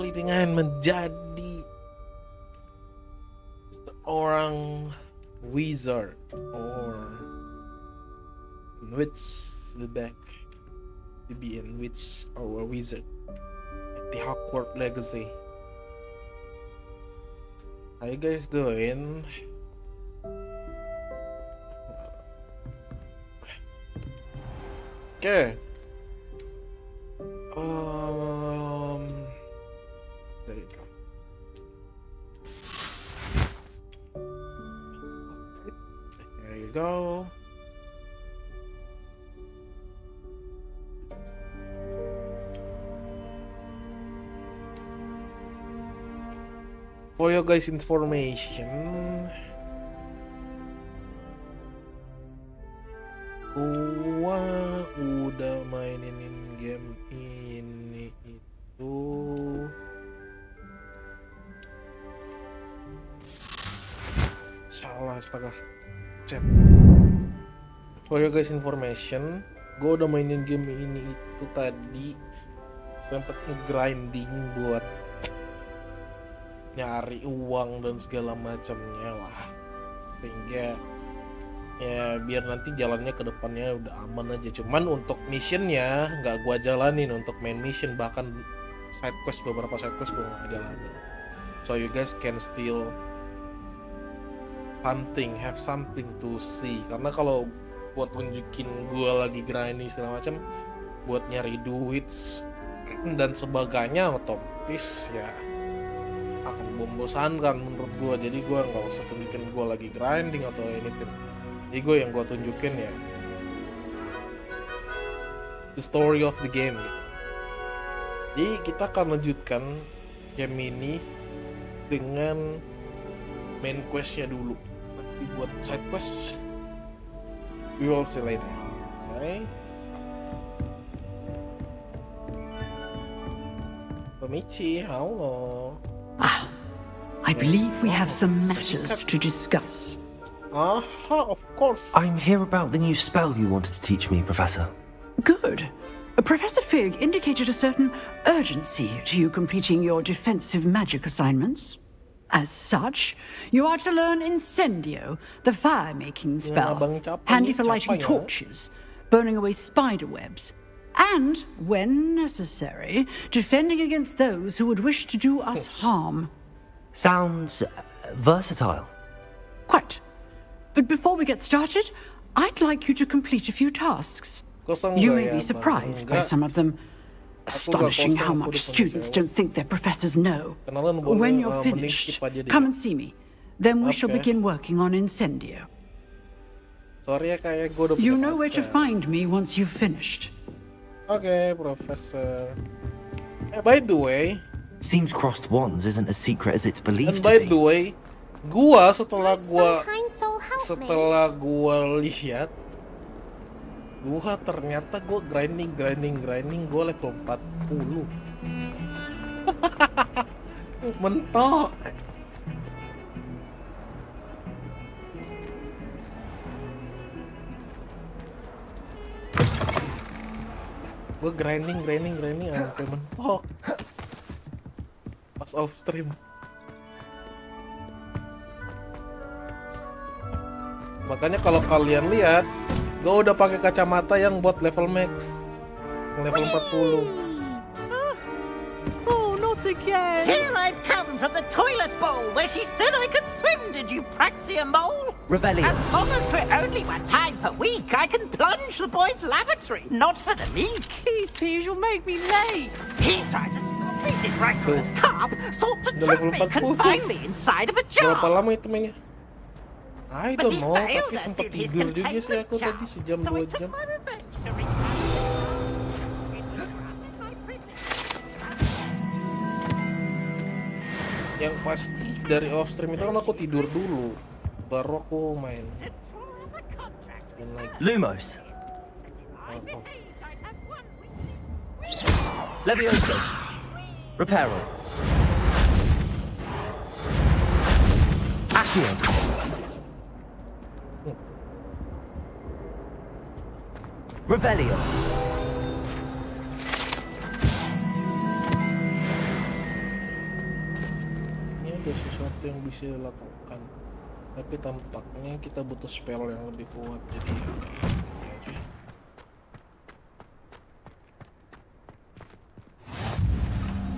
sekali dengan menjadi seorang wizard or witch. We're back to be in witch or a wizard at the Hogwarts Legacy. How you guys doing? Okay. There you go. There you go. For your guys' information, gua udah mainin game ini itu salah setengah chat. For your guys' information, gua udah mainin game ini itu tadi sempet nge-grinding buat nyari uang dan segala macamnya lah, sehingga ya biar nanti jalannya ke depannya udah aman aja. Cuman untuk missionnya nggak gua jalanin, untuk main mission bahkan side quest, beberapa side quest gua nggak jalanin. So you guys can still have something to see. Karena kalau buat tunjukin gua lagi grinding segala macam buat nyari duit dan sebagainya, otomatis ya akan membosankan menurut gue. Jadi gue nggak usah tunjukin gue lagi grinding atau anything. Jadi gue yang gue tunjukin ya the story of the game gitu. Jadi kita akan lanjutkan game ini dengan main questnya dulu. Nanti buat side quest we will see later. Okay? Michi, hello. I believe we have some matters to discuss. Of course. I'm here about the new spell you wanted to teach me, Professor. Good. Professor Fig indicated a certain urgency to you completing your defensive magic assignments. As such, you are to learn Incendio, the fire-making spell, handy for lighting torches, burning away spider webs, and, when necessary, defending against those who would wish to do us harm. Sounds versatile. Quite. But before we get started, I'd like you to complete a few tasks. You may be surprised by some of them. Astonishing how much students don't think their professors know. When you're finished, come and see me. Then we shall begin working on Incendio. You know where to find me once you've finished. Okay, Professor. By the way, seems crossed wands isn't as secret as it's believed and by to be. the way, gua setelah gua lihat, gua ternyata gua grinding gua level 40. Mentok. Gue grinding sampai mentok pas off stream. Makanya kalau kalian lihat, gue udah pakai kacamata yang buat level max, level 40. Oh, not again! Here I've come from the toilet bowl where she said I could swim, did you praxia mole? Revelio. As long as for only one time per week, I can plunge the boys' lavatory, not for the meek. Please, you'll make me late. He tried to stop me, did Rancorous carp, sought to trap me, confine me inside of a jar. Berapa lama itu mainnya? I But don't he know, failed tapi us, sempat did his tidur juga sih containment aku tadi charm. sejam So 2 I took jam. my revenge to Yang pasti dari off stream itu kan aku tidur dulu, baru aku main. Lumos. Oh. Levioso. Reparo. Accio. Revelio. sesuatu yang bisa dilakukan. Tapi tampaknya kita butuh spell yang lebih kuat. Jadi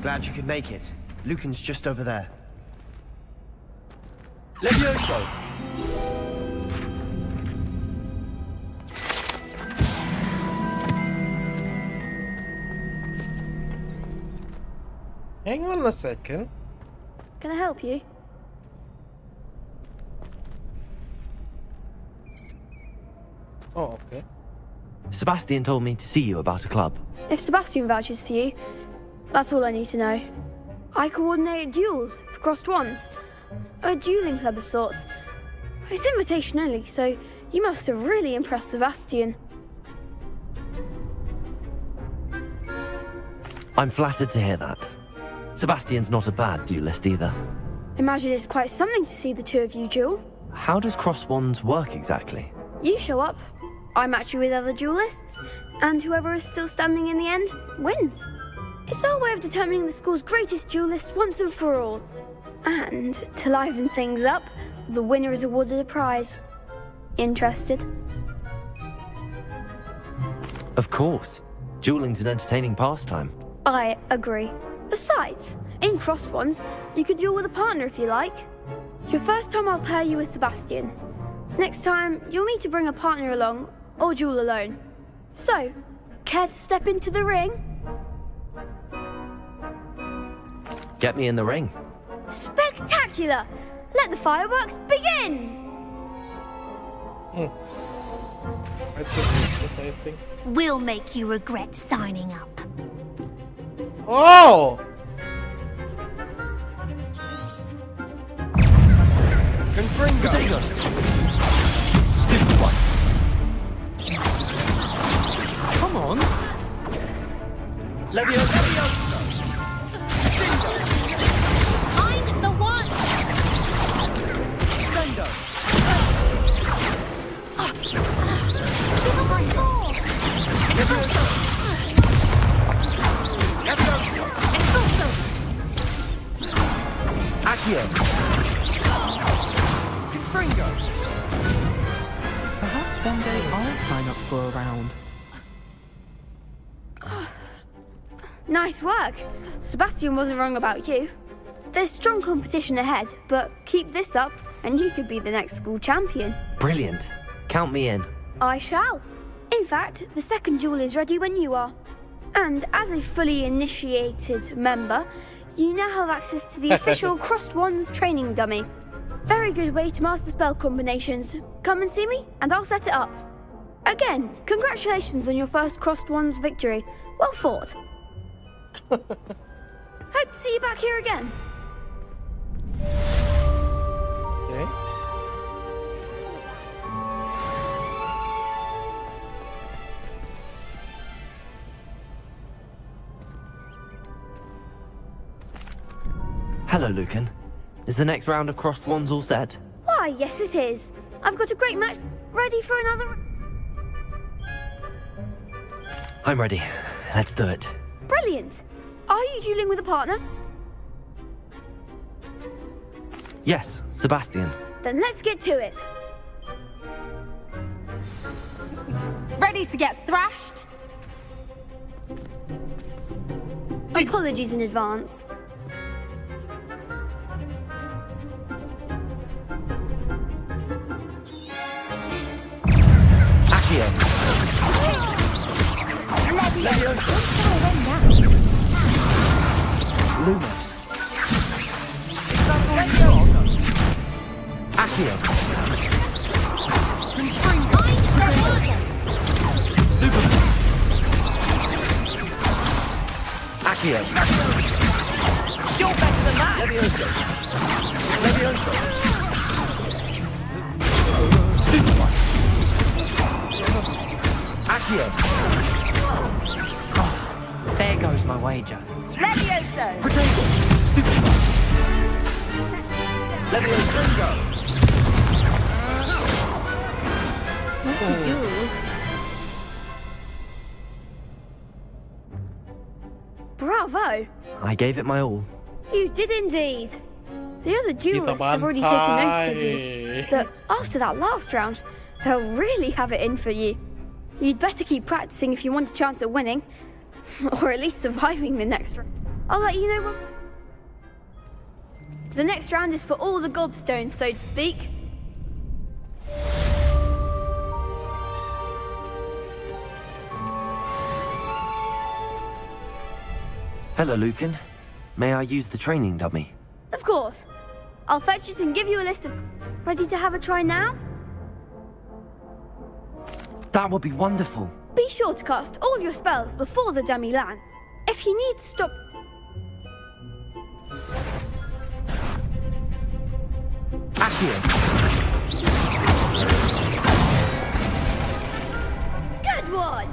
Glad you could make it. Lucan's just over there. Levioso! hang on a second. Can I help you? Oh, okay. Sebastian told me to see you about a club. If Sebastian vouches for you, that's all I need to know. I coordinate duels for crossed wands. A dueling club of sorts. It's invitation only, so you must have really impressed Sebastian. I'm flattered to hear that. Sebastian's not a bad duelist either. Imagine it's quite something to see the two of you duel. How does cross wands work exactly? You show up, I match you with other duelists, and whoever is still standing in the end wins. It's our way of determining the school's greatest duelist once and for all. And to liven things up, the winner is awarded a prize. Interested? Of course. Dueling's an entertaining pastime. I agree. Besides, in crossed ones, you can duel with a partner if you like. Your first time I'll pair you with Sebastian. Next time, you'll need to bring a partner along, or duel alone. So, care to step into the ring? Get me in the ring. Spectacular! Let the fireworks begin! That's suspicious, I think. We'll make you regret signing up. Oh! Confringo! Stupid one. Come on. Levioso! Find the one! Sendo! Give up my ball! Accio. Confringo! Perhaps one day I'll sign up for a round. Nice work. Sebastian wasn't wrong about you. There's strong competition ahead, but keep this up and you could be the next school champion. Brilliant. Count me in. I shall. In fact, the second duel is ready when you are. And as a fully initiated member, you now have access to the official Crossed Wands training dummy. Very good way to master spell combinations. Come and see me, and I'll set it up. Again, congratulations on your first Crossed Wands victory. Well fought. Hope to see you back here again. Okay. Hello, Lucan. Is the next round of crossed wands all set? Why, yes it is. I've got a great match ready for another... I'm ready. Let's do it. Brilliant. Are you dueling with a partner? Yes, Sebastian. Then let's get to it. Ready to get thrashed? Apologies in advance. Accio. Lumos. Accio. Accio. You're better than that. Levioso! Levioso! Stupid one. Accio. There goes my wager. Levioso! Potato. Stupid one. Levioso! What to do? Bravo! I gave it my all. You did indeed. The other Kita duelists have already taken notice of you, bantai. but after that last round, they'll really have it in for you. You'd better keep practicing if you want a chance at winning, or at least surviving the next round. I'll let you know when. The next round is for all the gobstones, so to speak. Hello, Lucan. May I use the training dummy? Of course. I'll fetch it and give you a list of. Ready to have a try now? That would be wonderful. Be sure to cast all your spells before the dummy land. If you need to stop. Accio. Good one!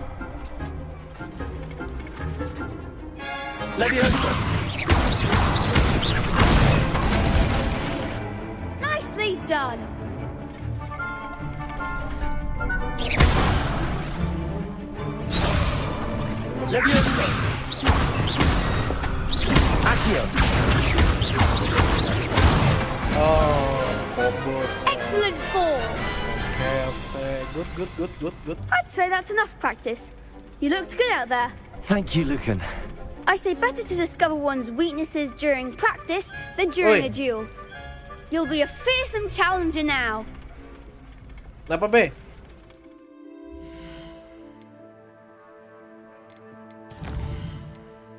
Leviosa. Nicely done! Leviosa. Accio. Oh, combo. Excellent form! Okay. Good. I'd say that's enough practice. You looked good out there. Thank you, Lucan. I say better to discover one's weaknesses during practice than during Oi. a duel. You'll be a fearsome challenger now. Kenapa, Be?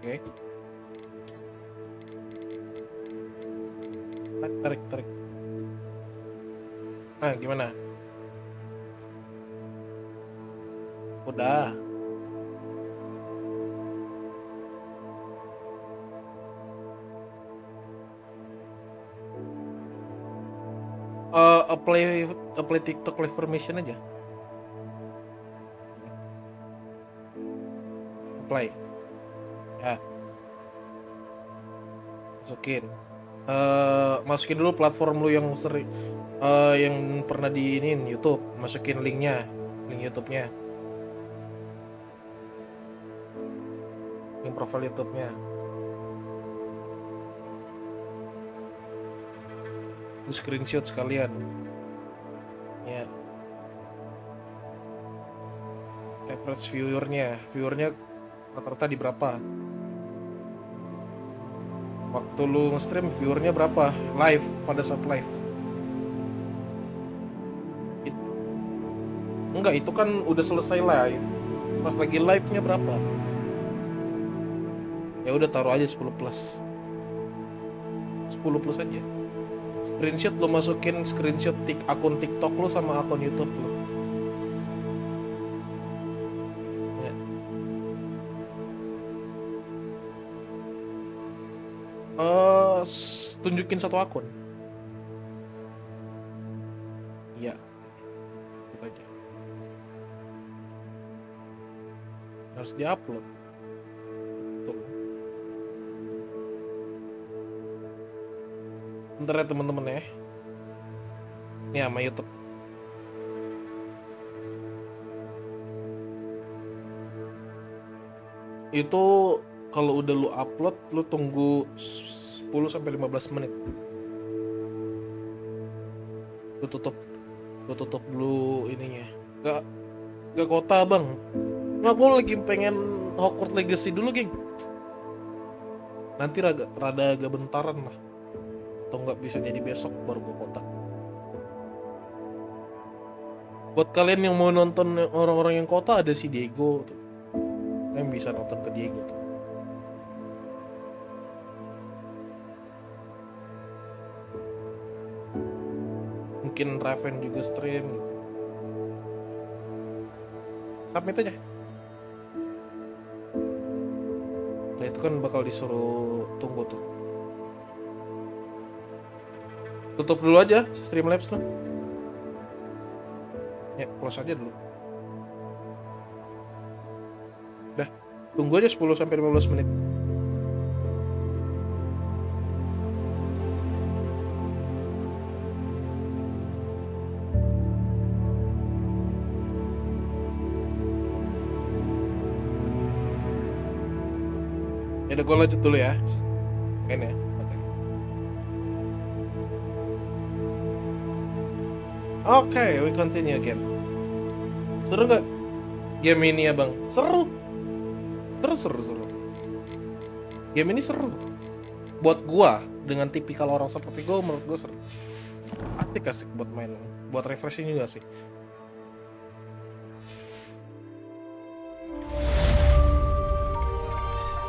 Oke. Tarik. Ah, gimana? Udah. Apply TikTok live formation aja. Apply. Ya. Masukin dulu platform lu yang sering yang pernah diinin YouTube. Masukin linknya, link YouTube-nya. Link profile YouTube-nya. Lu screenshot sekalian. Ya. Average viewernya rata-rata di berapa? Waktu lu nge-stream viewernya berapa? Live, pada saat live. Enggak, itu kan udah selesai live. Pas lagi live-nya berapa? Ya udah taruh aja 10 plus. 10 plus aja. Screenshot lu masukin screenshot akun TikTok lu sama akun YouTube lu. Ya. Tunjukin satu akun. Iya. Itu aja. Harus diupload. Tuh. Bentar ya teman-teman ya. Ini sama YouTube. Itu kalau udah lu upload, lu tunggu 10 sampai 15 menit. Lu tutup dulu ininya. Gak kota, Bang. Nggak, gue lagi pengen Hogwarts Legacy dulu, geng. Nanti rada agak bentaran lah. Atau nggak bisa jadi besok baru gue kotak. Buat kalian yang mau nonton orang-orang yang kota, ada si Diego tuh. Kalian bisa nonton ke Diego tuh. Mungkin Raven juga stream gitu. Submit aja. Nah itu kan bakal disuruh tunggu tuh. Tutup dulu aja Streamlabs tuh. Ya, close aja dulu. Udah, tunggu aja 10 sampai 15 menit. Ya udah, gue lanjut dulu ya. Main ya. Oke. Oke, we continue again. Seru nggak game ini ya bang? Seru. Game ini seru. Buat gua dengan tipikal orang seperti gua, menurut gua seru. Asik buat main, buat refreshing juga sih.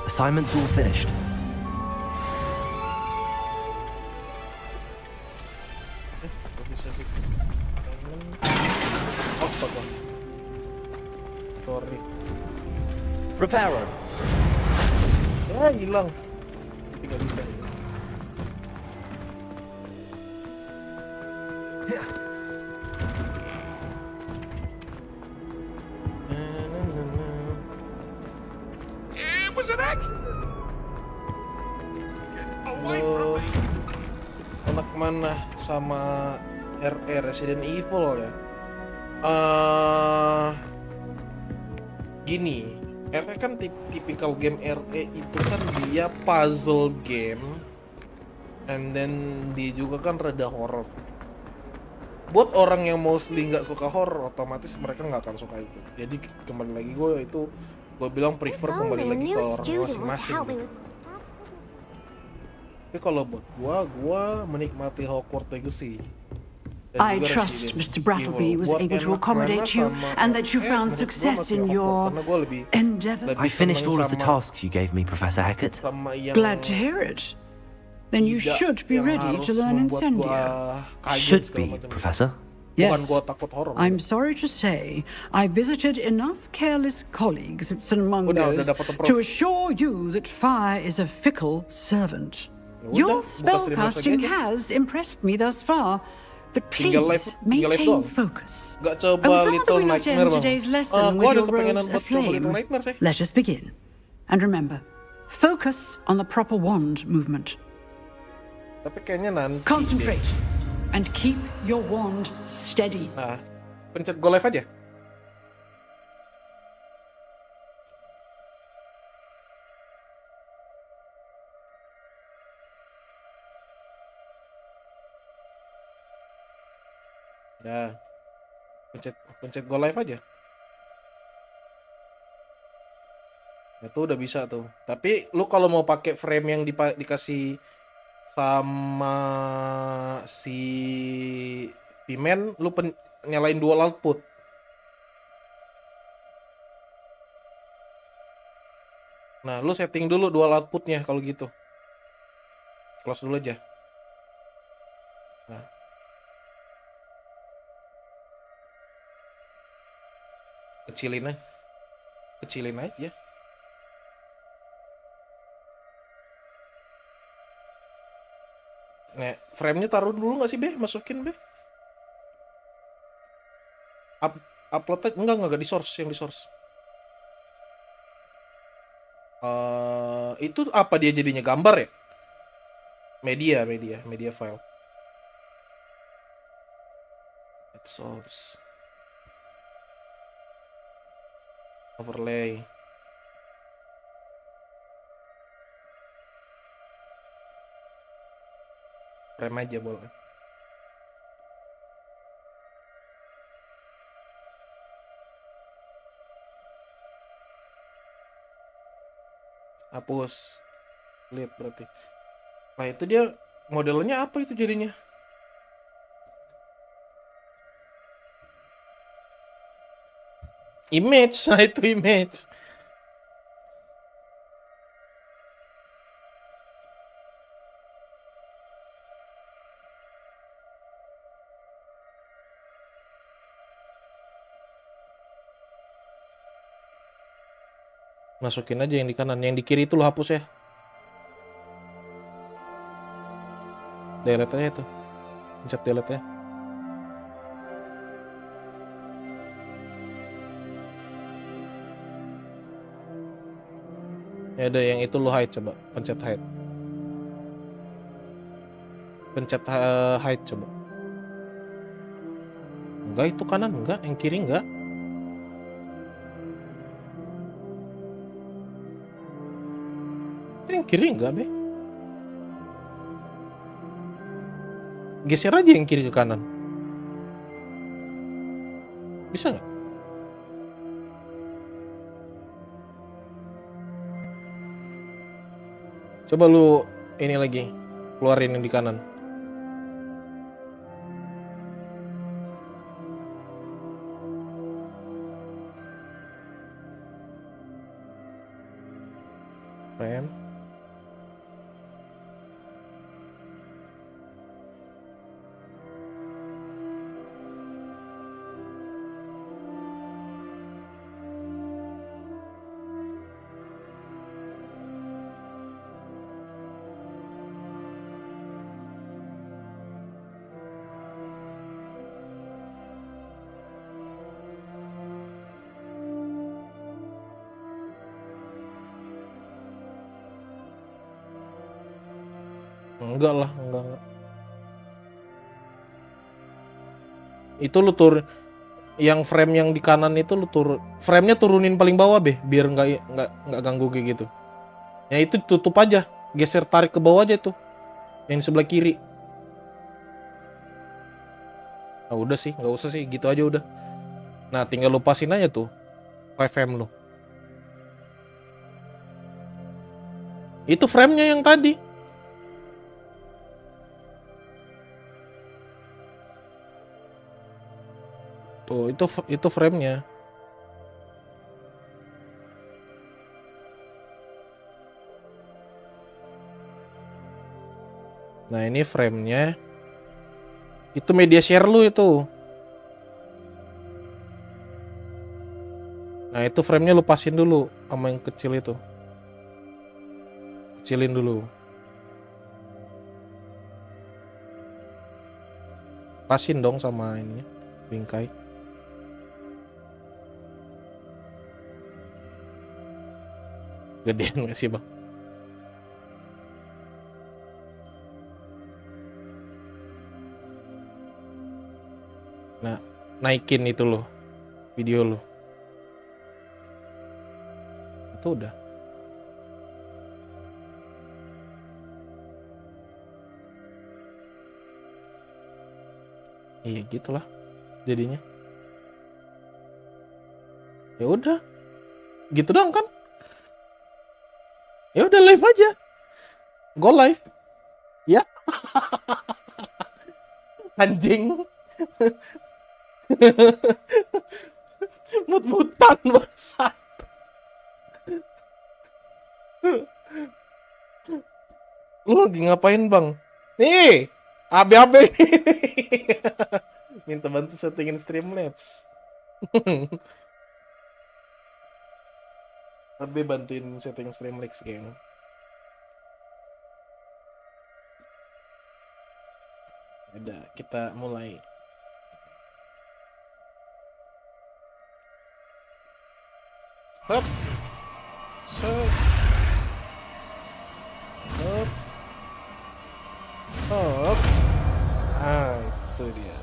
Assignment's all finished. Gak bisa bikin astaga. Sorry. Reparo. Ya hilang. Tidak bisa. It was an accident. Lo anak mana sama RE Resident Evil ya? Gini, RE kan tipikal game RE itu kan dia puzzle game, and then dia juga kan rada horror. Buat orang yang mostly nggak suka horror, otomatis mereka nggak akan suka itu. Jadi kembali lagi gue bilang prefer kembali lagi ke orang masing-masing. Gitu. Tapi kalau buat gue menikmati Hogwarts Legacy. I trust Mr. Brattleby was able to accommodate you and that you found success in your endeavor. I finished all of the tasks you gave me, Professor Hackett. Glad to hear it. Then you should be ready to learn Incendio. Should be, Professor. Yes. I'm sorry to say, I visited enough careless colleagues at St. Mungo's to assure you that fire is a fickle servant. Your spellcasting has impressed me thus far, but please maintain focus. Gak coba Little Nightmare, bang. Today's lesson with your robes aflame. Let us begin. And remember, focus on the proper wand movement. Tapi kayaknya nanti. Concentrate and keep your wand steady. Nah, pencet go live aja. Ya, pencet go live aja. Itu udah bisa tuh. Tapi lu kalau mau pakai frame yang dikasih sama si Pimen, lu nyalain dual output. Nah, lu setting dulu dual outputnya kalau gitu. Close dulu aja. Nah. Kecilin aja. Nah, frame-nya taruh dulu nggak sih, Be? Masukin, Be. Upload aja. Enggak di source, yang di source. Itu apa dia jadinya, gambar ya? Media file. Add source. Overlay. Frame aja boleh. Hapus. Lihat berarti. Nah itu dia modelnya apa itu jadinya? Image, nah itu image. Masukin aja yang di kanan, yang di kiri itu lo hapus ya. Delete aja itu. Pencet delete ya. Ya ada yang itu lo hide, coba pencet hide. Pencet hide coba. Enggak, itu kanan enggak, yang kiri enggak. Yang kiri enggak, Be. Geser aja yang kiri ke kanan. Bisa nggak? Coba lu ini lagi, keluarin yang di kanan. Frame. Enggak lah, enggak. Itu lu yang frame yang di kanan itu lu frame-nya turunin paling bawah biar nggak ganggu kayak gitu. Ya itu tutup aja, geser tarik ke bawah aja tuh, yang di sebelah kiri. Nah, udah sih, nggak usah sih, gitu aja udah. Nah, tinggal lupasin aja tuh FM lu. Itu frame-nya yang tadi. Tuh, itu frame-nya. Nah, ini frame-nya. Itu media share lu itu. Nah, itu frame-nya lu pasin dulu sama yang kecil itu. Kecilin dulu. Pasin dong sama ini, bingkai. Gedean gak sih, Bang? Nah, naikin itu loh, video lo. Itu udah. Iya gitulah jadinya. Ya udah, gitu dong kan? Ya udah live aja, go live, ya. Anjing. Mut-mutan bangsat. Lu lagi ngapain, Bang? Nih, AB minta bantu settingin Streamlabs. AB bantuin setting Streamlabs game. Udah, kita mulai. Hop. Set. Hop. Hop. Ah, itu dia.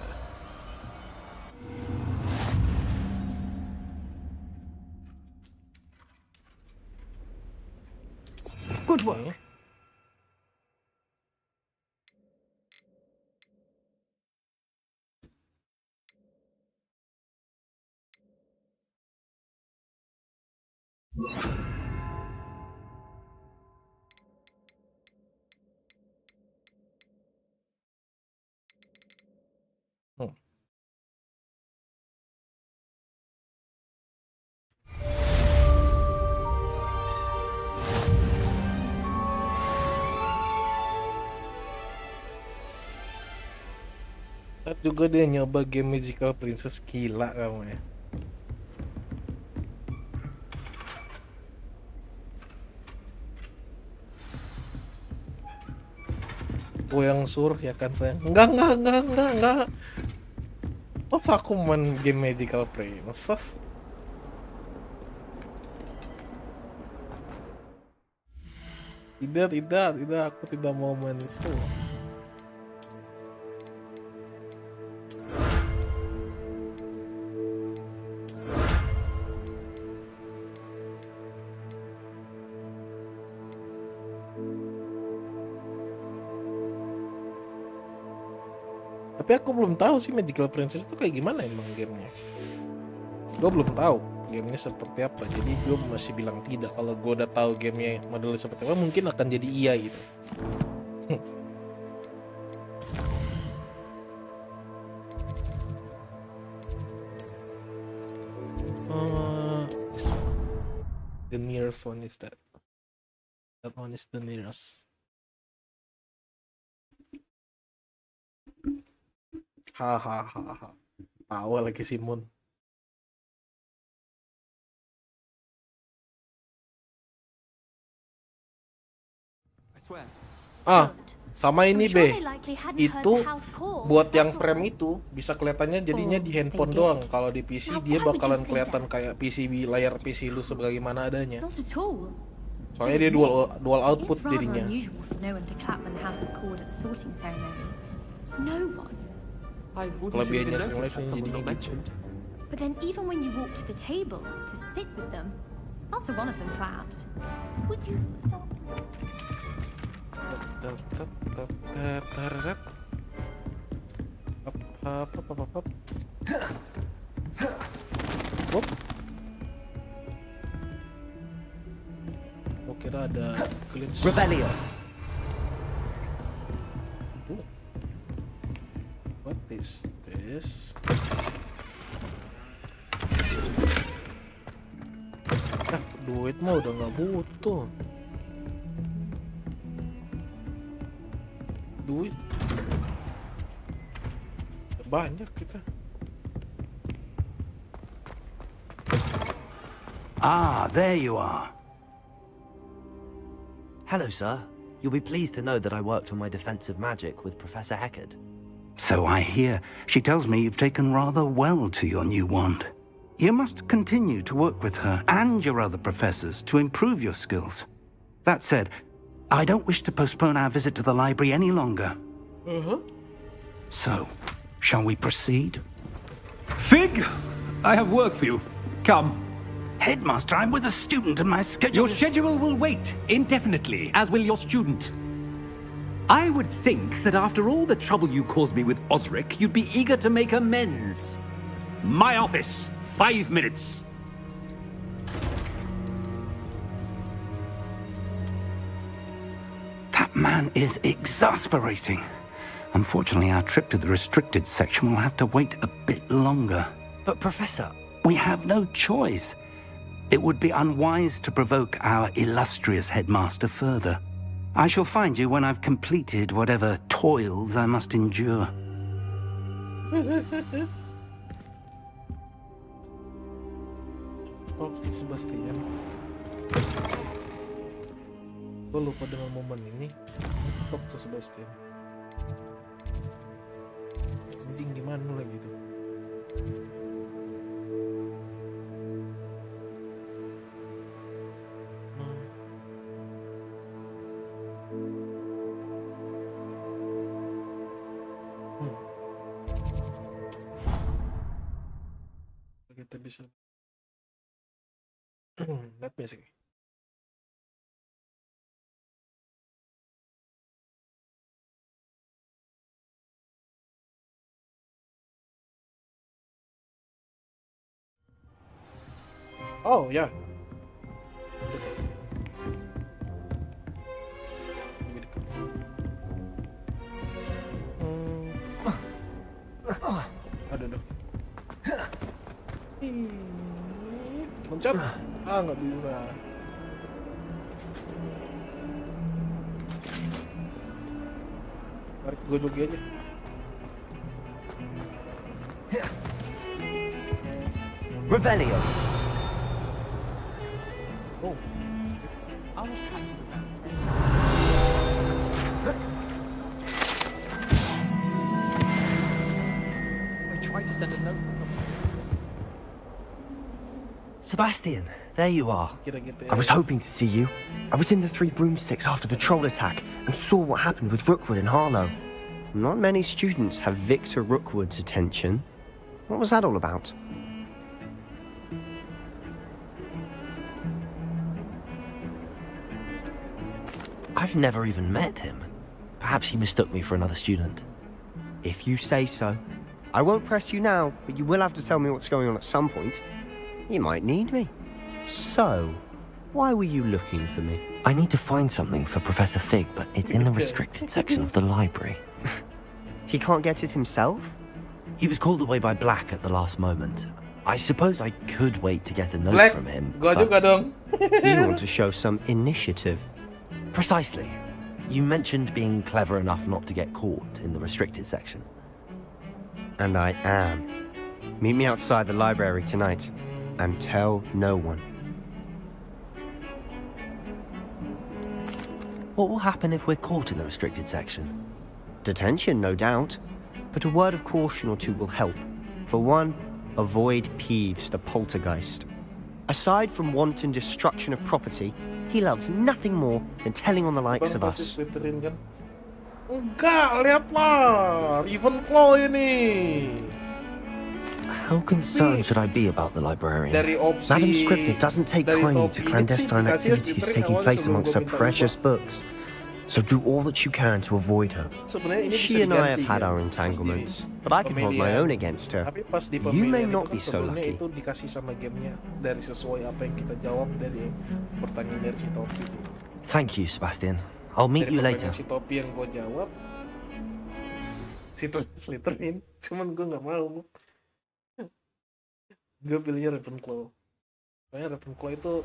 Good work. Ntar juga dia nyoba game Magical Princess, gila kamu ya. Gue yang suruh ya kan sayang. Enggak. Masa aku main game Magical Princess? Tidak, aku tidak mau main itu. Tapi aku belum tahu sih Magical Princess itu kayak gimana emang gamenya. Gue belum tahu gamenya seperti apa, jadi gue masih bilang tidak. Kalau gue udah tahu gamenya modelnya seperti apa, mungkin akan jadi iya gitu. The nearest one is that. That one is the nearest. Hahaha. Tawa lagi Simon. Sama ini B. Itu buat yang frame itu bisa kelihatannya jadinya di handphone doang. Kalau di PC dia bakalan kelihatan kayak PCB, layar PC lu sebagaimana adanya. Soalnya dia dual output jadinya. Kelebihannya String Life ini jadinya gitu. But then even when you walk to the table to sit with them, not a one of them clapped. Would you? Oh, kira ada glitch. Rebellion. What is this? Duit mah udah nggak butuh. Duit banyak kita. Ah, there you are. Hello, sir. You'll be pleased to know that I worked on my defensive magic with Professor Heckard. So I hear. She tells me you've taken rather well to your new wand. You must continue to work with her and your other professors to improve your skills. That said, I don't wish to postpone our visit to the library any longer. So, shall we proceed? Fig, I have work for you. Come. Headmaster, I'm with a student and my schedule Your schedule will wait indefinitely, as will your student. I would think that after all the trouble you caused me with Osric, you'd be eager to make amends. My office, 5 minutes. That man is exasperating. Unfortunately, our trip to the restricted section will have to wait a bit longer. But, Professor... We have no choice. It would be unwise to provoke our illustrious headmaster further. I shall find you when I've completed whatever toils I must endure. Talk to Sebastian. Gue lupa dengan momen ini. Talk to Sebastian. Anjing di mana lagi tuh? Kita bisa. Let me see. Oh ya. Dekat. Lebih dekat. Aduh. Loncat. Nggak bisa. Tarik gue jogi aja. Rebellion. Oh. I was trying to remember. I tried to send a note. Sebastian, there you are. I was hoping to see you. I was in the Three Broomsticks after the troll attack and saw what happened with Rookwood and Harlow. Not many students have Victor Rookwood's attention. What was that all about? I've never even met him. Perhaps he mistook me for another student. If you say so. I won't press you now, but you will have to tell me what's going on at some point. You might need me. So, why were you looking for me? I need to find something for Professor Fig, but it's in the restricted section of the library. He can't get it himself? He was called away by Black at the last moment. I suppose I could wait to get a note Black, from him. gua juga dong. You want to show some initiative. Precisely. You mentioned being clever enough not to get caught in the restricted section. And I am. Meet me outside the library tonight, and tell no one. What will happen if we're caught in the restricted section? Detention, no doubt. But a word of caution or two will help. For one, avoid Peeves, the poltergeist. Aside from wanton destruction of property, he loves nothing more than telling on the likes of us. Slytherin kan? Enggak, lihatlah, Ravenclaw ini. How concerned should I be about the librarian? Dari opsi, Madam Scribner doesn't take dari kindly topi to ini clandestine sih, dikasih activities Slytherin taking awalnya place sebelum amongst gua her minta precious ubah. books. So do all that you can to avoid her. Sebenarnya ini She bisa and I have diganti, had kan? our Pas entanglements, di but I can hold my pemilihan. own against her. Tapi pas di You may pemilihan not itu be kan so sebenarnya lucky. itu dikasih sama gamenya dari sesuai apa yang kita jawab dari pertanyaan dari si Topi. Thank you, Sebastian. I'll meet Dari you later. pertanyaan si Topi yang gue jawab, si Slytherin, cuman gue nggak mau. Gue pilihnya Ravenclaw. Soalnya Ravenclaw itu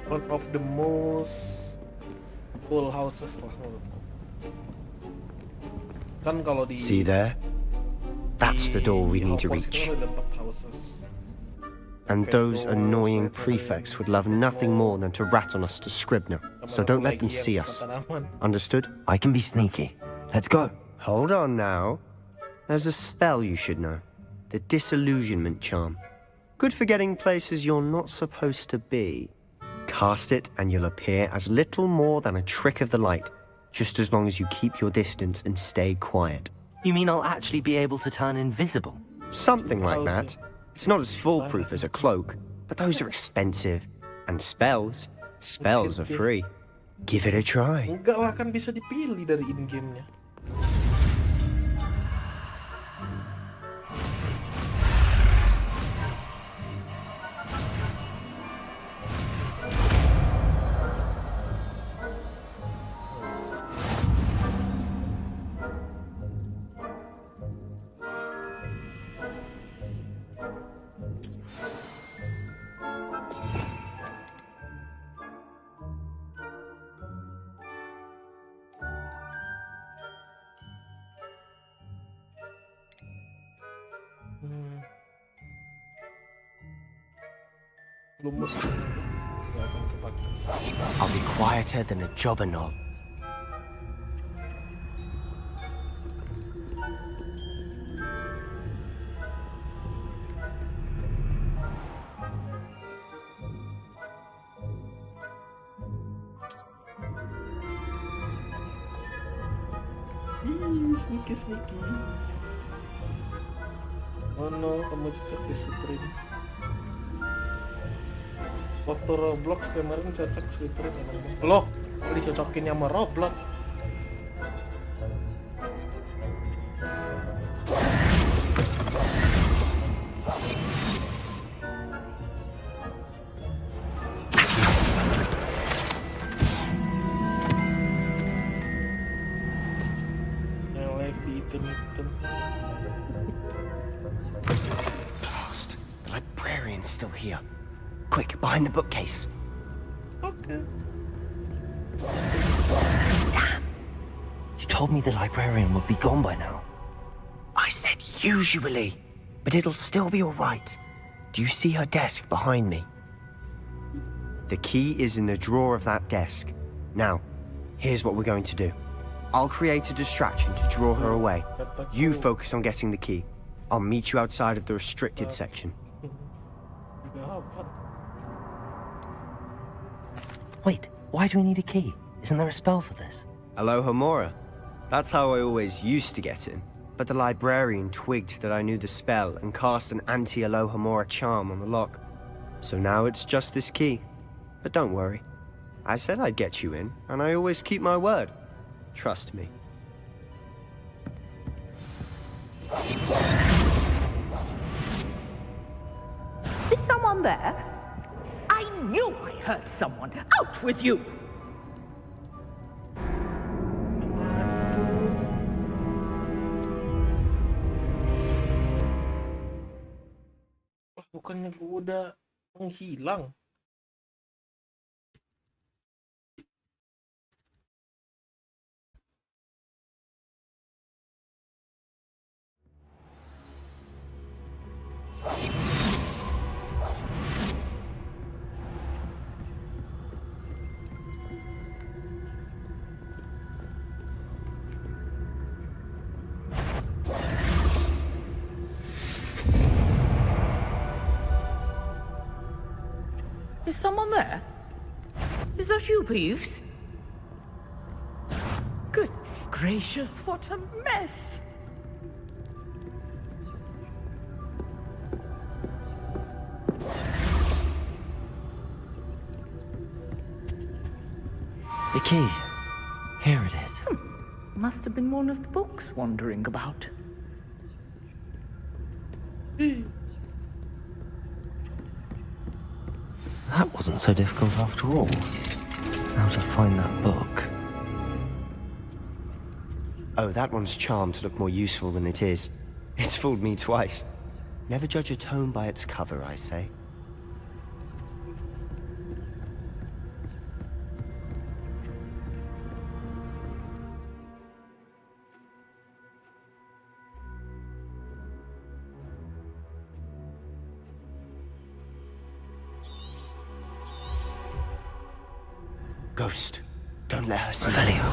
one of the most cool houses lah menurutku. Kan kalau di See there? That's the door we need to Hogwarts reach. itu kan ada 4 houses. And those Gryffindor, annoying Slytherin, prefects would love nothing more than to rat on us to Scribner. So don't let them see us. Understood? I can be sneaky. Let's go. Hold on now. There's a spell you should know. The Disillusionment Charm. Good for getting places you're not supposed to be. Cast it and you'll appear as little more than a trick of the light, just as long as you keep your distance and stay quiet. You mean I'll actually be able to turn invisible? Something like that. It's not as foolproof as a cloak, but those are expensive. And spells are free. Give it a try. Enggak lah, kan bisa dipilih dari in-game-nya. Belum mesti. Nggak akan kepake. I'll be quieter than a jobberknoll. Sneaky. Oh no, kamu cocok di Slytherin. Waktu Roblox kemarin cocok Slytherin emang. Loh, kok dicocokin sama Roblox? Yang live di item. Blast! The librarian's still here. Quick, behind the bookcase. Okay. Damn! You told me the librarian would be gone by now. I said usually, but it'll still be alright. Do you see her desk behind me? The key is in the drawer of that desk. Now, here's what we're going to do. I'll create a distraction to draw her away. You focus on getting the key. I'll meet you outside of the restricted section. Wait, why do we need a key? Isn't there a spell for this? Alohomora. That's how I always used to get in. But the librarian twigged that I knew the spell and cast an anti-Alohomora charm on the lock. So now it's just this key. But don't worry. I said I'd get you in, and I always keep my word. Trust me. someone there? I knew I heard someone. Out with you! Bukannya gue udah menghilang. Is someone there? Is that you, Peeves? Goodness gracious, what a mess! The key. Here it is. Must have been one of the books wandering about. That wasn't so difficult after all. How to find that book. Oh, that one's charmed to look more useful than it is. It's fooled me twice. Never judge a tome by its cover, I say. Ghost, don't let her see Revelio.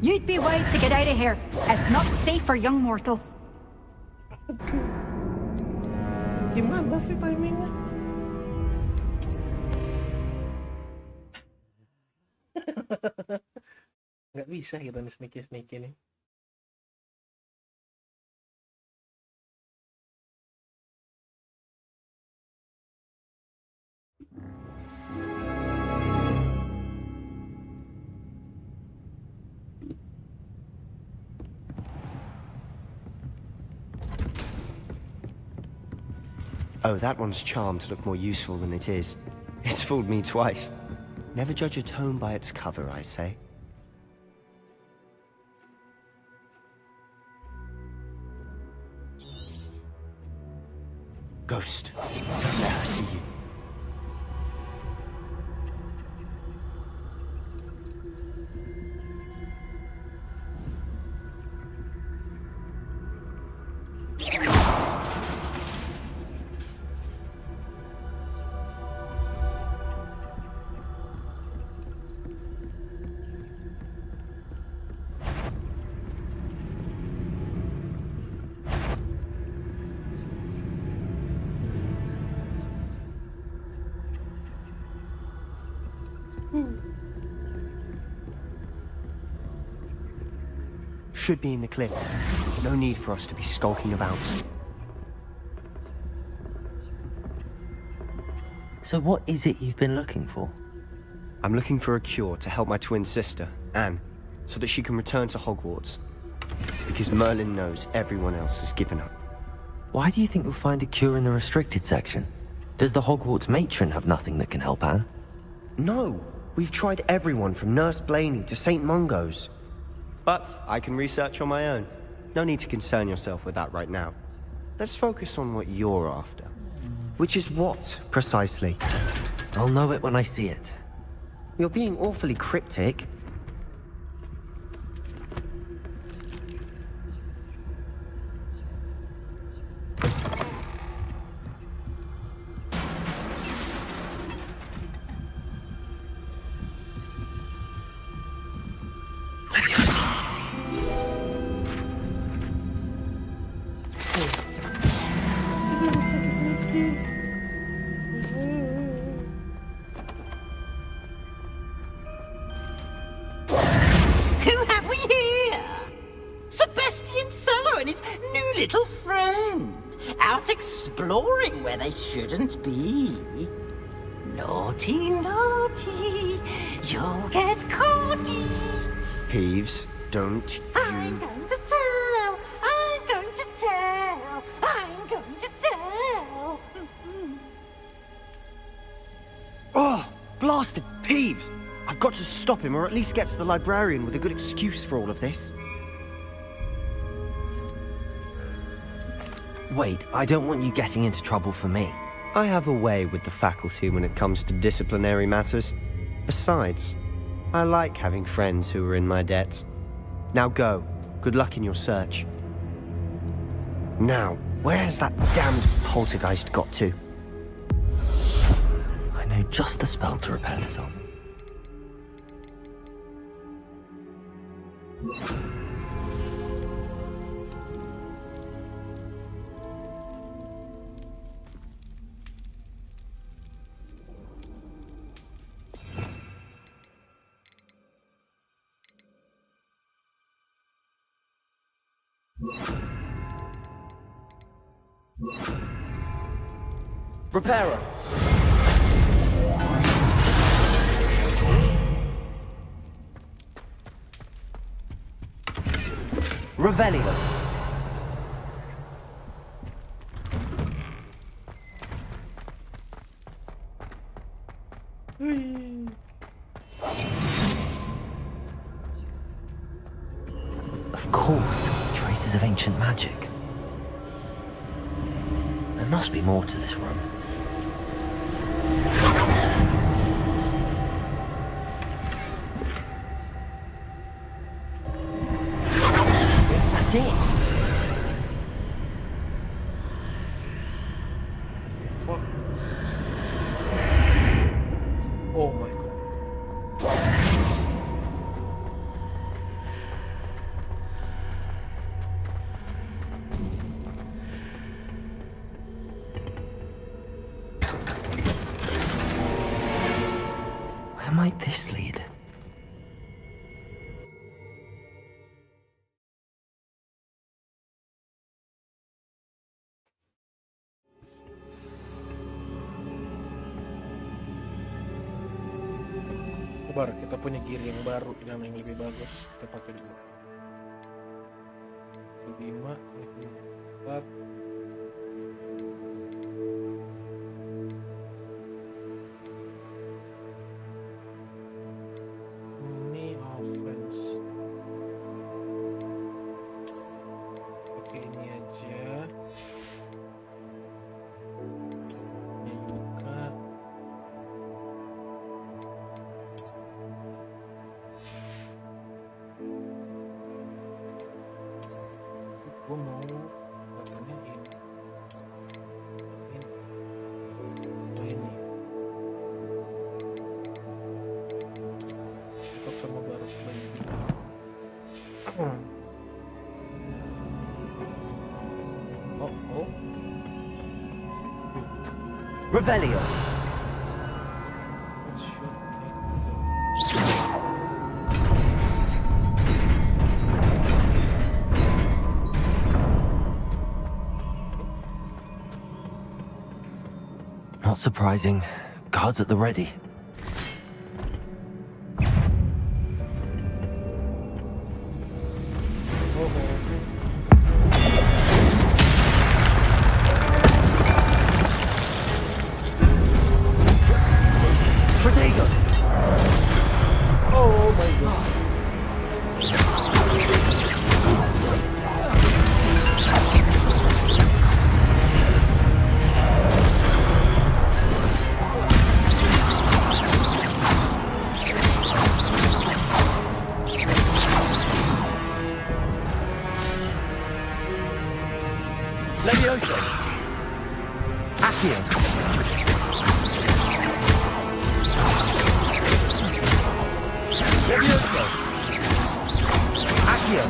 You'd be wise to get out of here. It's not safe for young mortals. Gimana sih timingnya? Nggak bisa kita nih sneaky nih. Oh, that one's charmed to look more useful than it is. It's fooled me twice. Never judge a tome by its cover, I say. Ghost, don't let her see you. Should be in the cliff. No need for us to be skulking about. So what is it you've been looking for? I'm looking for a cure to help my twin sister, Anne, so that she can return to Hogwarts. Because Merlin knows everyone else has given up. Why do you think you'll find a cure in the restricted section? Does the Hogwarts matron have nothing that can help Anne? No! We've tried everyone from Nurse Blaney to St. Mungo's. But I can research on my own. No need to concern yourself with that right now. Let's focus on what you're after. Which is what, precisely? I'll know it when I see it. You're being awfully cryptic. Who have we here? Sebastian Solo and his new little friend. Out exploring where they shouldn't be. Naughty, naughty. You'll get caughty. Peeves, don't I'm going to tell. I'm going to tell. I'm going to tell. Oh, blasted Peeves! I've got to stop him, or at least get to the librarian with a good excuse for all of this. Wait, I don't want you getting into trouble for me. I have a way with the faculty when it comes to disciplinary matters. Besides, I like having friends who are in my debt. Now go. Good luck in your search. Now, where has that damned poltergeist got to? I know just the spell to repair this on. Reparo! Revelio! Of course, traces of ancient magic. There must be more to this room. That's it! The fuck? Oh my god. Where might this lead? Sabar, kita punya gear yang baru dan yang lebih bagus. Kita pakai dulu. 5, 4. Ini offense. Oke, ini aja. Ini juga. Gue mau katanya ini. Oh, ini. Cocok sama baru baby. Oh, oh. Revelio! What should Not surprising. Guards at the ready. Protego! Oh my god. Levioso! Accio! Levioso! Accio!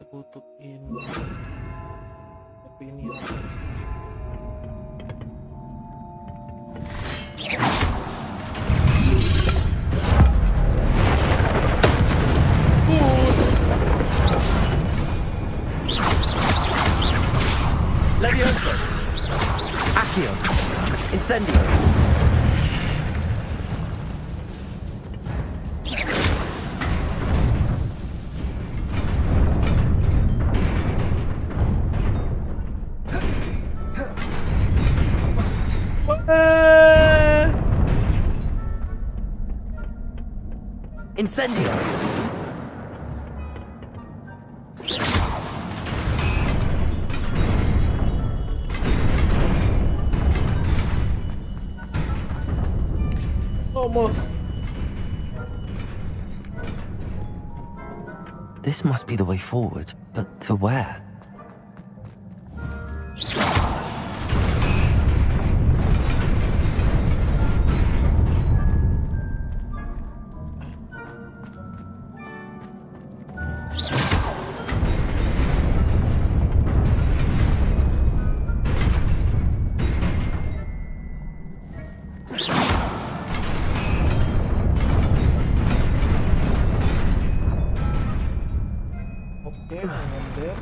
Butuh ini. Tapi ini Levioso! Accio! Incendio! Incendio! almost. This must be the way forward, but to where? Oke, mengalir.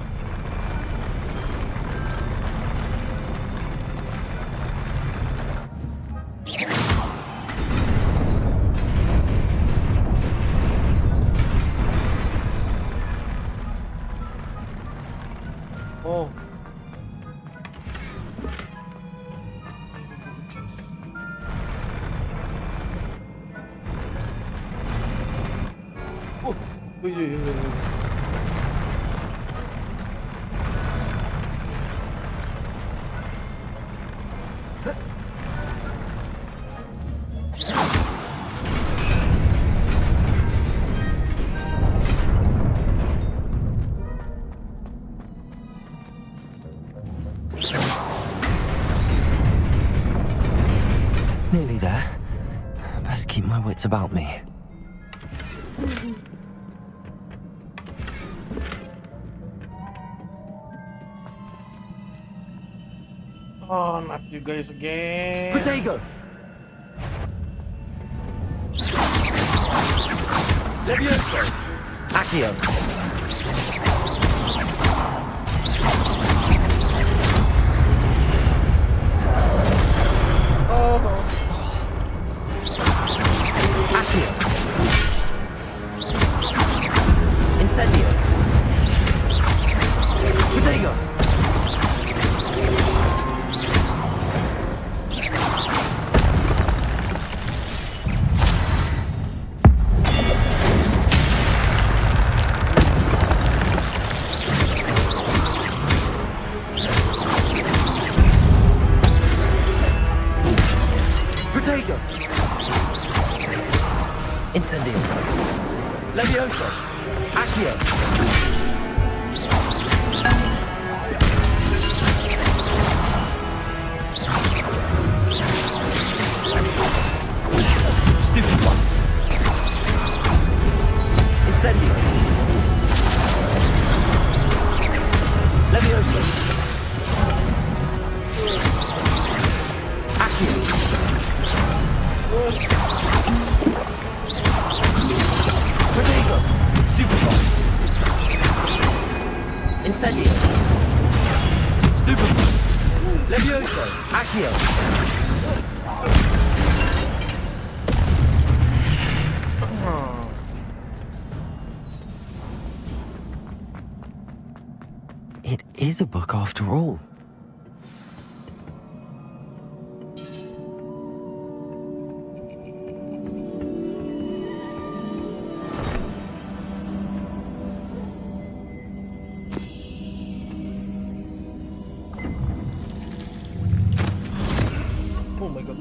Oh. Oh, iya, iya, iya. Nearly there. Best keep my wits about me. Oh, not you guys again. Protego! Levioso! Accio! Oh, no. Accio! Incendio! Protego! Protego! Incendio! Levioso! Accio! Stupid one! Incendio! Levioso! Accio! Protego! Stupid one! Incendio! Stupid one! Levioso! Accio! It is a book after all. god.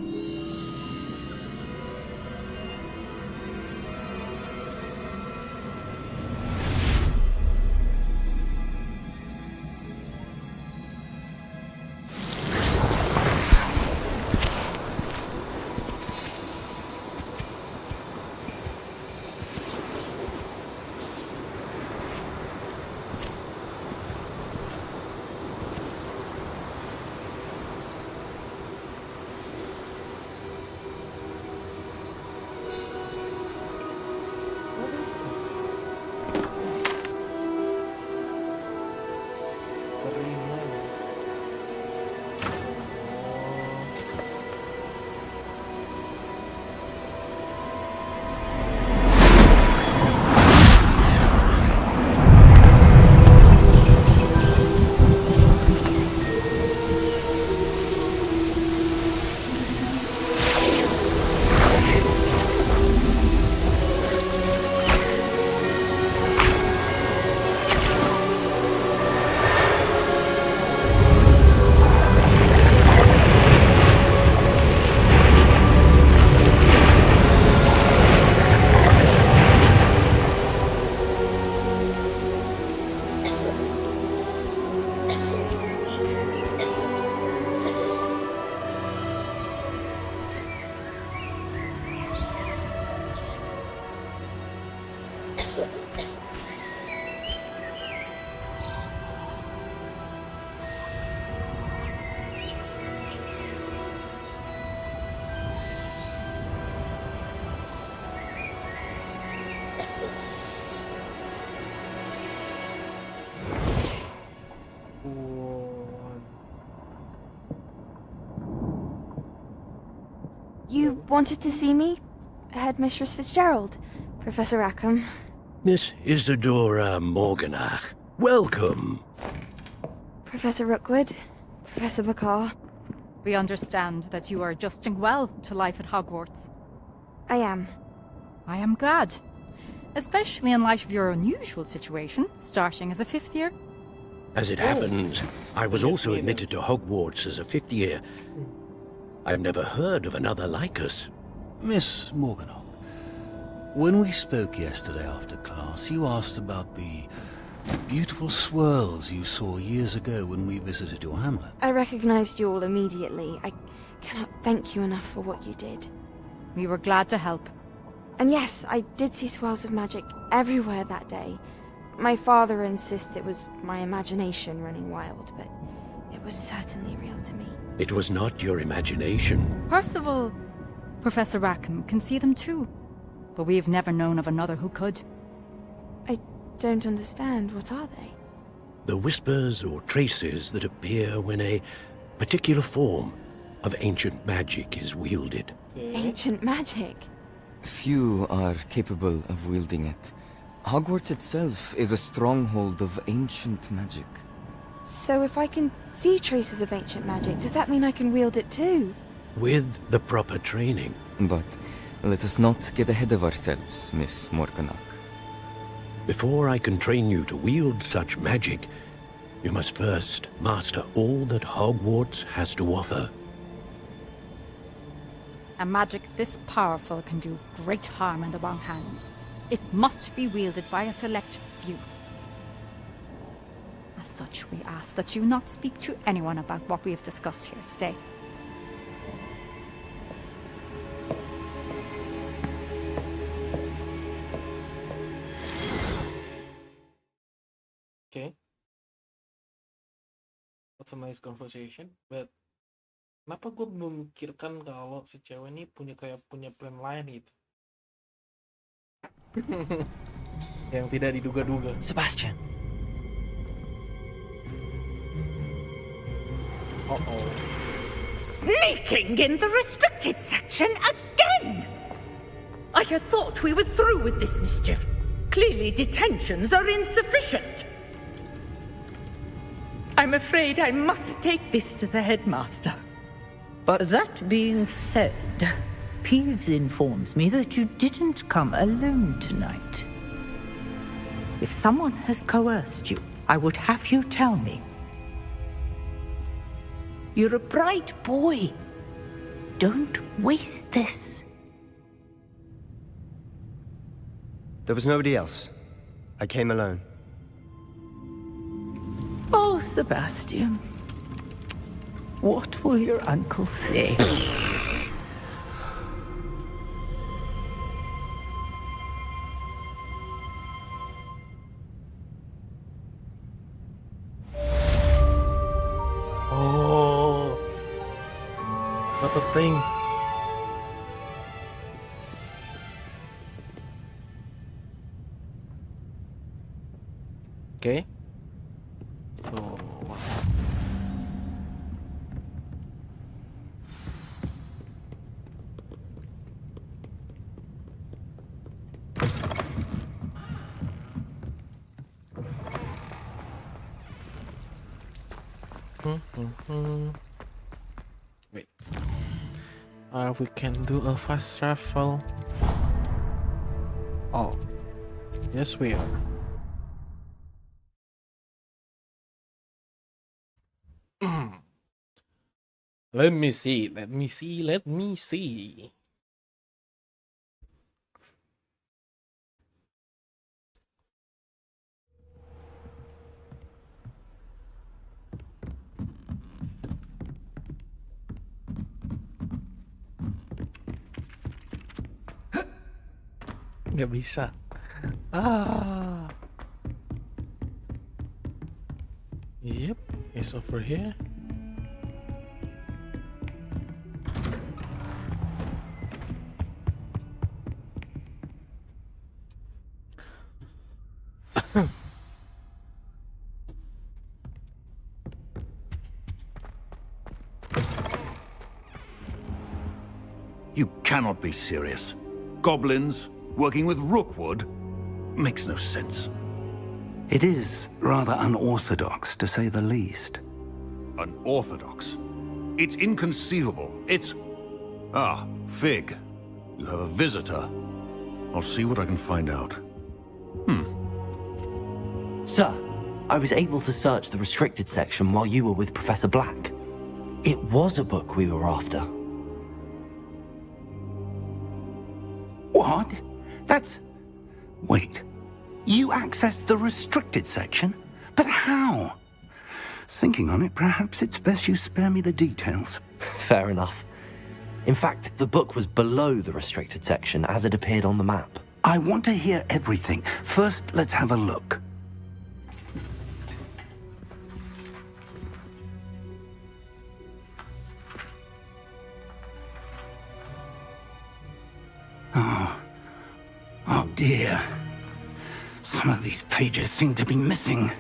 You wanted to see me? Headmistress Fitzgerald? Professor Rackham? Miss Isadora Morganach, welcome. Professor Rookwood? Professor Bakar? We understand that you are adjusting well to life at Hogwarts. I am. I am glad. Especially in light of your unusual situation, starting as a 5th year. As it happens, I was also admitted to Hogwarts as a 5th year. I've never heard of another like us. Miss Morganach, when we spoke yesterday after class, you asked about the beautiful swirls you saw years ago when we visited your hamlet. I recognized you all immediately. I cannot thank you enough for what you did. We were glad to help. And yes, I did see swirls of magic everywhere that day. My father insists it was my imagination running wild, but it was certainly real to me. It was not your imagination. Percival, Professor Rackham can see them too. But we have never known of another who could. I don't understand. What are they? The whispers or traces that appear when a particular form of ancient magic is wielded. Ancient magic? Few are capable of wielding it. Hogwarts itself is a stronghold of ancient magic. So if I can see traces of ancient magic, does that mean I can wield it too? With the proper training. But let us not get ahead of ourselves, Miss Morganach. Before I can train you to wield such magic, you must first master all that Hogwarts has to offer. A magic this powerful can do great harm in the wrong hands. It must be wielded by a select few. As such, we ask that you not speak to anyone about what we have discussed here today. Okay. That's a nice conversation, but kenapa gue belum memikirkan kalau si cewek ini punya plan lain gitu. Yang tidak diduga-duga. Sebastian. Uh-oh. Sneaking in the restricted section again! I had thought we were through with this mischief. Clearly detentions are insufficient. I'm afraid I must take this to the headmaster. But that being said, Peeves informs me that you didn't come alone tonight. If someone has coerced you, I would have you tell me. You're a bright boy. Don't waste this. There was nobody else. I came alone. Oh, Sebastian. What will your uncle say? Oh, what a thing. Okay. So. Wait. We can do a fast travel. Oh. Yes, we are. Let me see. Let me see. Let me see. Nggak bisa. Ah. Yep, it's over here. You cannot be serious. Goblins working with Rookwood? Makes no sense. It is rather unorthodox, to say the least. Unorthodox? It's inconceivable. It's... Ah, Fig. You have a visitor. I'll see what I can find out. Sir, I was able to search the restricted section while you were with Professor Black. It was a book we were after. What? That's... Wait. You accessed the restricted section? But how? Thinking on it, perhaps it's best you spare me the details. Fair enough. In fact, the book was below the restricted section as it appeared on the map. I want to hear everything. First, let's have a look. Oh dear. Some of these pages seem to be missing.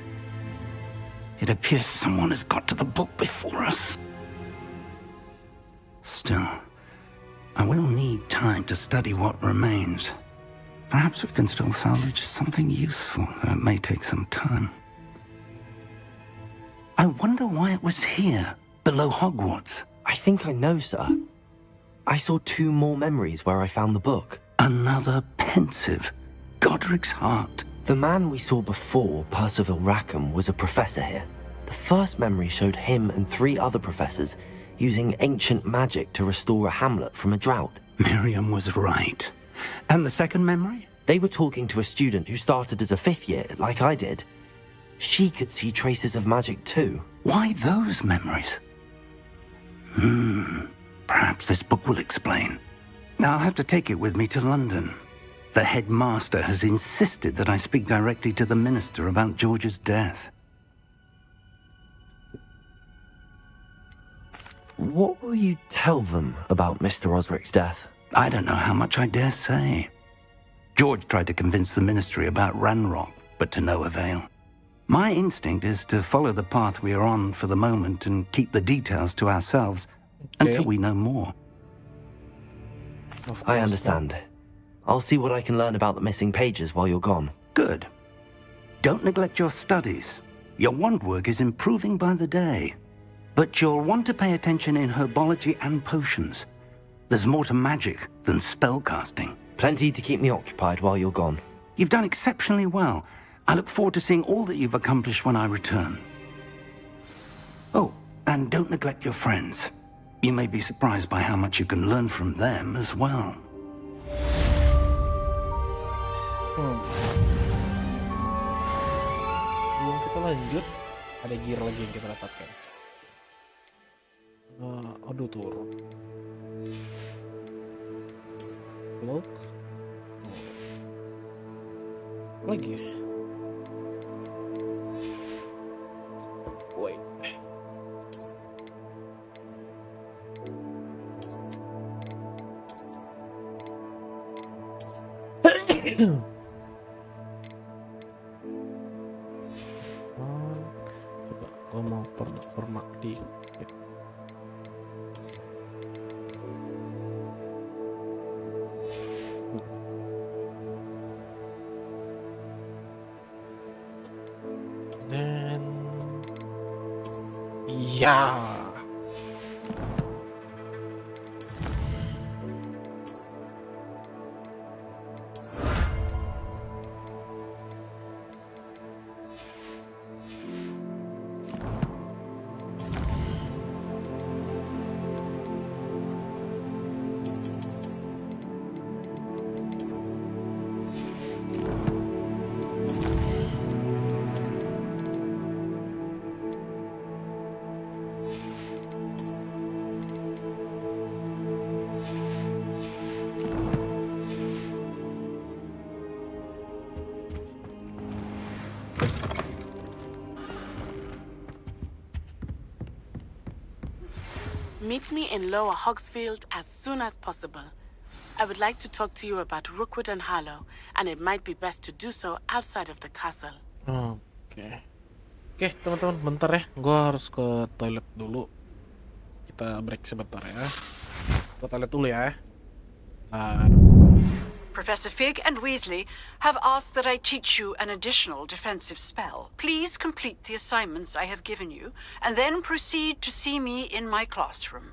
It appears someone has got to the book before us. Still, I will need time to study what remains. Perhaps we can still salvage something useful, though it may take some time. I wonder why it was here, below Hogwarts. I think I know, sir. I saw 2 more memories where I found the book. Another pensive. Godric's heart. The man we saw before, Percival Rackham, was a professor here. The first memory showed him and 3 other professors using ancient magic to restore a hamlet from a drought. Miriam was right. And the second memory? They were talking to a student who started as a 5th year, like I did. She could see traces of magic too. Why those memories? Perhaps this book will explain. I'll have to take it with me to London. The headmaster has insisted that I speak directly to the minister about George's death. What will you tell them about Mr. Osric's death? I don't know how much I dare say. George tried to convince the ministry about Ranrock, but to no avail. My instinct is to follow the path we are on for the moment and keep the details to ourselves until we know more. I understand. I'll see what I can learn about the missing pages while you're gone. Good. Don't neglect your studies. Your wand work is improving by the day. But you'll want to pay attention in herbology and potions. There's more to magic than spellcasting. Plenty to keep me occupied while you're gone. You've done exceptionally well. I look forward to seeing all that you've accomplished when I return. Oh, and don't neglect your friends. You may be surprised by how much you can learn from them as well. Sebelum kita lanjut, ada gear lagi yang kita dapatkan. Aduh, turun. Look. Lagi. Wait. Coba gua mau permak dikit. Dan iya. Meet me in Lower Hogsfield as soon as possible. I would like to talk to you about Rookwood and Harlow, and it might be best to do so outside of the castle. Oke, teman-teman, bentar ya. Gue harus ke toilet dulu. Kita break sebentar ya. Ke toilet dulu ya. Professor Fig and Weasley have asked that I teach you an additional defensive spell. Please complete the assignments I have given you, and then proceed to see me in my classroom.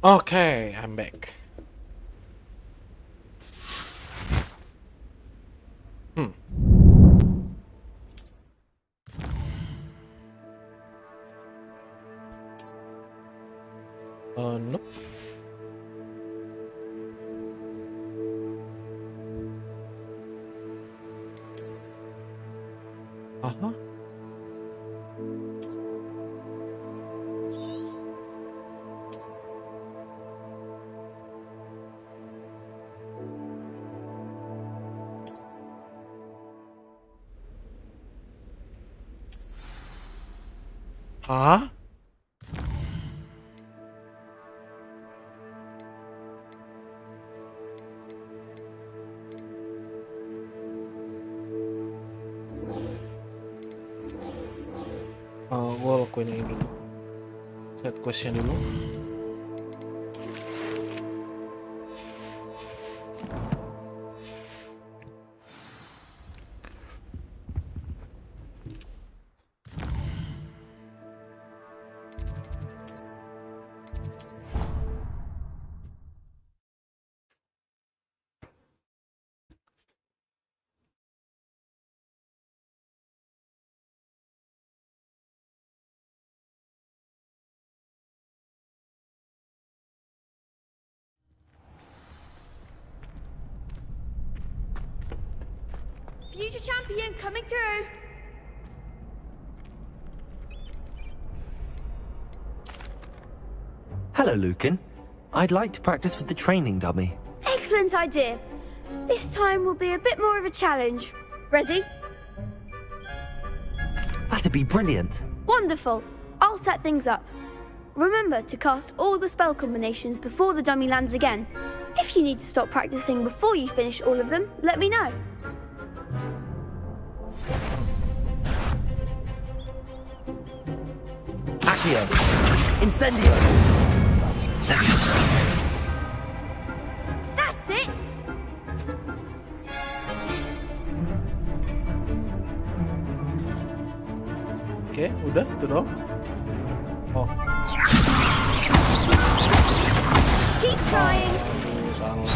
Okay, I'm back. Nope. Uh-huh. Hah? Gue lakuin ini dulu. Set questnya dulu. Future champion coming through. Hello, Lucan. I'd like to practice with the training dummy. Excellent idea. This time will be a bit more of a challenge. Ready? That'd be brilliant. Wonderful. I'll set things up. Remember to cast all the spell combinations before the dummy lands again. If you need to stop practicing before you finish all of them, let me know. Accio. Incendio. That's it! Oke, udah itu dong. Oh. Keep trying. Salah.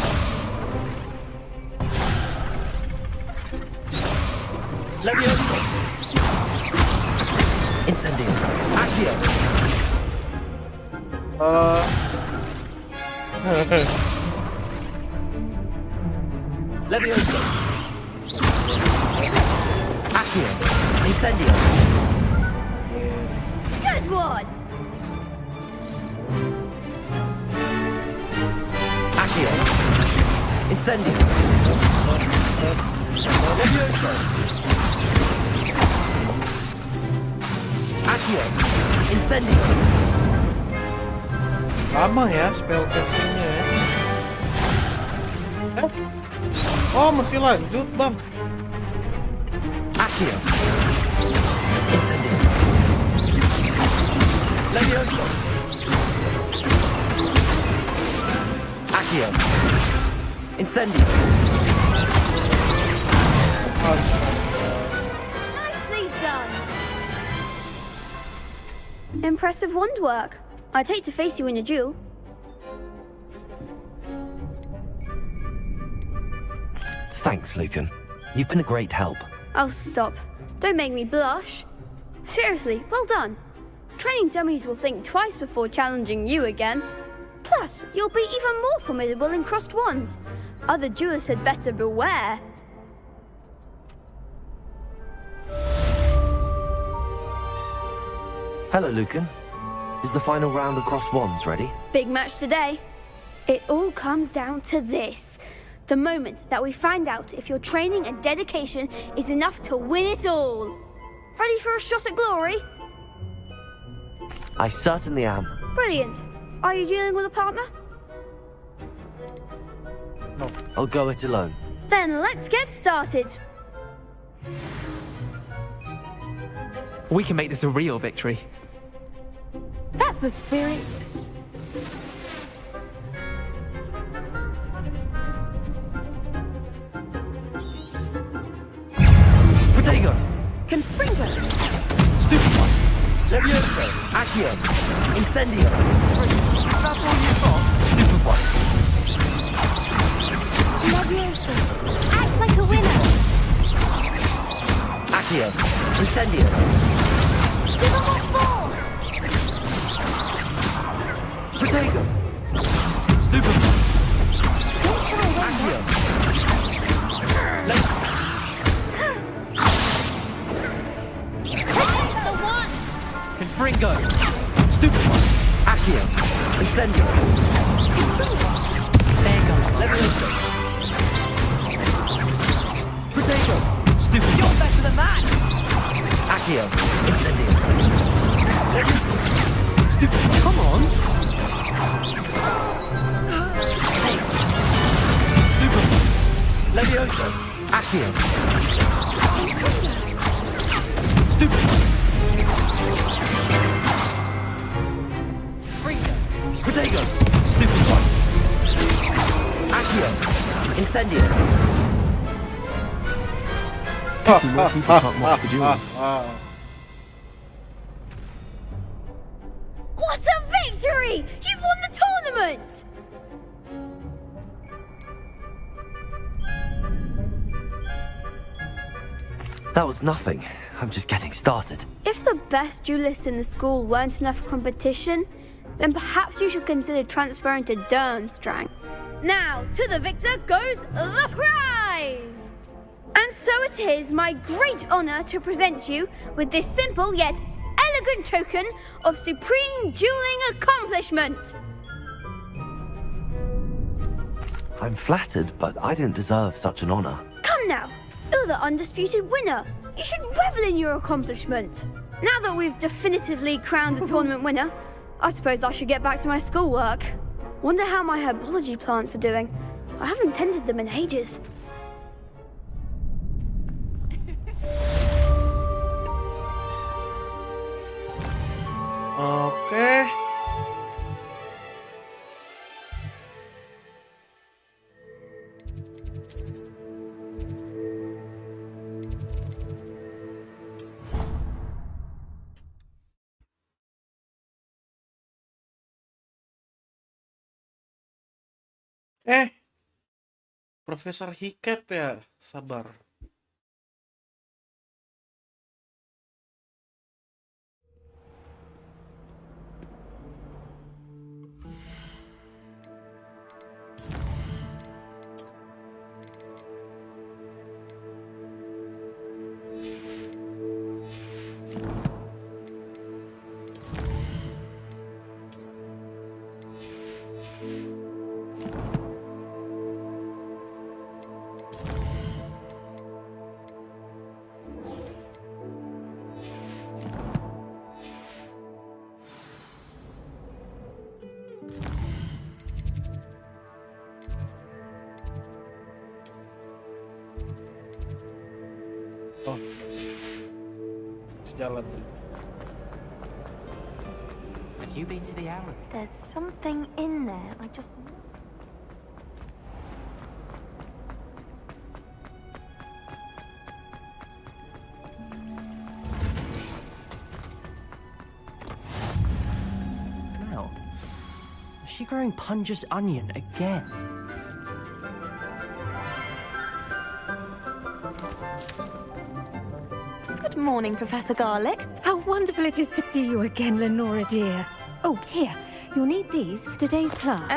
Levioso. Incendio. Accio. Levioso. Accio. Incendio. Good one! Accio. Incendio. Levioso. Accio. Incendio. Lama ya spell castingnya ya. Oh, masih lanjut, Bang. Accio. Incendio. Levioso. Accio. Incendio. Nicely done! Impressive wand work. I'd hate to face you in a duel. Thanks, Lucan. You've been a great help. Oh, stop. Don't make me blush. Seriously, well done. Training dummies will think twice before challenging you again. Plus, you'll be even more formidable in crossed wands. Other duelists had better beware. Hello, Lucan. Is the final round of crossed wands ready? Big match today. It all comes down to this. The moment that we find out if your training and dedication is enough to win it all. Ready for a shot at glory? I certainly am. Brilliant. Are you dealing with a partner? No. I'll go it alone. Then let's get started. We can make this a real victory. That's the spirit. Protego! Confringo! Stupefy! Levioso! Accio! Incendio! That's all you've got? one. Leviosa, act like a winner. Accio. Incendio. Give him a ball. Protego. Stupefy. Accio. The one. Confringo. Stupefy. Accio. Incendio. There you go. Leviosa. Protego. Stupefy. You're better than that! Accio. Incendio. Stupefy. Come on. Stupefy. Leviosa. Accio. Stupefy. Fringo. Protego. Stupefy. Accio. Incendio. More people can't watch the duels. What a victory! You've won the tournament! That was nothing. I'm just getting started. If the best duelists in the school weren't enough competition, then perhaps you should consider transferring to Durmstrang. Now, to the victor goes the prize! And so it is my great honor to present you with this simple yet elegant token of supreme dueling accomplishment. I'm flattered, but I don't deserve such an honor. Come now, you're the undisputed winner. You should revel in your accomplishment. Now that we've definitively crowned the tournament winner, I suppose I should get back to my schoolwork. Wonder how my herbology plants are doing. I haven't tended them in ages. Oke. Profesor Hiket ya, sabar. Oh, sejalan tuh. Have you been to the Arab? There's something in there. I just... Now, is she growing Punja's onion again? Good morning, Professor Garlick. How wonderful it is to see you again, Lenora dear. Oh, here, you'll need these for today's class.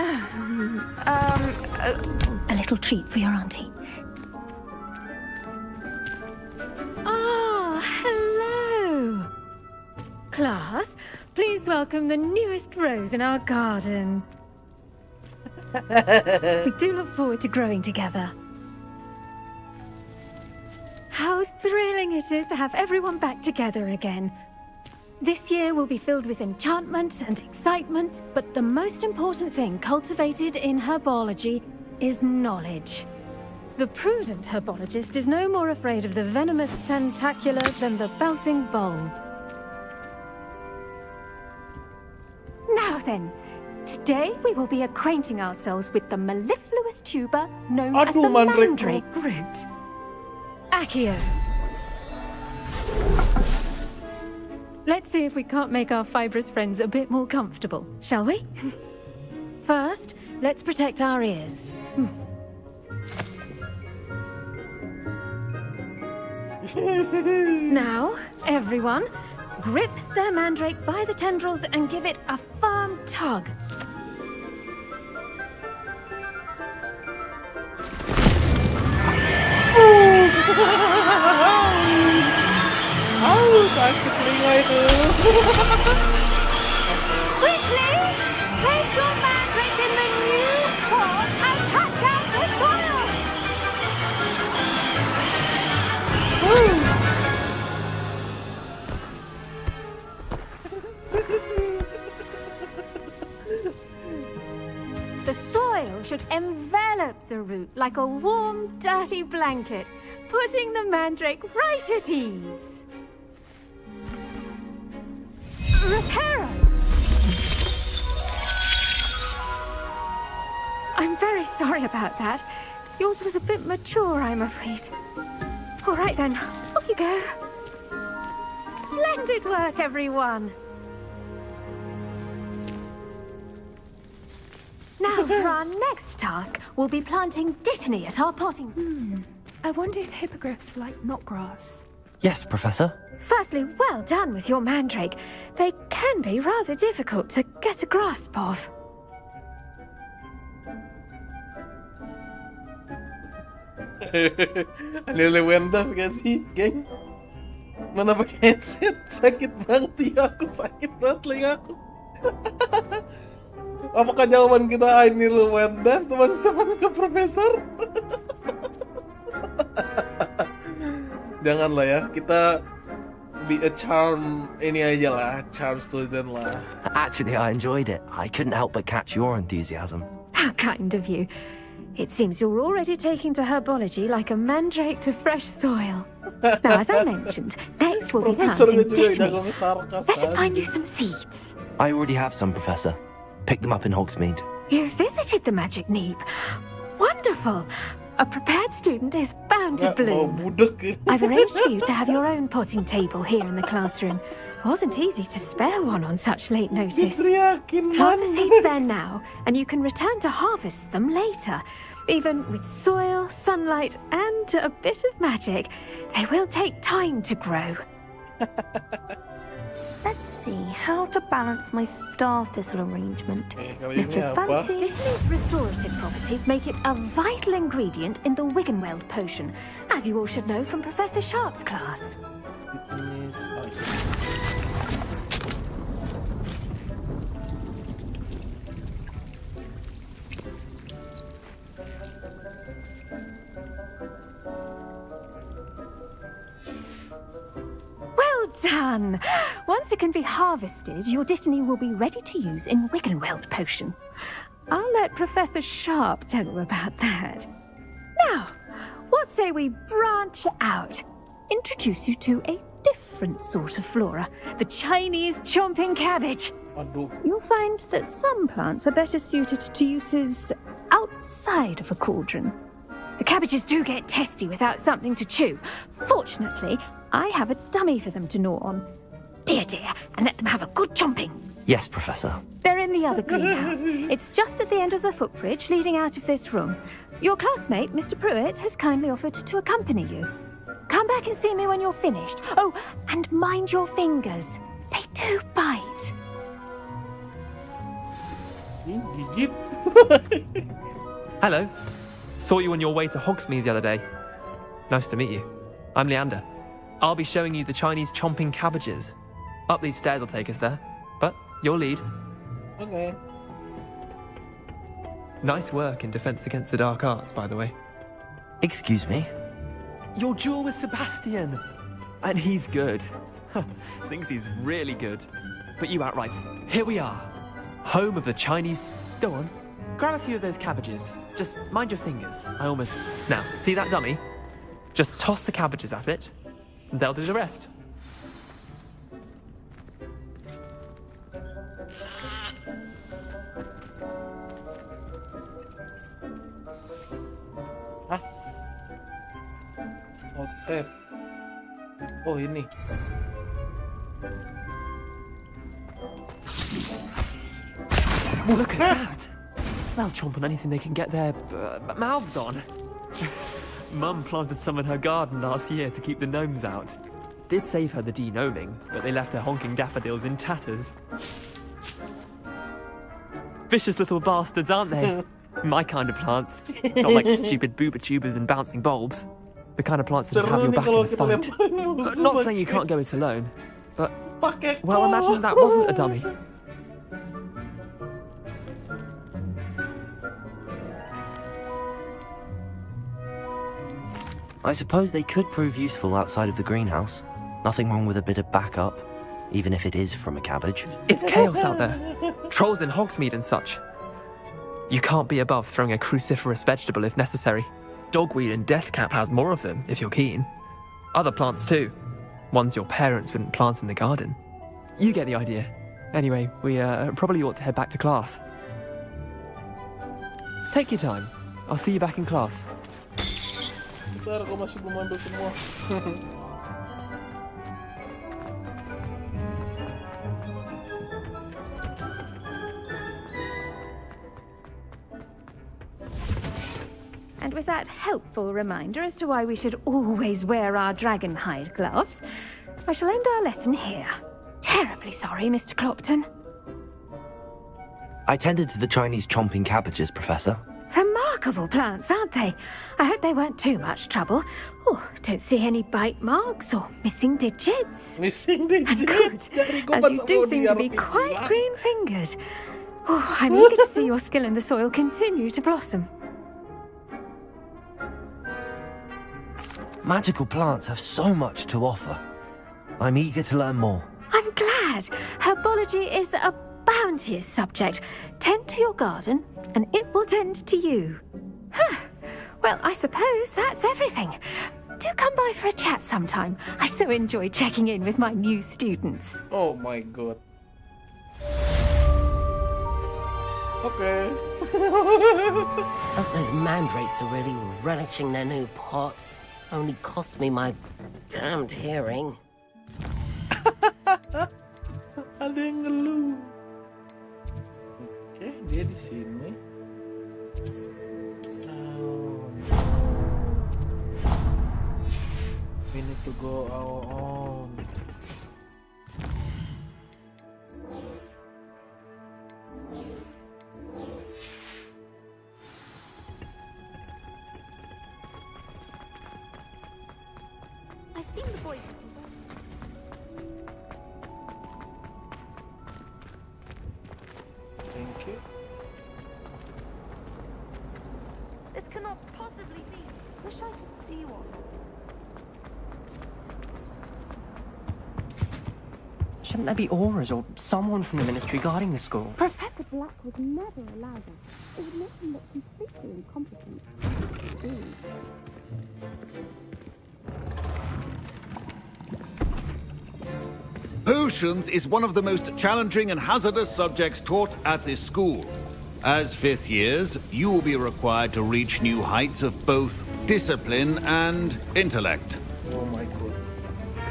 A little treat for your auntie. Ah, hello. Class, please welcome the newest rose in our garden. We do look forward to growing together. How thrilling it is to have everyone back together again. This year will be filled with enchantment and excitement, but the most important thing cultivated in herbology is knowledge. The prudent herbologist is no more afraid of the venomous tentacula than the bouncing bulb. Now then, today we will be acquainting ourselves with the mellifluous tuber known as the mandrake root. Accio. Let's see if we can't make our fibrous friends a bit more comfortable, shall we? First, let's protect our ears. Now, everyone, grip their mandrake by the tendrils and give it a firm tug. Sakit telinga itu. Quickly, place your mandrake in the new pot and cut out the soil. The soil should envelop the root like a warm, dirty blanket, putting the mandrake right at ease. Reparo! I'm very sorry about that. Yours was a bit mature, I'm afraid. All right then, off you go. Splendid work, everyone. Now, for our next task, we'll be planting dittany at our potting. I wonder if hippogriffs like knotgrass. Yes, Professor. Firstly, well done with your mandrake. They can be rather difficult to get a grasp of. Ada Lewandowski gak sih, geng? Mana pakai headset? Sakit banget ya, aku sakit banget telingaku. Apakah jawaban kita ini Lewandowski, teman-teman ke Profesor? Janganlah ya, kita be a charm ini aja lah, charm student lah. Actually, I enjoyed it. I couldn't help but catch your enthusiasm. How kind of you. It seems you're already taking to herbology like a mandrake to fresh soil. Now, as I mentioned, next we'll be planting dittany. Let us find you some seeds. I already have some, Professor. Picked them up in Hogsmeade. You visited the Magic Neep. Wonderful. A prepared student is bound to bloom. I've arranged for you to have your own potting table here in the classroom. Wasn't easy to spare one on such late notice. Plant the seeds there now, and you can return to harvest them later. Even with soil, sunlight, and a bit of magic, they will take time to grow. Let's see how to balance my star thistle arrangement. Nicholas fancy. Dittany's restorative properties make it a vital ingredient in the Wiggenweld potion, as you all should know from Professor Sharp's class. Well done! Once it can be harvested, your dittany will be ready to use in Wiggenweld potion. I'll let Professor Sharp tell you about that. Now, what say we branch out? Introduce you to a different sort of flora, the Chinese chomping cabbage. You'll find that some plants are better suited to uses outside of a cauldron. The cabbages do get testy without something to chew. Fortunately, I have a dummy for them to gnaw on. Be a dear and let them have a good chomping. Yes, Professor. They're in the other greenhouse. It's just at the end of the footbridge leading out of this room. Your classmate, Mr. Pruitt, has kindly offered to accompany you. Come back and see me when you're finished. Oh, and mind your fingers. They do bite. Hello. Saw you on your way to Hogsmeade the other day. Nice to meet you. I'm Leander. I'll be showing you the Chinese chomping cabbages. Up these stairs will take us there. But your lead. Okay. Nice work in Defense Against the Dark Arts, by the way. Excuse me? Your duel with Sebastian. And he's good. Thinks he's really good. But you outright. Here we are. Home of the Chinese... Go on. Grab a few of those cabbages. Just mind your fingers. I almost... Now, see that dummy? Just toss the cabbages at it. And they'll do the rest. Oh, ini. Look at that! They'll chomp on anything they can get their mouths on. Mum planted some in her garden last year to keep the gnomes out. Did save her the de-gnoming, but they left her honking daffodils in tatters. Vicious little bastards, aren't they? My kind of plants. Not like stupid booba tubers and bouncing bulbs. The kind of plants that have your back in a fight. Not saying you can't go it alone, but... Well, imagine that wasn't a dummy. I suppose they could prove useful outside of the greenhouse. Nothing wrong with a bit of backup, even if it is from a cabbage. It's chaos out there. Trolls in Hogsmeade and such. You can't be above throwing a cruciferous vegetable if necessary. Dogweed and deathcap has more of them, if you're keen. Other plants too. Ones your parents wouldn't plant in the garden. You get the idea. Anyway, we probably ought to head back to class. Take your time. I'll see you back in class. Bentar, aku masih belum ambil semua. And with that helpful reminder as to why we should always wear our dragon hide gloves, I shall end our lesson here. Terribly sorry, Mr. Clopton. I tended to the Chinese chomping cabbages, Professor. Remarkable plants, aren't they? I hope they weren't too much trouble. Oh, don't see any bite marks or missing digits. Missing digits? Good, as you do seem to be quite green-fingered. Oh, I'm eager to see your skill in the soil continue to blossom. Magical plants have so much to offer. I'm eager to learn more. I'm glad. Herbology is a bounteous subject. Tend to your garden, and it will tend to you. Huh. Well, I suppose that's everything. Do come by for a chat sometime. I so enjoy checking in with my new students. Oh my god. Okay. Hope those mandrakes are really relishing their new pots. Only cost me my damned hearing. Ada yang ngeluh. Oke, dia di sini. We need to go our own. I've seen the boys. Thank you. This cannot possibly be. Wish I could see one. Shouldn't there be auras or someone from the ministry guarding the school? Professor Black would never allow them. It would make him look completely incompetent. Potions is one of the most challenging and hazardous subjects taught at this school. As fifth years, you will be required to reach new heights of both discipline and intellect. Oh my god.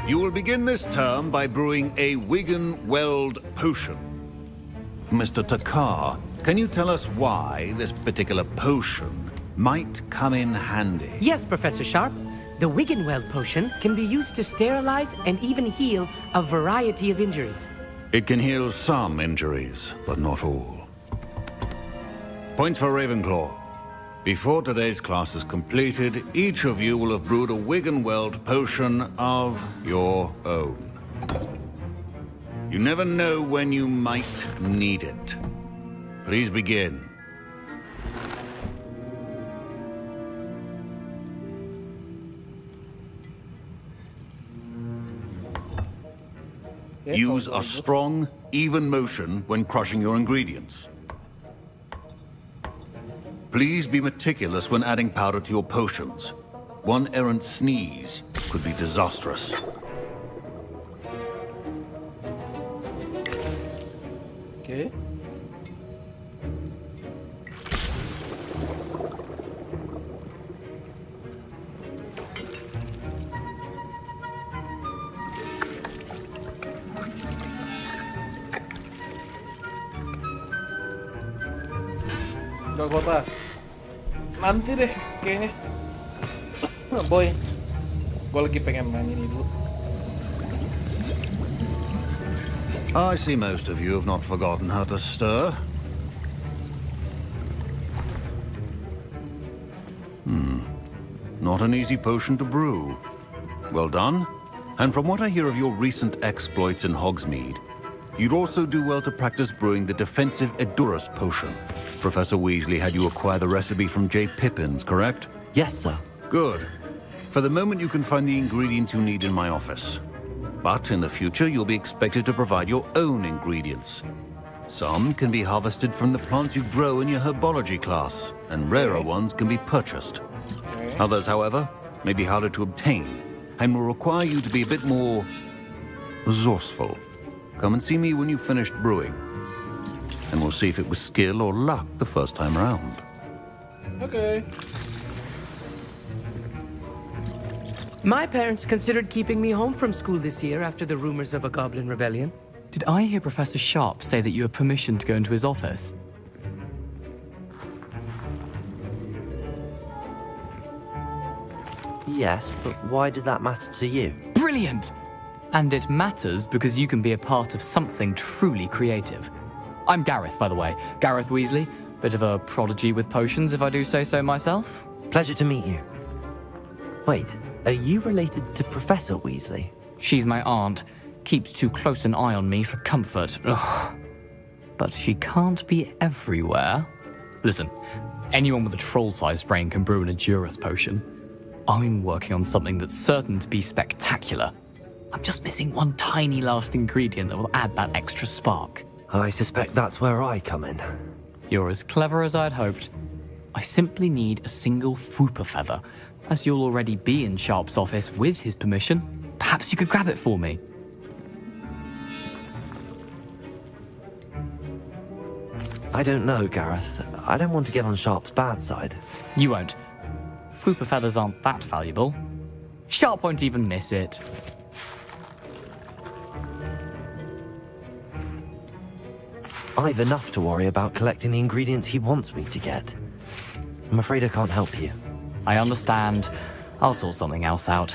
You will begin this term by brewing a Wigan Weld potion. Mr. Takar, can you tell us why this particular potion might come in handy? Yes, Professor Sharp. The Wiggenweld potion can be used to sterilize and even heal a variety of injuries. It can heal some injuries, but not all. Points for Ravenclaw. Before today's class is completed, each of you will have brewed a Wiggenweld potion of your own. You never know when you might need it. Please begin. Use a strong, even motion when crushing your ingredients. Please be meticulous when adding powder to your potions. One errant sneeze could be disastrous. Okay. Ke kota. Nanti deh kayaknya. Boy, gue lagi pengen main ini dulu. I see most of you have not forgotten how to stir. Not an easy potion to brew. Well done. And from what I hear of your recent exploits in Hogsmeade, you'd also do well to practice brewing the defensive Edurus potion. Professor Weasley had you acquire the recipe from J. Pippins, correct? Yes, sir. Good. For the moment, you can find the ingredients you need in my office. But in the future, you'll be expected to provide your own ingredients. Some can be harvested from the plants you grow in your herbology class, and rarer ones can be purchased. Others, however, may be harder to obtain, and will require you to be a bit more resourceful. Come and see me when you've finished brewing, and we'll see if it was skill or luck the first time around. Okay. My parents considered keeping me home from school this year after the rumors of a goblin rebellion. Did I hear Professor Sharp say that you have permission to go into his office? Yes, but why does that matter to you? Brilliant! And it matters because you can be a part of something truly creative. I'm Gareth, by the way. Gareth Weasley. Bit of a prodigy with potions, if I do say so myself. Pleasure to meet you. Wait, are you related to Professor Weasley? She's my aunt. Keeps too close an eye on me for comfort. Ugh. But she can't be everywhere. Listen, anyone with a troll-sized brain can brew an Edurus potion. I'm working on something that's certain to be spectacular. I'm just missing one tiny last ingredient that will add that extra spark. I suspect that's where I come in. You're as clever as I'd hoped. I simply need a single Fwooper feather. As you'll already be in Sharp's office with his permission, perhaps you could grab it for me. I don't know, Gareth. I don't want to get on Sharp's bad side. You won't. Fwooper feathers aren't that valuable. Sharp won't even miss it. I've enough to worry about collecting the ingredients he wants me to get. I'm afraid I can't help you. I understand. I'll sort something else out.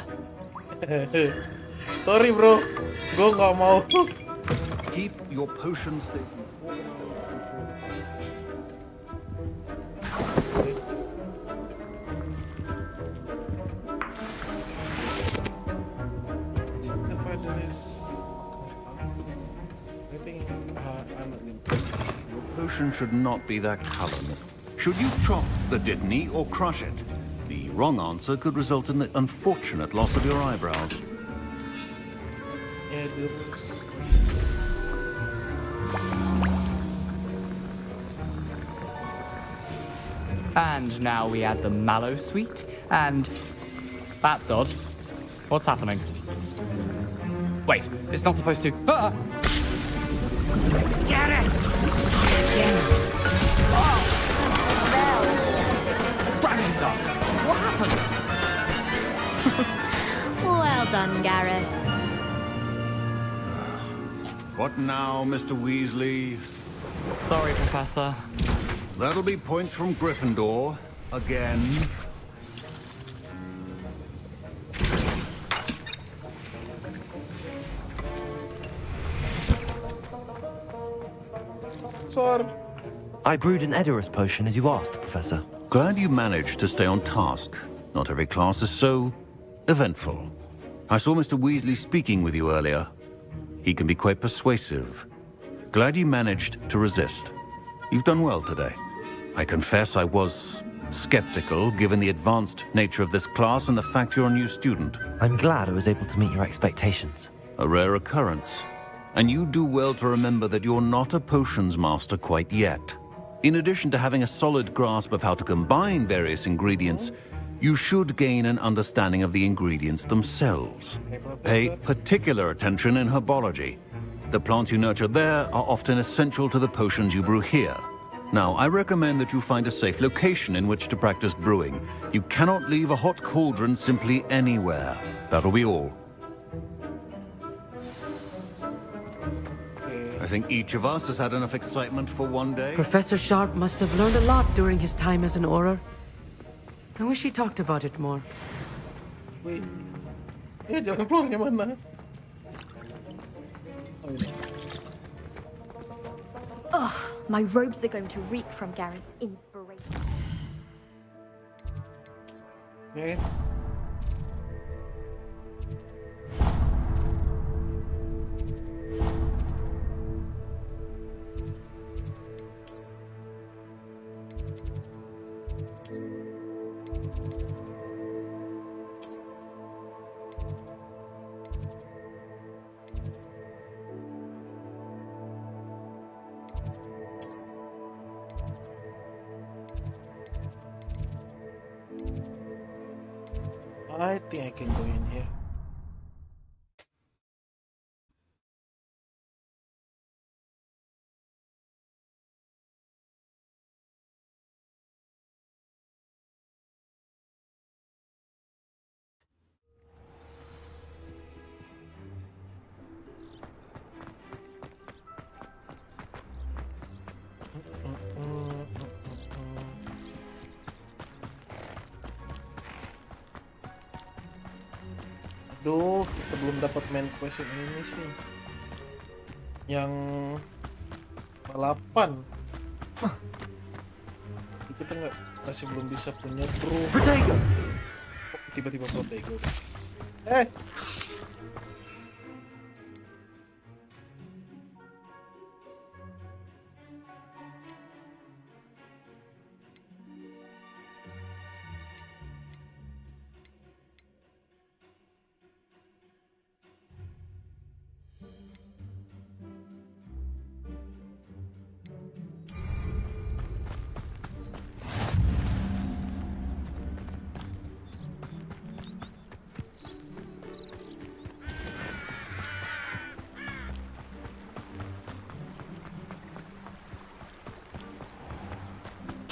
Sorry bro, gue gak mau. Keep your potions. Your potion should not be that colorless. Should you chop the Dittany or crush it? The wrong answer could result in the unfortunate loss of your eyebrows. And now we add the mallow sweet, and... That's odd. What's happening? Wait, it's not supposed to... Ah! Get it! Dragonstar! What happened? Well done, Gareth. What now, Mr. Weasley? Sorry, Professor. That'll be points from Gryffindor. Again. Sorry. I brewed an Edurus potion as you asked, Professor. Glad you managed to stay on task. Not every class is so eventful. I saw Mr. Weasley speaking with you earlier. He can be quite persuasive. Glad you managed to resist. You've done well today. I confess I was skeptical, given the advanced nature of this class and the fact you're a new student. I'm glad I was able to meet your expectations. A rare occurrence. And you do well to remember that you're not a potions master quite yet. In addition to having a solid grasp of how to combine various ingredients, you should gain an understanding of the ingredients themselves. Pay particular attention in herbology. The plants you nurture there are often essential to the potions you brew here. Now, I recommend that you find a safe location in which to practice brewing. You cannot leave a hot cauldron simply anywhere. That'll be all. Okay. I think each of us has had enough excitement for one day. Professor Sharp must have learned a lot during his time as an Auror. I wish he talked about it more. Wait. Jalan keluarnya mana? Oh, ini. Ugh, my robes are going to reek from Garen's inspiration. Okay. I think I can go in here. Aduh, kita belum dapat main quest yang ini sih. Yang balapan. Kita masih belum bisa punya bro. Protego. Tiba-tiba Protego.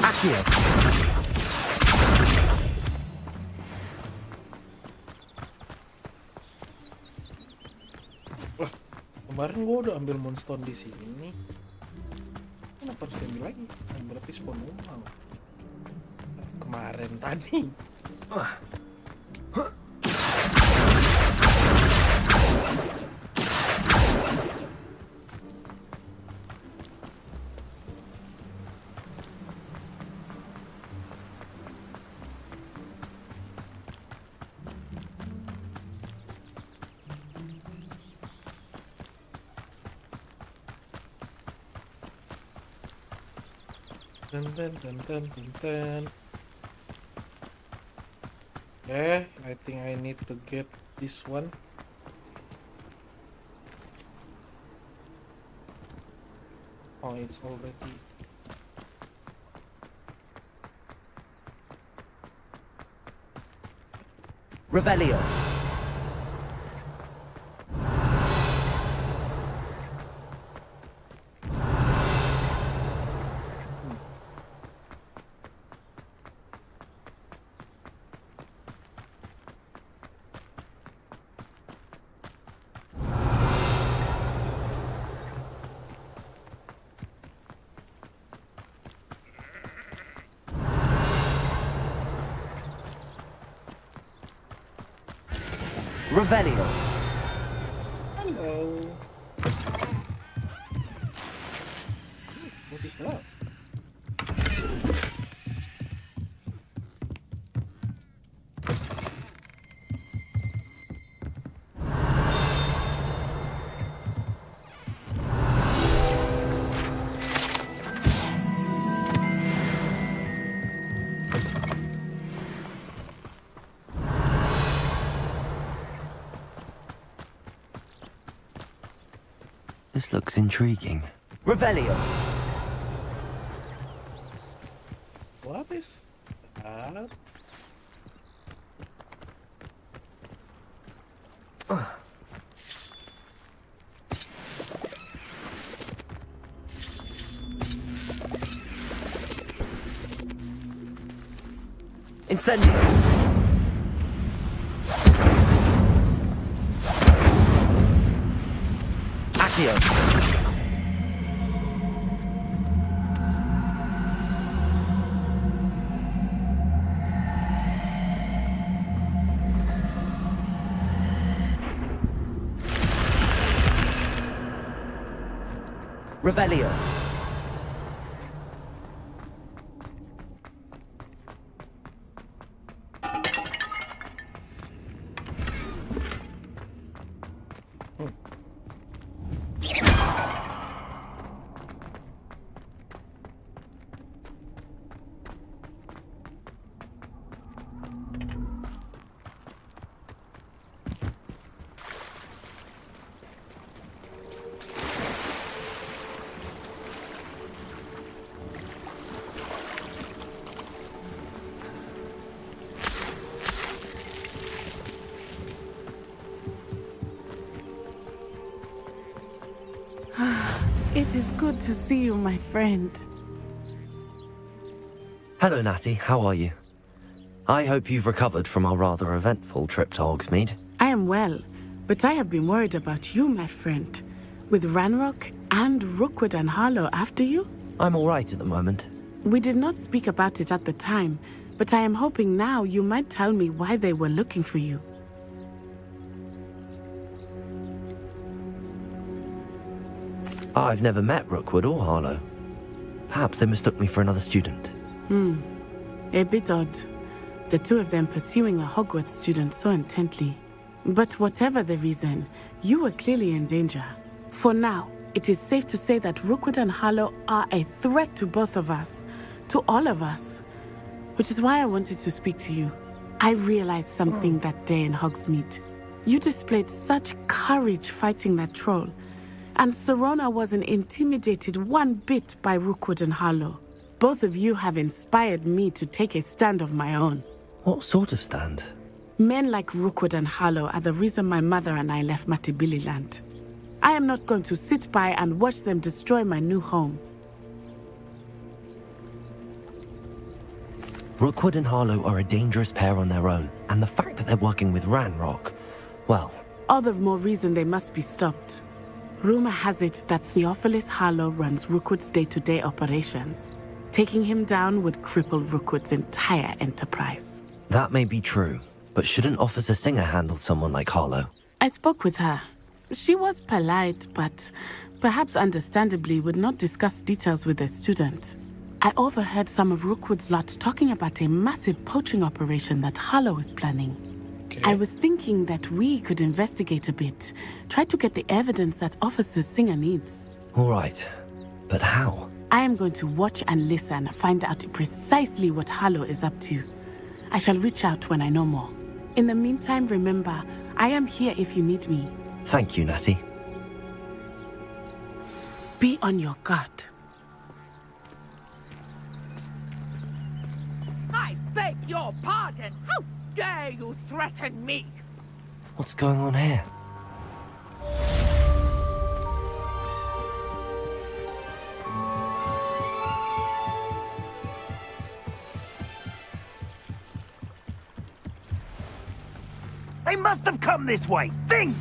Accio. Wah, kemarin gua udah ambil moonstone di sini. Kenapa harus diambil lagi? Berarti spawn ulang. Kemarin tadi. Okay, I think I need to get this one. Oh, it's already. Revelio. Revelio. Hello. What is that? This looks intriguing. Revelio. What is that? Incendio. Accio. Revelio. It is good to see you, my friend. Hello, Natty. How are you? I hope you've recovered from our rather eventful trip to Hogsmeade. I am well, but I have been worried about you, my friend. With Ranrock and Rookwood and Harlow after you? I'm all right at the moment. We did not speak about it at the time, but I am hoping now you might tell me why they were looking for you. I've never met Rookwood or Harlow. Perhaps they mistook me for another student. A bit odd. The two of them pursuing a Hogwarts student so intently. But whatever the reason, you were clearly in danger. For now, it is safe to say that Rookwood and Harlow are a threat to both of us, to all of us. Which is why I wanted to speak to you. I realized something that day in Hogsmeade. You displayed such courage fighting that troll. And Sirona wasn't intimidated one bit by Rookwood and Harlow. Both of you have inspired me to take a stand of my own. What sort of stand? Men like Rookwood and Harlow are the reason my mother and I left Matibili Land. I am not going to sit by and watch them destroy my new home. Rookwood and Harlow are a dangerous pair on their own, and the fact that they're working with Ranrock, well... All the more reason they must be stopped. Rumor has it that Theophilus Harlow runs Rookwood's day-to-day operations. Taking him down would cripple Rookwood's entire enterprise. That may be true, but shouldn't Officer Singer handle someone like Harlow? I spoke with her. She was polite, but perhaps understandably would not discuss details with a student. I overheard some of Rookwood's lot talking about a massive poaching operation that Harlow is planning. Okay. I was thinking that we could investigate a bit, try to get the evidence that Officer Singer needs. All right, but how? I am going to watch and listen, find out precisely what Harlow is up to. I shall reach out when I know more. In the meantime, remember, I am here if you need me. Thank you, Natty. Be on your guard. I beg your pardon. How dare you threaten me? What's going on here? They must have come this way. Think!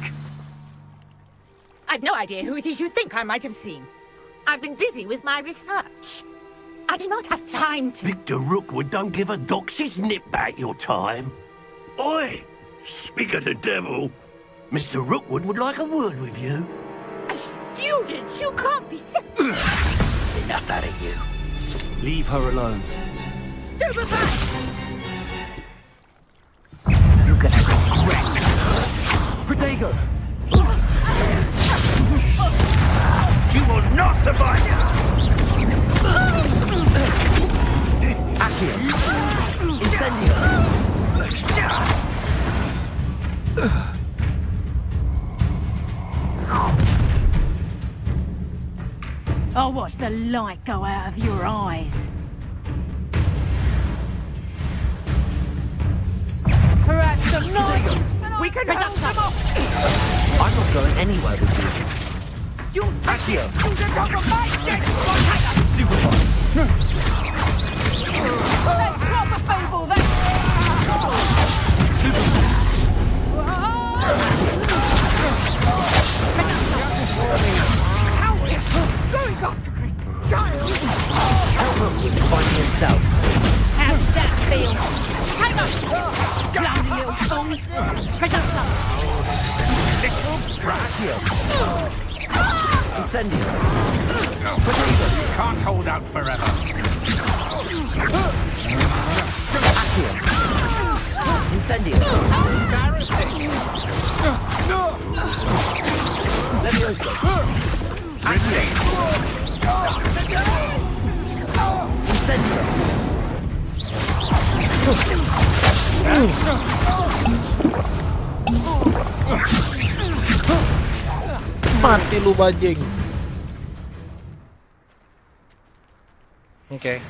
I've no idea who it is you think I might have seen. I've been busy with my research. I do not have time to... Victor Rookwood don't give a doxy's nip back your time. Oi! Speak of the devil. Mr. Rookwood would like a word with you. A student? You can't be sick. Enough out of you. Leave her alone. Stupefy! You're gonna regret. Protego! You will not survive! Accio! Incendio! I'll watch the light go out of your eyes. Perhaps tonight we can hold them off. I'm not going anywhere with you. You take it to the top of my deck, Stupefy! That's proper fable, that's... How is going after it, child? Tell Rookwood to find me himself. How's that feel? Hang on! Clumsy little fool! Press up, Little brat! Incendio. You can't hold out forever. Accio. Incendio. Embarrassing. Levioso. Release. Incendio. Mati lu bajing. Okay.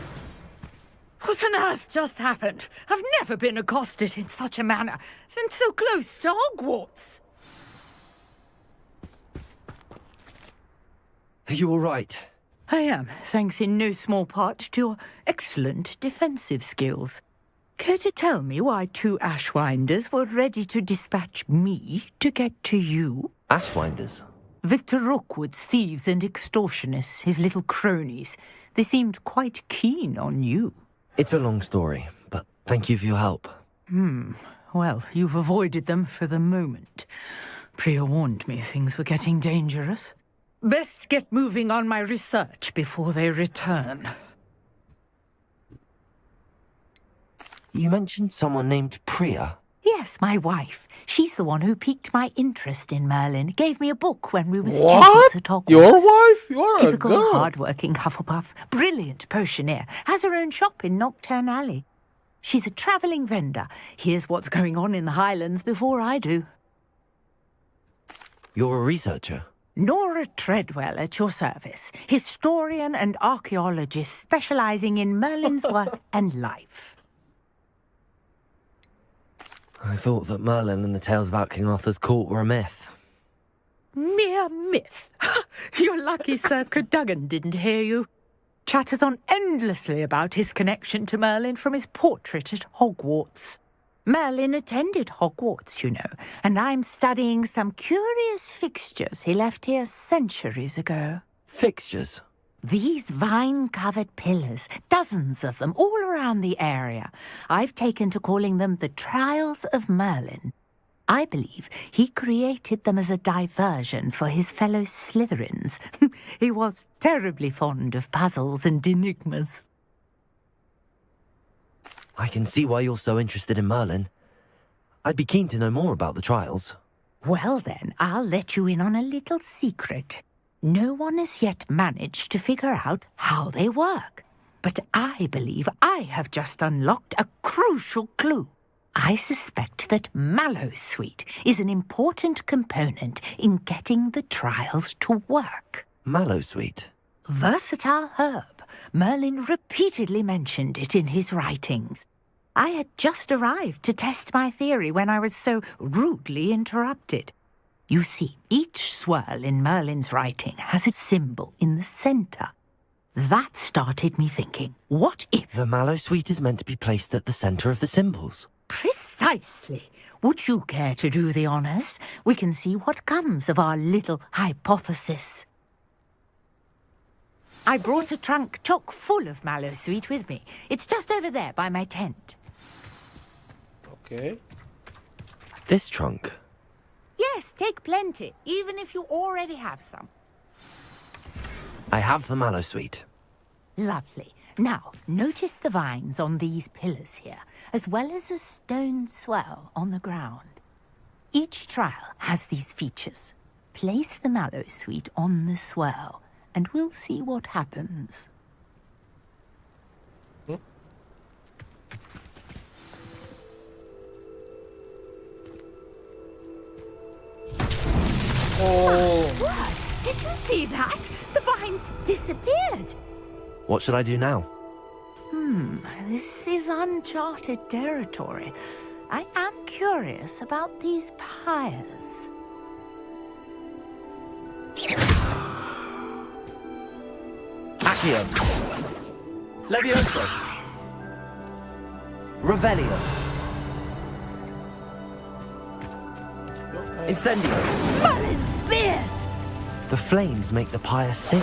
What on earth just happened? I've never been accosted in such a manner, and so close to Hogwarts. Are you all right? I am, thanks in no small part to your excellent defensive skills. Care to tell me why 2 Ashwinders were ready to dispatch me to get to you? Ashwinders? Victor Rookwood's thieves and extortionists, his little cronies. They seemed quite keen on you. It's a long story, but thank you for your help. Well, you've avoided them for the moment. Priya warned me things were getting dangerous. Best get moving on my research before they return. You mentioned someone named Priya. Yes, my wife. She's the one who piqued my interest in Merlin. Gave me a book when we were What? students at Hogwarts. Your wife? You're Typical a girl. hard-working Hufflepuff. Brilliant potioneer. Has her own shop in Knockturn Alley. She's a travelling vendor. Hears what's going on in the Highlands before I do. You're a researcher? Nora Treadwell at your service. Historian and archaeologist specialising in Merlin's work and life. I thought that Merlin and the tales about King Arthur's court were a myth. Mere myth. You're lucky Sir Cadogan didn't hear you. Chatters on endlessly about his connection to Merlin from his portrait at Hogwarts. Merlin attended Hogwarts, you know, and I'm studying some curious fixtures he left here centuries ago. Fixtures? These vine-covered pillars, dozens of them, all around the area. I've taken to calling them the Trials of Merlin. I believe he created them as a diversion for his fellow Slytherins. He was terribly fond of puzzles and enigmas. I can see why you're so interested in Merlin. I'd be keen to know more about the trials. Well then, I'll let you in on a little secret. No one has yet managed to figure out how they work. But I believe I have just unlocked a crucial clue. I suspect that Mallowsweet is an important component in getting the trials to work. Mallowsweet? Versatile herb. Merlin repeatedly mentioned it in his writings. I had just arrived to test my theory when I was so rudely interrupted. You see, each swirl in Merlin's writing has a symbol in the centre. That started me thinking, what if... The Mallowsweet is meant to be placed at the centre of the symbols. Precisely. Would you care to do the honours? We can see what comes of our little hypothesis. I brought a trunk chock full of Mallowsweet with me. It's just over there by my tent. Okay. This trunk? Yes, take plenty, even if you already have some. I have the Mallowsweet. Lovely. Now, notice the vines on these pillars here, as well as a stone swell on the ground. Each trial has these features. Place the Mallowsweet on the swell, and we'll see what happens. Oh. What? Did you see that? The vines disappeared. What should I do now? This is uncharted territory. I am curious about these pyres. Accio. Levioso. Revelio. Incendio. Merlin's beard! The flames make the pyre sing.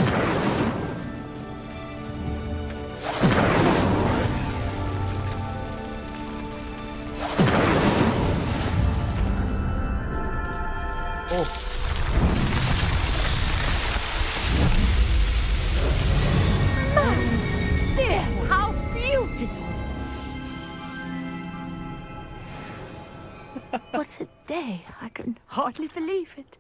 What a day. I can hardly believe it.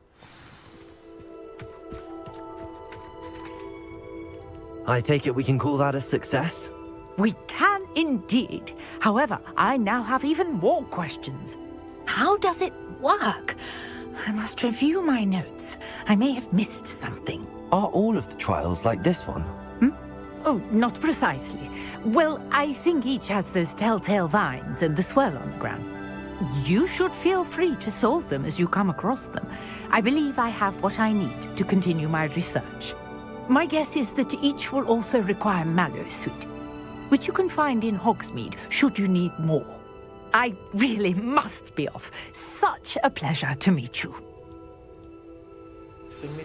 I take it we can call that a success? We can indeed. However, I now have even more questions. How does it work? I must review my notes. I may have missed something. Are all of the trials like this one? Oh, not precisely. Well, I think each has those telltale vines and the swirl on the ground. You should feel free to solve them as you come across them. I believe I have what I need to continue my research. My guess is that each will also require Mallowsweet, which you can find in Hogsmeade should you need more. I really must be off. Such a pleasure to meet you.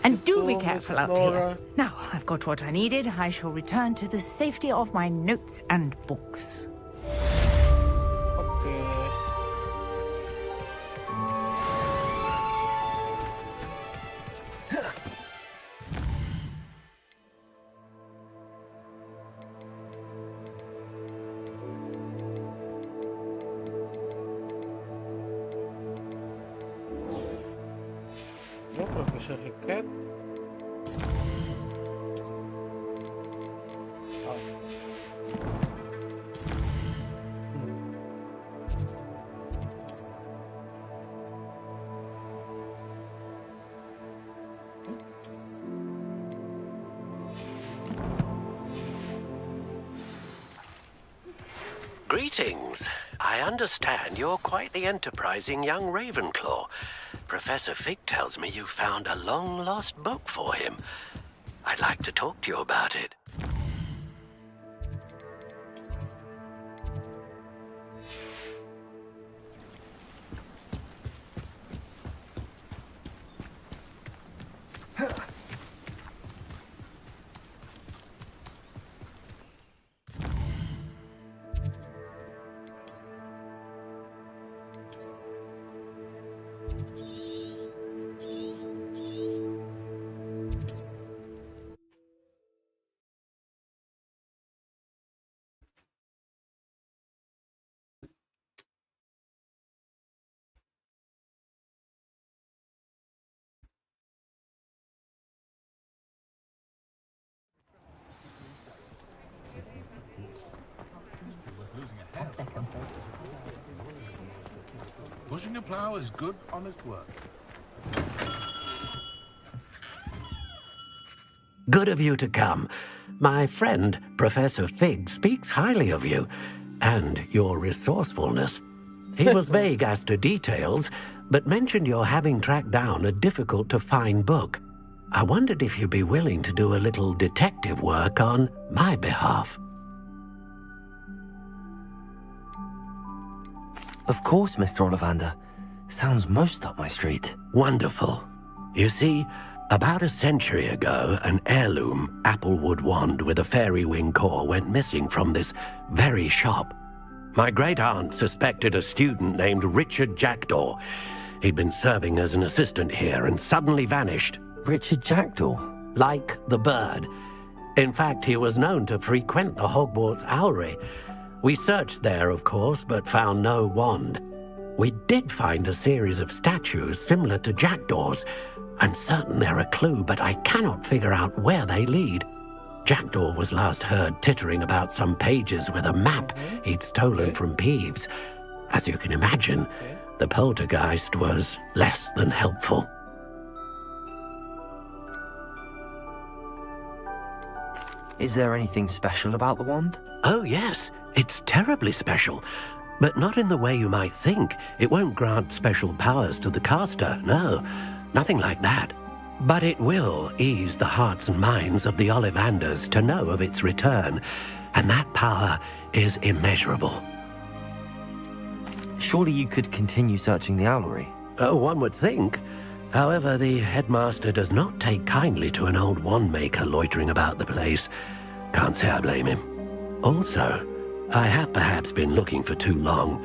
And do be careful out here. Now, I've got what I needed. I shall return to the safety of my notes and books. Professor Hickett. Greetings. I understand you're quite the enterprising young Ravenclaw. Professor Fig tells me you found a long-lost book for him. I'd like to talk to you about it. Pushing a plough is good, honest work. Good of you to come. My friend, Professor Fig, speaks highly of you and your resourcefulness. He was vague as to details, but mentioned your having tracked down a difficult-to-find book. I wondered if you'd be willing to do a little detective work on my behalf. Of course, Mr. Ollivander. Sounds most up my street. Wonderful. You see, about a century ago, an heirloom applewood wand with a fairy wing core went missing from this very shop. My great-aunt suspected a student named Richard Jackdaw. He'd been serving as an assistant here and suddenly vanished. Richard Jackdaw? Like the bird. In fact, he was known to frequent the Hogwarts Owlery. We searched there, of course, but found no wand. We did find a series of statues similar to Jackdaw's. I'm certain they're a clue, but I cannot figure out where they lead. Jackdaw was last heard tittering about some pages with a map he'd stolen from Peeves. As you can imagine, the poltergeist was less than helpful. Is there anything special about the wand? Oh, yes. It's terribly special. But not in the way you might think. It won't grant special powers to the caster, no. Nothing like that. But it will ease the hearts and minds of the Ollivanders to know of its return. And that power is immeasurable. Surely you could continue searching the Owlery? Oh, one would think. However, the headmaster does not take kindly to an old wand-maker loitering about the place. Can't say I blame him. Also, I have perhaps been looking for too long.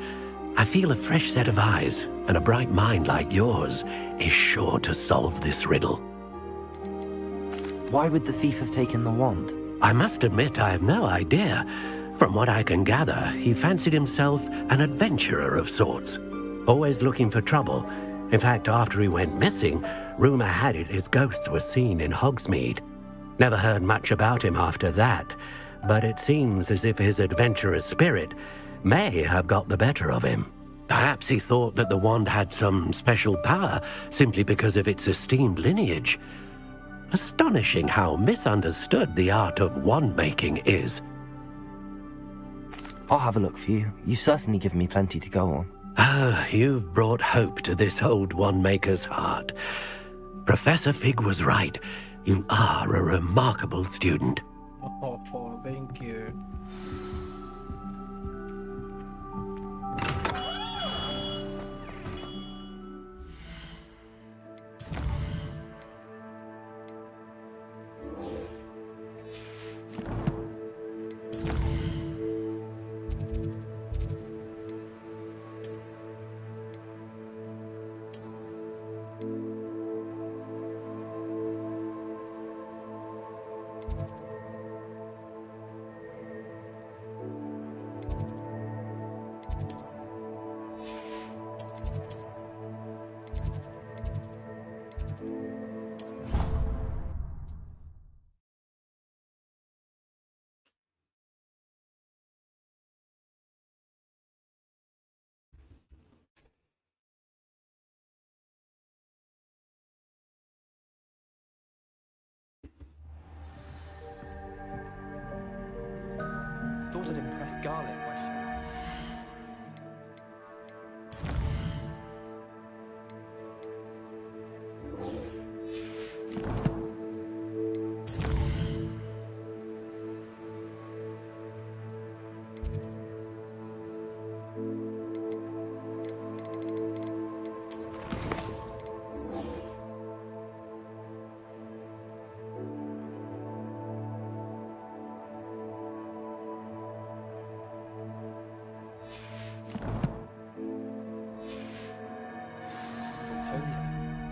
I feel a fresh set of eyes and a bright mind like yours is sure to solve this riddle. Why would the thief have taken the wand? I must admit I have no idea. From what I can gather, he fancied himself an adventurer of sorts. Always looking for trouble. In fact, after he went missing, rumour had it his ghost was seen in Hogsmeade. Never heard much about him after that, but it seems as if his adventurous spirit may have got the better of him. Perhaps he thought that the wand had some special power simply because of its esteemed lineage. Astonishing how misunderstood the art of wand-making is. I'll have a look for you. You've certainly given me plenty to go on. Ah, you've brought hope to this old wand-maker's heart. Professor Fig was right. You are a remarkable student. Oh, thank you. Thought I'd impress Garlic by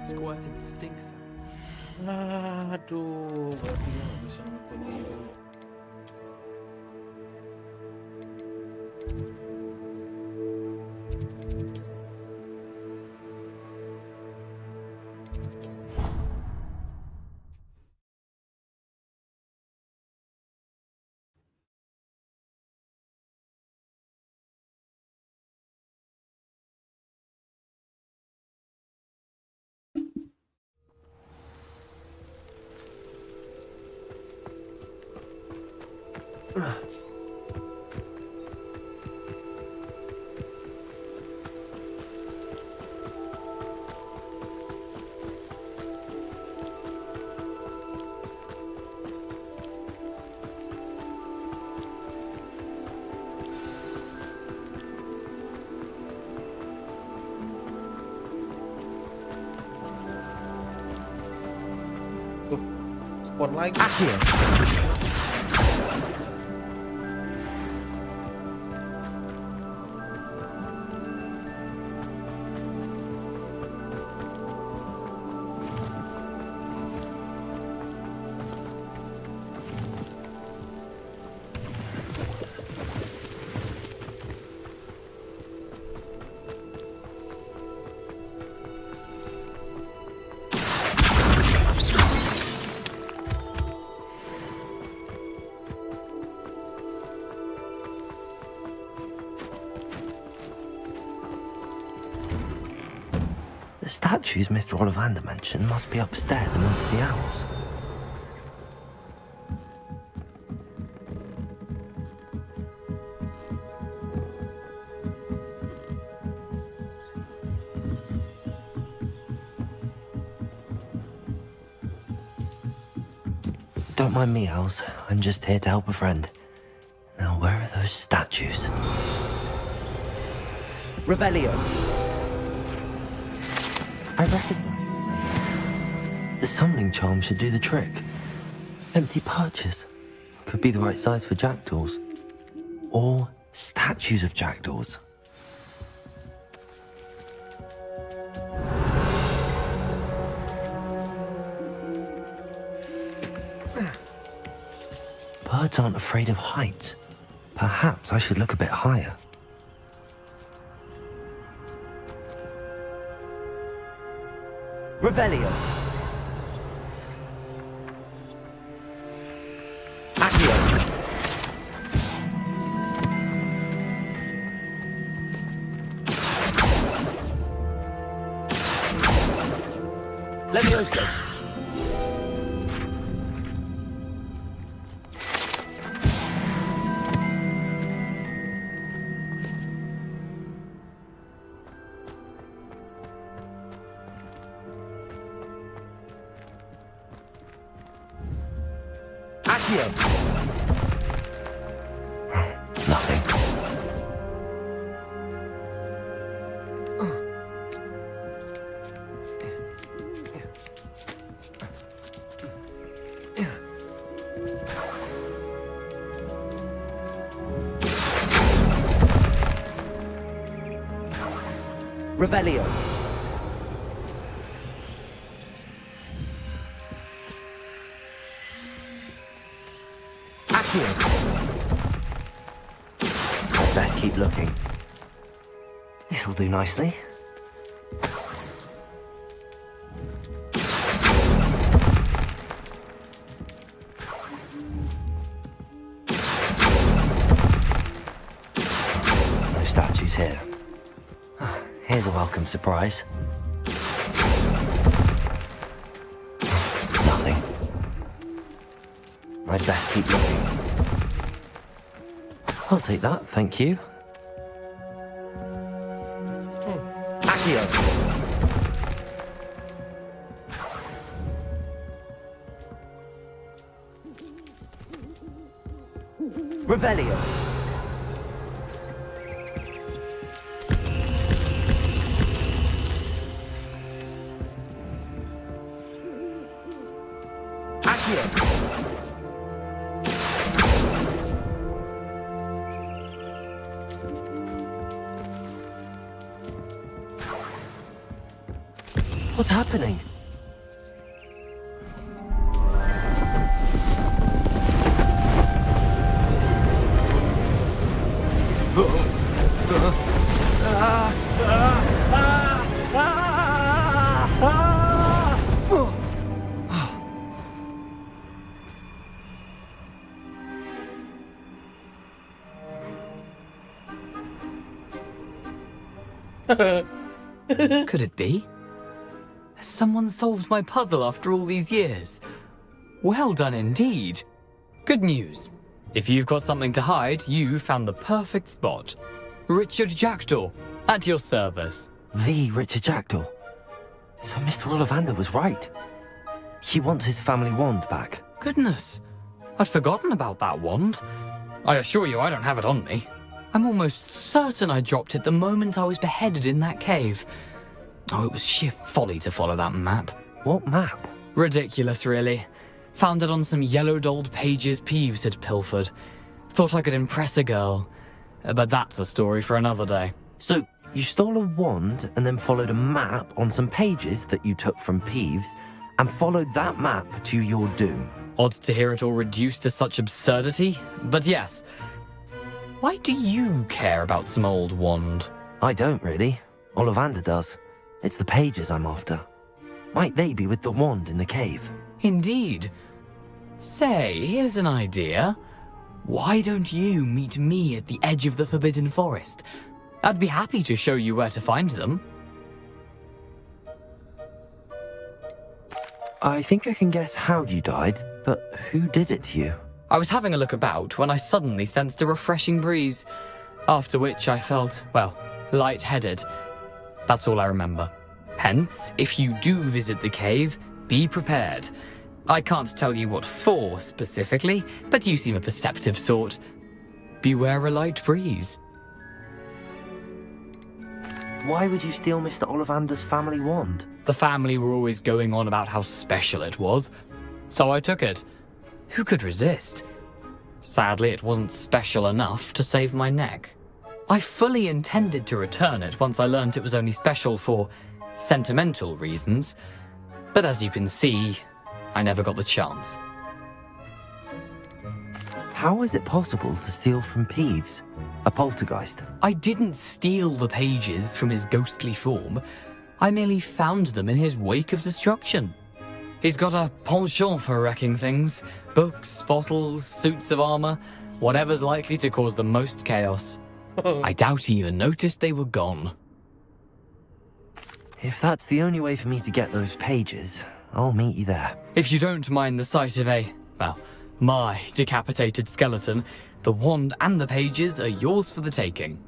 squirted stinks. Aduh, berarti dia nggak bisa ngelakuin ini dulu. Spawn lagi. Akhir. The statues Mr. Ollivander mentioned must be upstairs amongst the owls. Don't mind me, owls. I'm just here to help a friend. Now, where are those statues? Revelio. I reckon the summoning charm should do the trick. Empty perches. Could be the right size for jackdaws. Or statues of jackdaws. Birds aren't afraid of heights. Perhaps I should look a bit higher. Revelio. Accio. Levioso. Accio. Nothing. Revelio. Accio. I'd best keep looking. This'll do nicely. No statues here. Here's a welcome surprise. Nothing. I'd best keep looking. I'll take that, thank you. Accio. Revelio. Accio. What's happening? Could it be? Has someone solved my puzzle after all these years? Well done indeed. Good news. If you've got something to hide, you found the perfect spot. Richard Jackdaw, at your service. The Richard Jackdaw. So Mr. Ollivander was right. He wants his family wand back. Goodness, I'd forgotten about that wand. I assure you I don't have it on me. I'm almost certain I dropped it the moment I was beheaded in that cave. Oh, it was sheer folly to follow that map. What map? Ridiculous, really. Found it on some yellowed old pages Peeves had pilfered. Thought I could impress a girl. But that's a story for another day. So, you stole a wand and then followed a map on some pages that you took from Peeves and followed that map to your doom. Odd to hear it all reduced to such absurdity, but yes. Why do you care about some old wand? I don't, really. Ollivander does. It's the pages I'm after. Might they be with the wand in the cave? Indeed. Say, here's an idea. Why don't you meet me at the edge of the Forbidden Forest? I'd be happy to show you where to find them. I think I can guess how you died, but who did it to you? I was having a look about when I suddenly sensed a refreshing breeze, after which I felt, well, lightheaded. That's all I remember. Hence, if you do visit the cave, be prepared. I can't tell you what for specifically, but you seem a perceptive sort. Beware a light breeze. Why would you steal Mr. Ollivander's family wand? The family were always going on about how special it was, so I took it. Who could resist? Sadly, it wasn't special enough to save my neck. I fully intended to return it once I learned it was only special for sentimental reasons, but as you can see, I never got the chance. How is it possible to steal from Peeves, a poltergeist? I didn't steal the pages from his ghostly form. I merely found them in his wake of destruction. He's got a penchant for wrecking things. Books, bottles, suits of armor, whatever's likely to cause the most chaos. I doubt he even noticed they were gone. If that's the only way for me to get those pages, I'll meet you there. If you don't mind the sight of my decapitated skeleton, the wand and the pages are yours for the taking.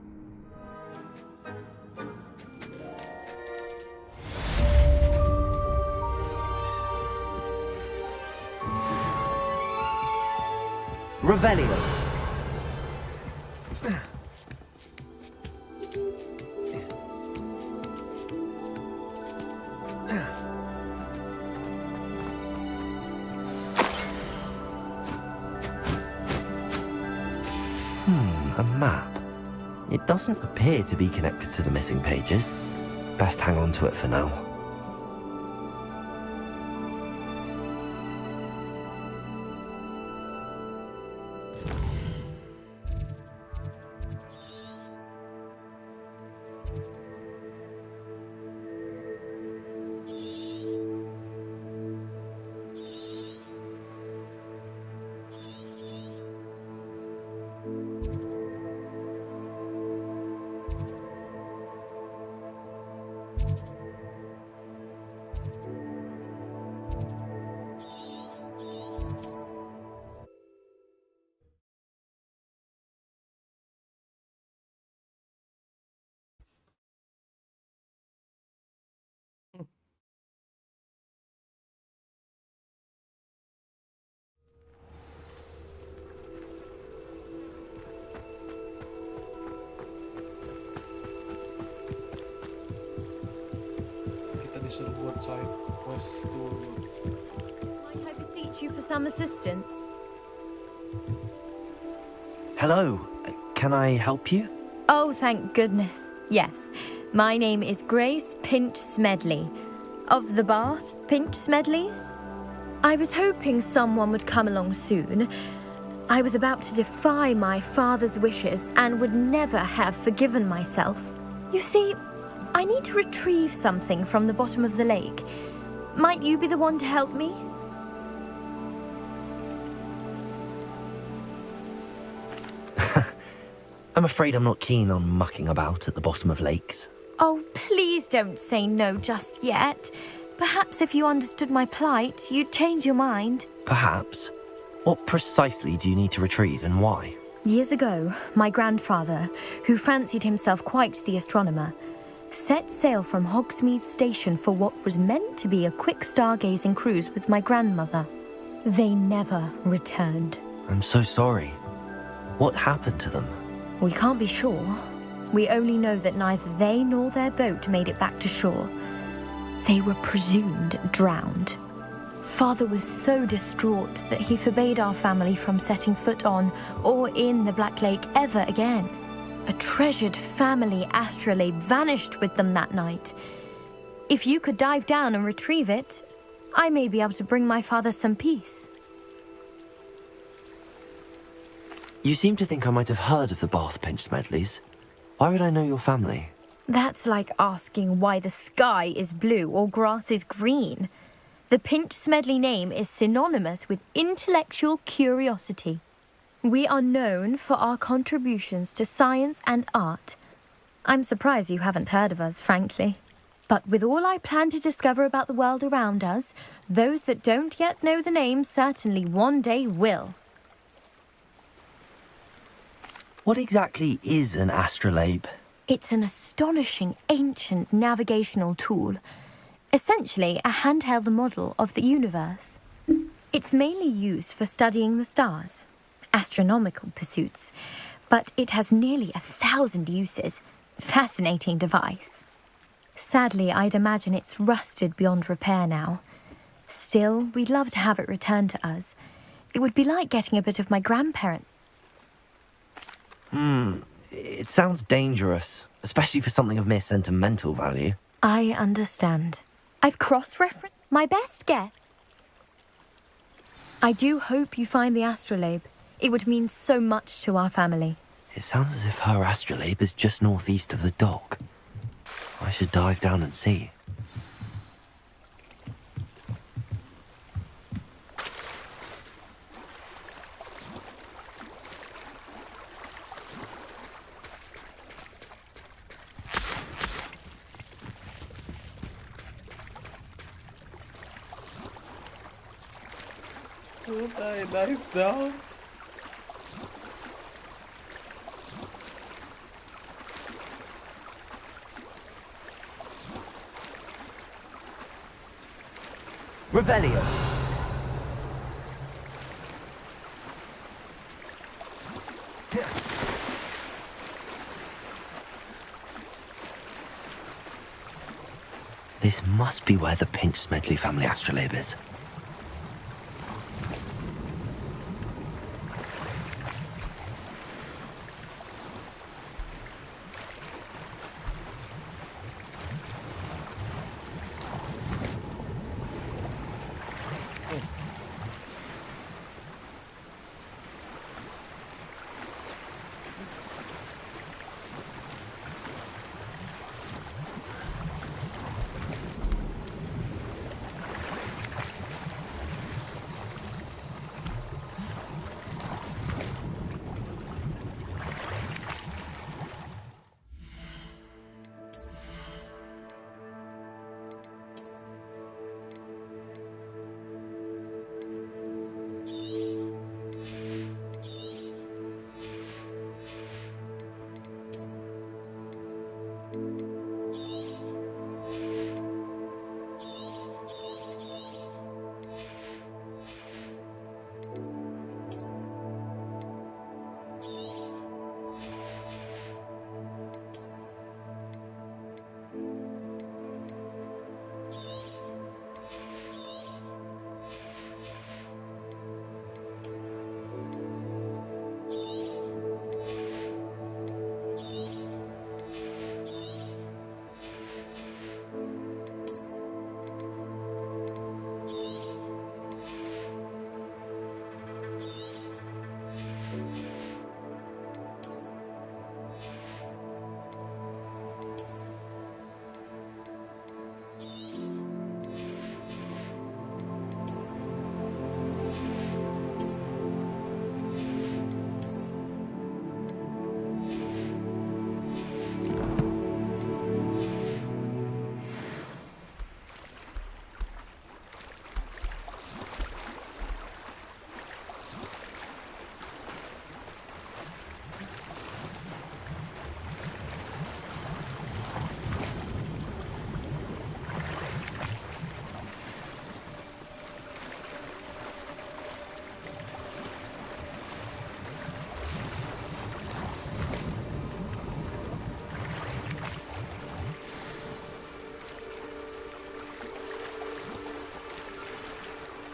Revelio. A map. It doesn't appear to be connected to the missing pages. Best hang on to it for now. Disuruh buat side quest dulu. Might I beseech you for some assistance? Hello, can I help you? Oh, thank goodness. Yes, my name is Grace Pinch Smedley, of the Bath Pinch Smedleys. I was hoping someone would come along soon. I was about to defy my father's wishes and would never have forgiven myself. You see, I need to retrieve something from the bottom of the lake. Might you be the one to help me? I'm afraid I'm not keen on mucking about at the bottom of lakes. Oh, please don't say no just yet. Perhaps if you understood my plight, you'd change your mind. Perhaps. What precisely do you need to retrieve and why? Years ago, my grandfather, who fancied himself quite the astronomer, set sail from Hogsmeade Station for what was meant to be a quick stargazing cruise with my grandmother. They never returned. I'm so sorry. What happened to them? We can't be sure. We only know that neither they nor their boat made it back to shore. They were presumed drowned. Father was so distraught that he forbade our family from setting foot on or in the Black Lake ever again. A treasured family astrolabe vanished with them that night. If you could dive down and retrieve it, I may be able to bring my father some peace. You seem to think I might have heard of the Bath Pinch Smedleys. Why would I know your family? That's like asking why the sky is blue or grass is green. The Pinch Smedley name is synonymous with intellectual curiosity. We are known for our contributions to science and art. I'm surprised you haven't heard of us, frankly. But with all I plan to discover about the world around us, those that don't yet know the name certainly one day will. What exactly is an astrolabe? It's an astonishing ancient navigational tool. Essentially a handheld model of the universe. It's mainly used for studying the stars. Astronomical pursuits, but it has nearly 1,000 uses. Fascinating device. Sadly, I'd imagine it's rusted beyond repair now. Still, we'd love to have it returned to us. It would be like getting a bit of my grandparents. It sounds dangerous, especially for something of mere sentimental value. I understand. I've cross-referenced my best guess. I do hope you find the astrolabe. It would mean so much to our family. It sounds as if her astrolabe is just northeast of the dock. I should dive down and see. Should I dive down? Revelio. This must be where the Pinch Smedley family astrolabe is.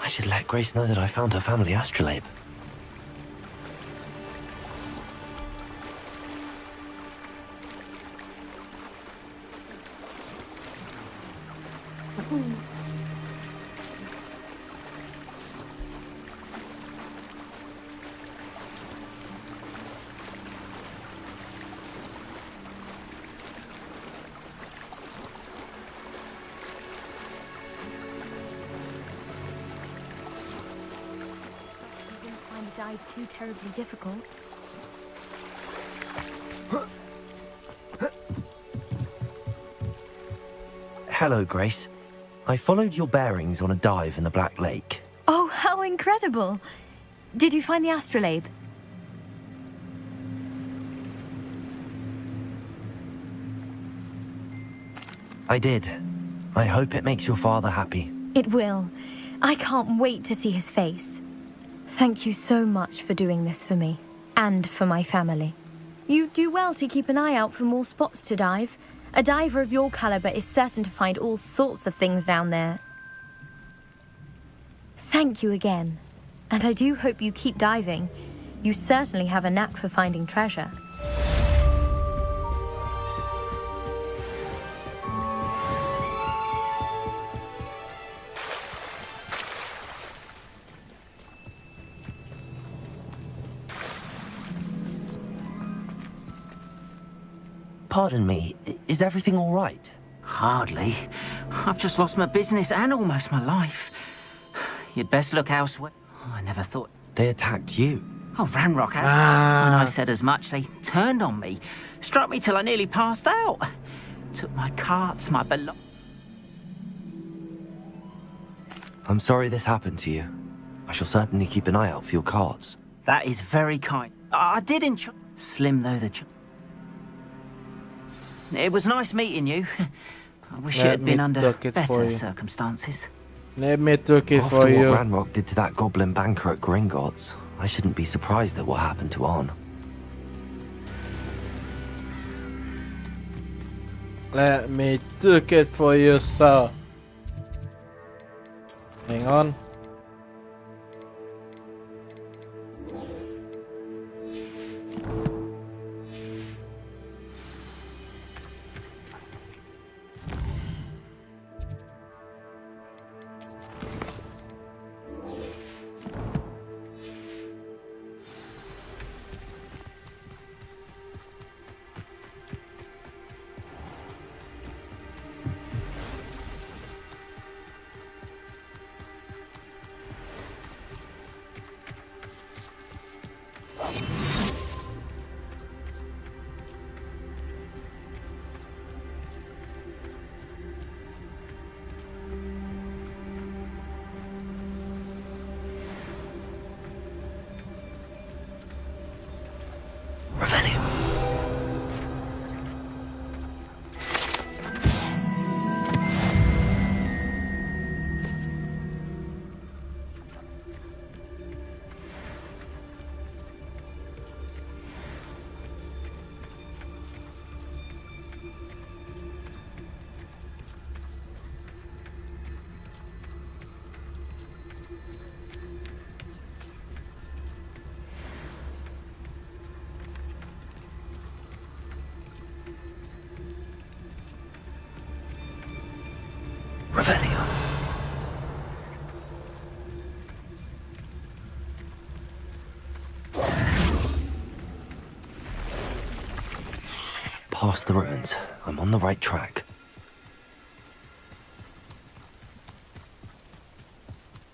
I should let Grace know that I found her family astrolabe. Dive too terribly difficult. Hello, Grace. I followed your bearings on a dive in the Black Lake. Oh, how incredible! Did you find the astrolabe? I did. I hope it makes your father happy. It will. I can't wait to see his face. Thank you so much for doing this for me, and for my family. You do well to keep an eye out for more spots to dive. A diver of your caliber is certain to find all sorts of things down there. Thank you again, and I do hope you keep diving. You certainly have a knack for finding treasure. Pardon me, is everything all right? Hardly. I've just lost my business and almost my life. You'd best look elsewhere. Oh, I never thought... They attacked you? Oh, Ranrock has. When I said as much, they turned on me. Struck me till I nearly passed out. Took my carts, my belongings. I'm sorry this happened to you. I shall certainly keep an eye out for your cards. That is very kind. I did enjoy... Slim though the... It was nice meeting you. I wish it had been under better circumstances. Let me took it After for what you. Ranrock did to that goblin banker at Gringotts, I shouldn't be surprised at what happened to Arn. Let me took it for you, sir. Hang on. Revelio. Past the ruins. I'm on the right track.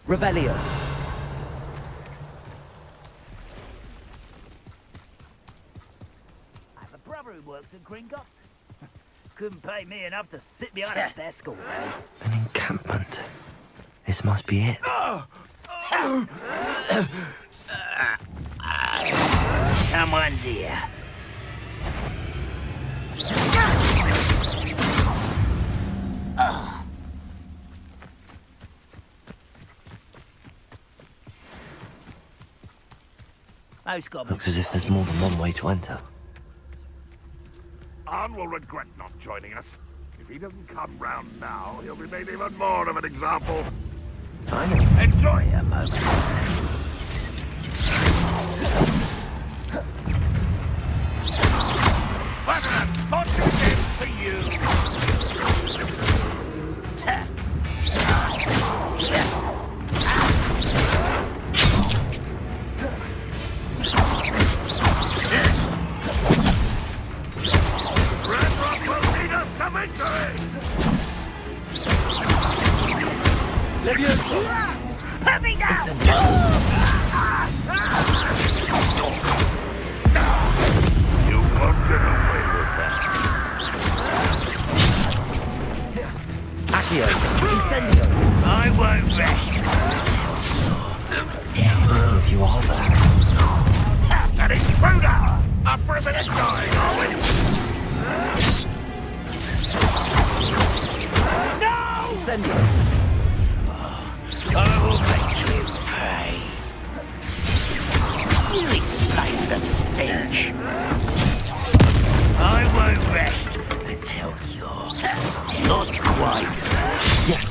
Revelio. I have a brother who works at Gringotts. Couldn't pay me enough to sit behind a desk all day. An encampment. This must be it. Someone's here. Looks as if there's more than one way to enter. Arn will regret not joining us. If he doesn't come round now, he'll be made even more of an example. I know. Enjoy a moment. What's that? Fortune is for you. Levioso! Put me down! You won't get away with that. Accio! Incendio! I won't rest. If you are there. An intruder! Up for a bit of dying, are we? No! Incendio! I will make you pay. You explain the stench. I won't rest until you're not quite. Yes.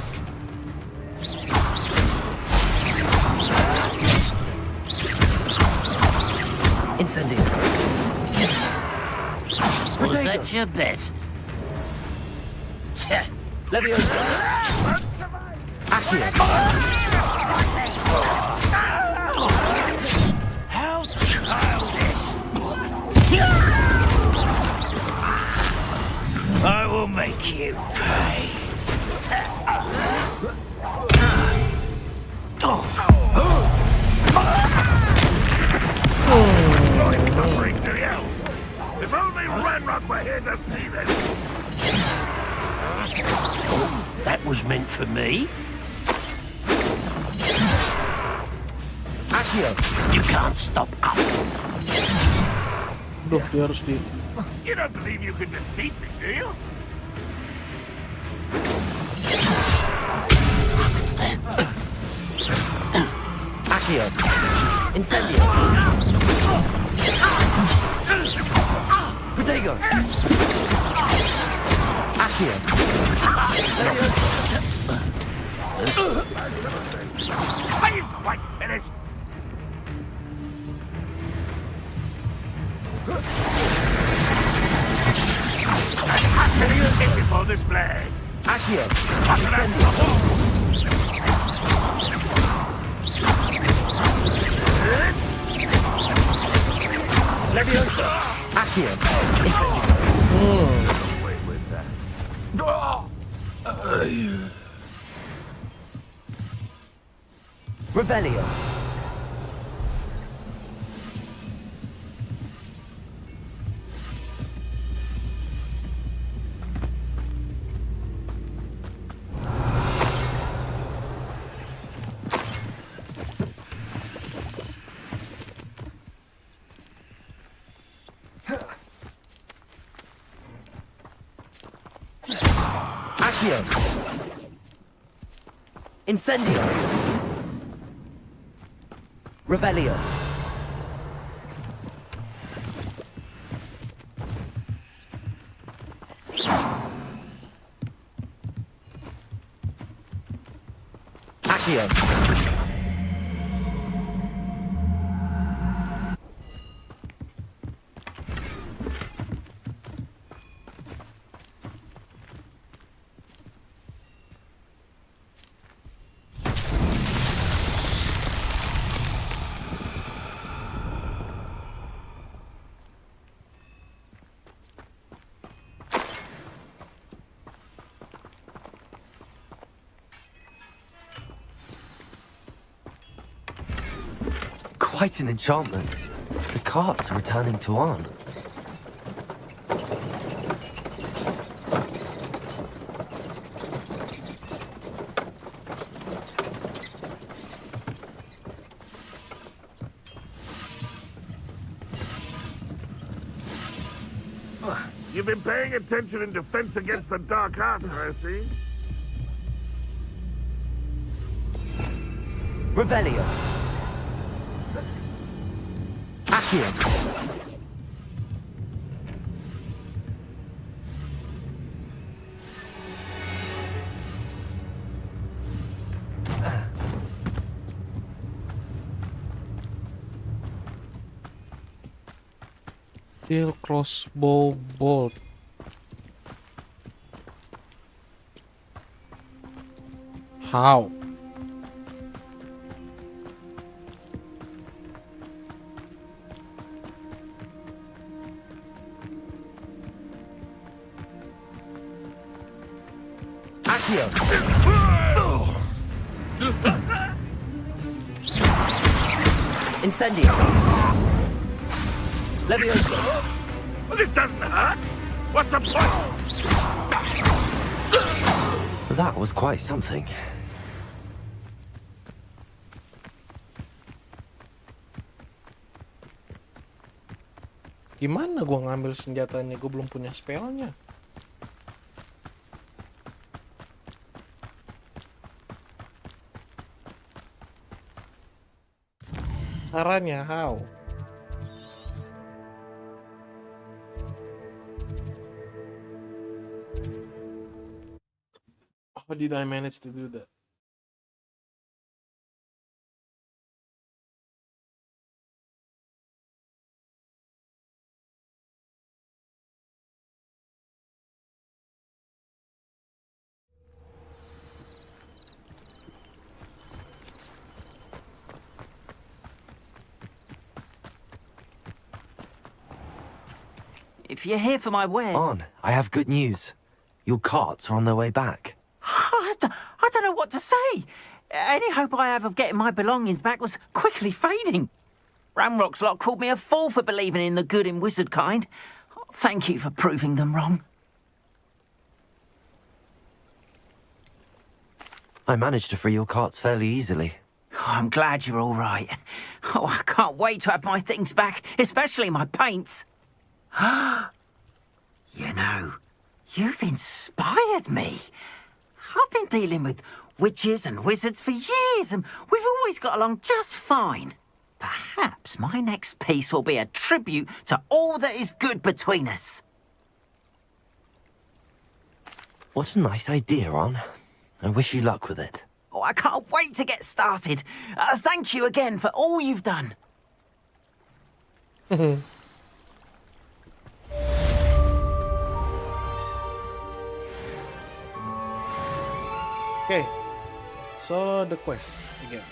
Incendio. Was that your best? Levioso! Accio! How childish! I will make you pay. If only Ranrock were here to see this! That was meant for me? Accio! You can't stop us! Duh, dia harus di... You don't believe you can defeat me, do you? Accio. Incendio. Protego. Accio. Are you quite finished? Beautiful display. Accio. Incendio. Leviosa. Accio. Incendio. Away with that. Revelio. Accio. Incendio. Revelio. Accio. Quite an enchantment. The carts are returning to Arn. You've been paying attention in defense against the Dark Arts, I see. Revelio. Accio. Steel crossbow bolt. How? Accio. Incendio. Leviosa. Well, this doesn't hurt. What's the point? That was quite something. Gimana gua ngambil senjatanya? Gua belum punya spellnya. Caranya, how? How did I manage to do that? If you're here for my wares... Arn, I have good news. Your carts are on their way back. I don't know what to say. Any hope I have of getting my belongings back was quickly fading. Ramrock's lot called me a fool for believing in the good in wizard kind. Thank you for proving them wrong. I managed to free your carts fairly easily. I'm glad you're all right. Oh, I can't wait to have my things back, especially my paints. You know, you've inspired me. I've been dealing with witches and wizards for years, and we've always got along just fine. Perhaps my next piece will be a tribute to all that is good between us. What a nice idea, Ron. I wish you luck with it. Oh, I can't wait to get started. Thank you again for all you've done. Okay, so the quest again.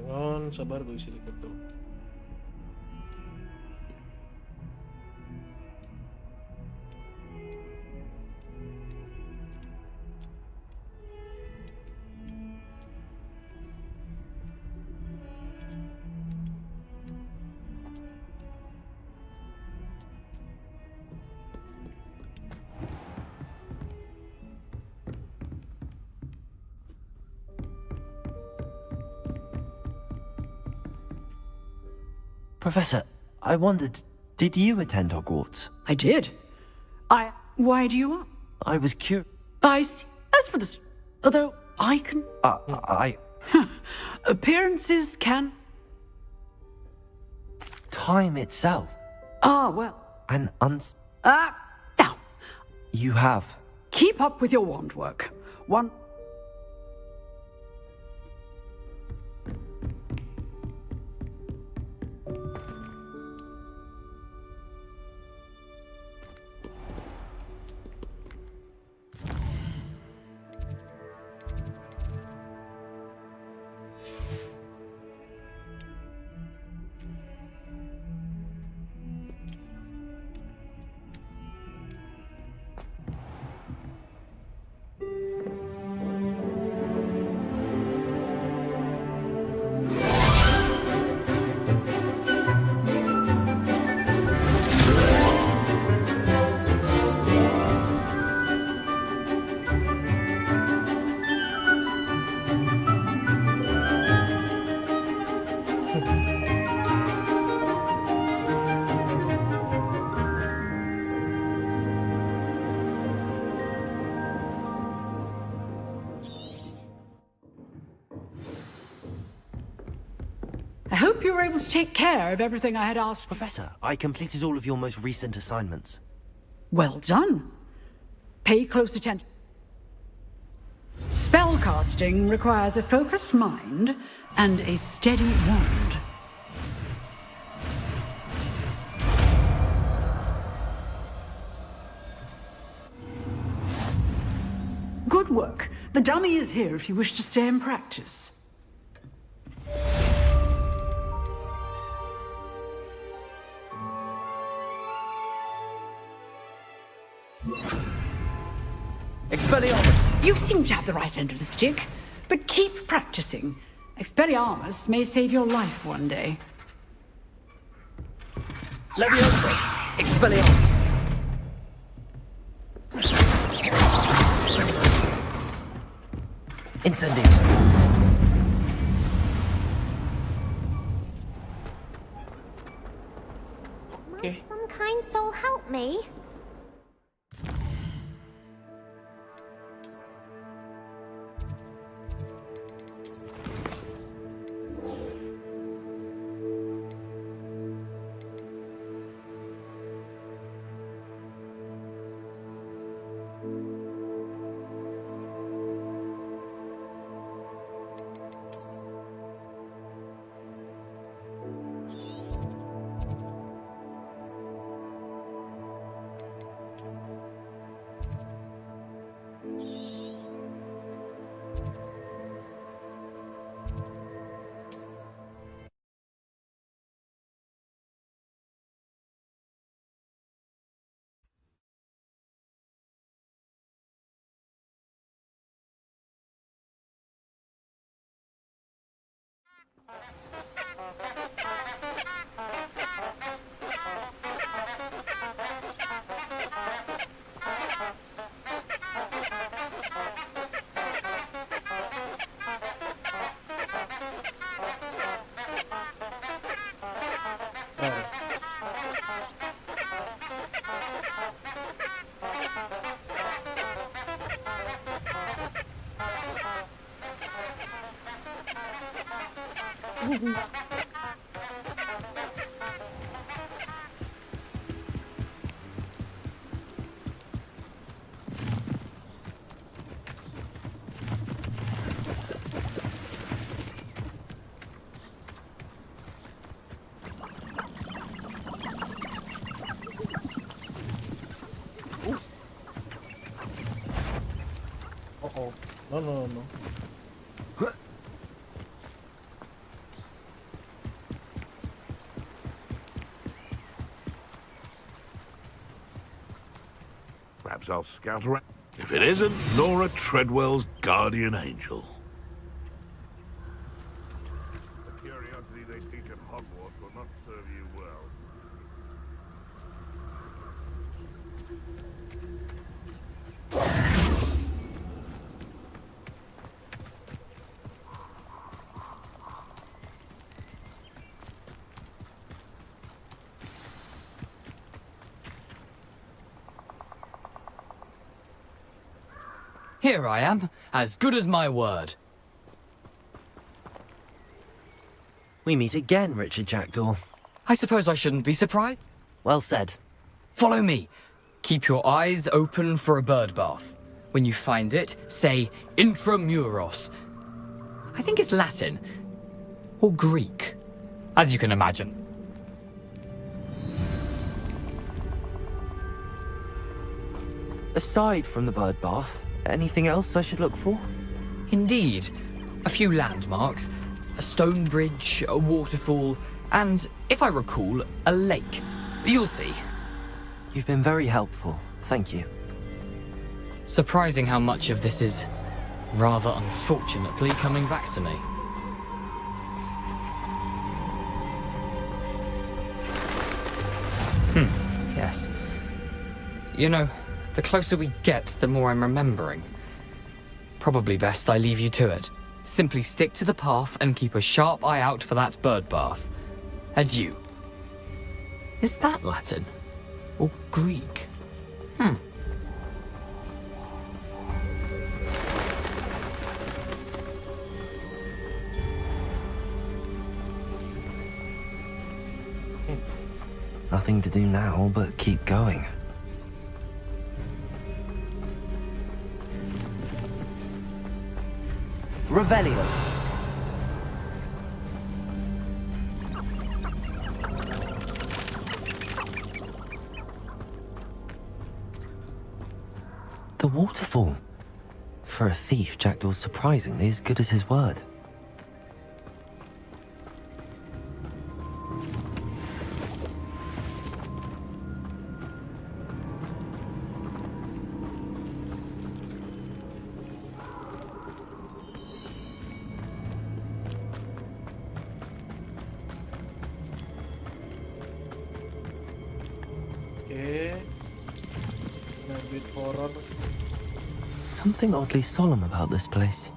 Jangan sabar, gue isi dikit tuh. Professor, I wondered, did you attend Hogwarts? I did. Why do you ask? I was curious. I see. As for this, although I can... Appearances can... Time itself. Ah, well. And Now. You have. Keep up with your wand work. One... I hope you were able to take care of everything I had asked. Professor, I completed all of your most recent assignments. Well done. Pay close attention. Spellcasting requires a focused mind and a steady wand. Good work. The dummy is here if you wish to stay and practice. Expelliarmus! You seem to have the right end of the stick, but keep practicing. Expelliarmus may save your life one day. Leviosa! Expelliarmus! Incendio! Okay. Some kind soul help me. Uh-oh. No. Perhaps I'll scout around. If it isn't Nora Treadwell's guardian angel. The curiosity they teach at Hogwarts will not serve you well. Here I am, as good as my word. We meet again, Richard Jackdaw. I suppose I shouldn't be surprised. Well said. Follow me. Keep your eyes open for a bird bath. When you find it, say Intramuros. I think it's Latin. Or Greek. As you can imagine. Aside from the bird bath, anything else I should look for? Indeed. A few landmarks. A stone bridge, a waterfall, and, if I recall, a lake. You'll see. You've been very helpful. Thank you. Surprising how much of this is, rather unfortunately, coming back to me. Yes. You know, the closer we get, the more I'm remembering. Probably best I leave you to it. Simply stick to the path and keep a sharp eye out for that bird bath. Adieu. Is that Latin? Or Greek? Nothing to do now but keep going. Revelio. The waterfall. For a thief, Jackdaw's surprisingly as good as his word. Something oddly solemn about this place.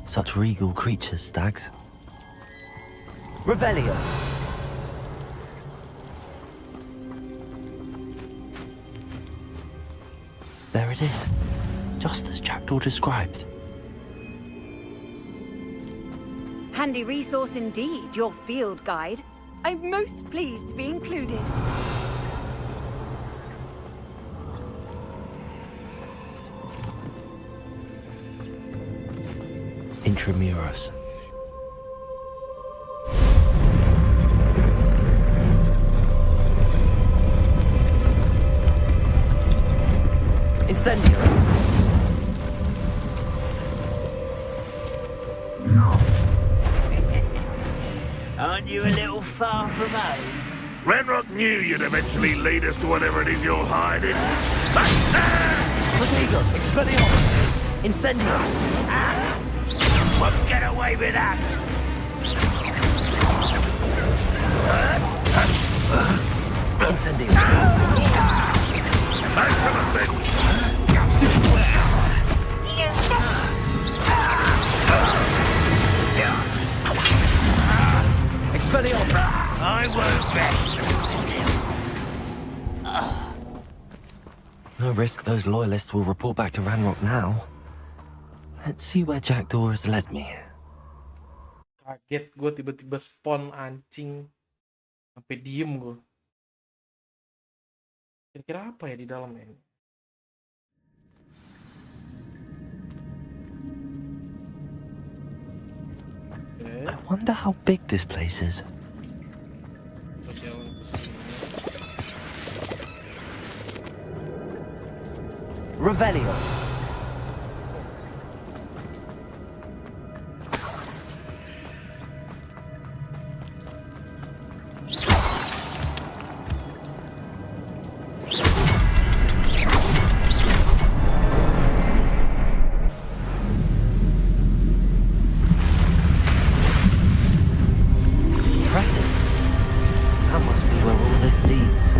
Such regal creatures, stags. Revelio. There it is, just as Jackdaw described. Handy resource indeed, your field guide. I'm most pleased to be included. Intramuros. Incendio. Aren't you a little far from home? Ranrock knew you'd eventually lead us to whatever it is you're hiding. Prodigo, Expelliarmus. Incendio. Won't get away with that! Incendio. Expelliarmus! I won't rest. No risk those loyalists will report back to Ranrock now. Let's see where Jackdaw has led me. Kaget gue tiba-tiba spawn anjing. Sampai diem gue. Kira-kira apa ya di dalam ini? Okay. I wonder how big this place is. Revelio. Impressive. That must be where all this leads.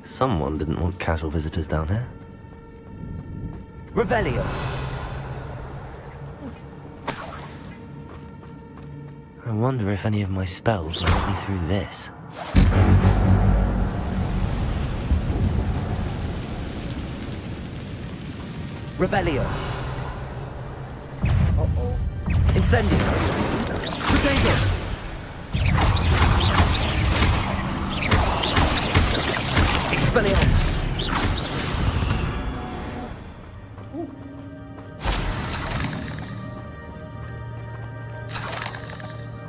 Someone didn't want casual visitors down here. Revelio. I wonder if any of my spells will help me through this. Revelio. Incendio. Potato. Expelliarmus.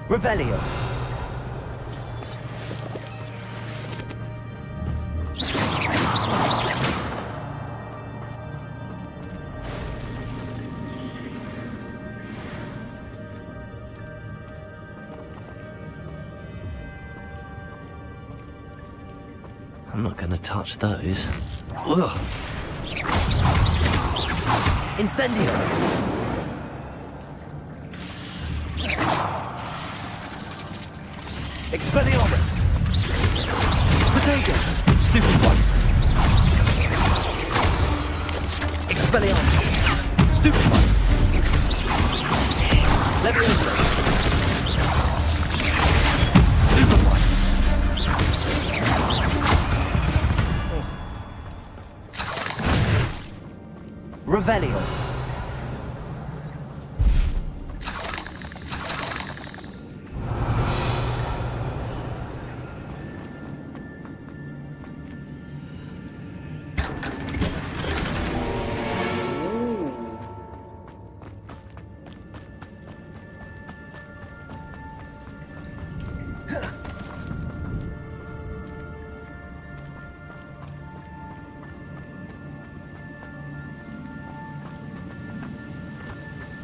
Revelio. I'm not gonna touch those. Ugh. Incendio. Expelliarmus. Potato. Stupid one. Expelliarmus. Stupid one. Leviosa. Stupid one. Revelio.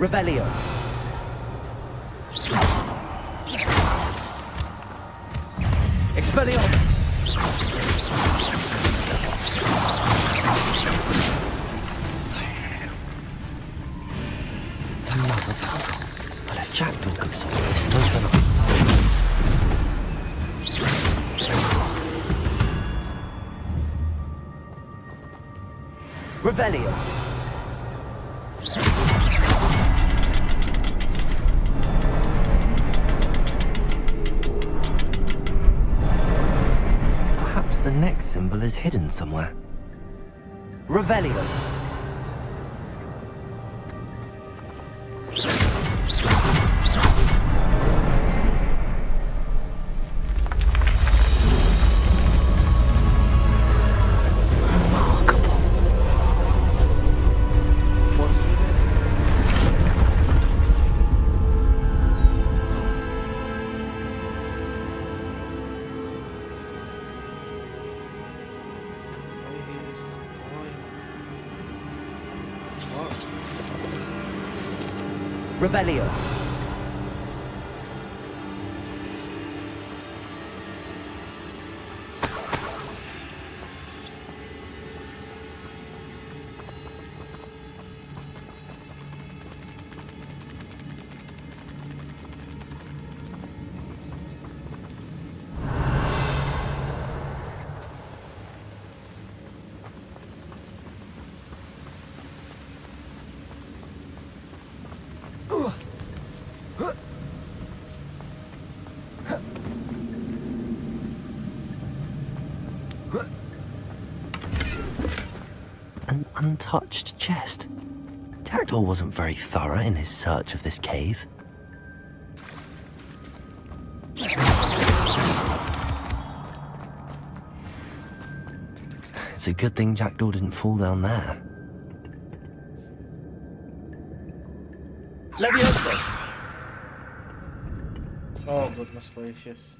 Revelio. Expelliarmus. Another puzzle. But if Jackdaw could solve this, so can I. Revelio. Perhaps the next symbol is hidden somewhere. Revelio. What's this? Revelio. untouched chest. Jackdaw wasn't very thorough in his search of this cave. It's a good thing Jackdaw didn't fall down there. Leviosa! Oh goodness gracious.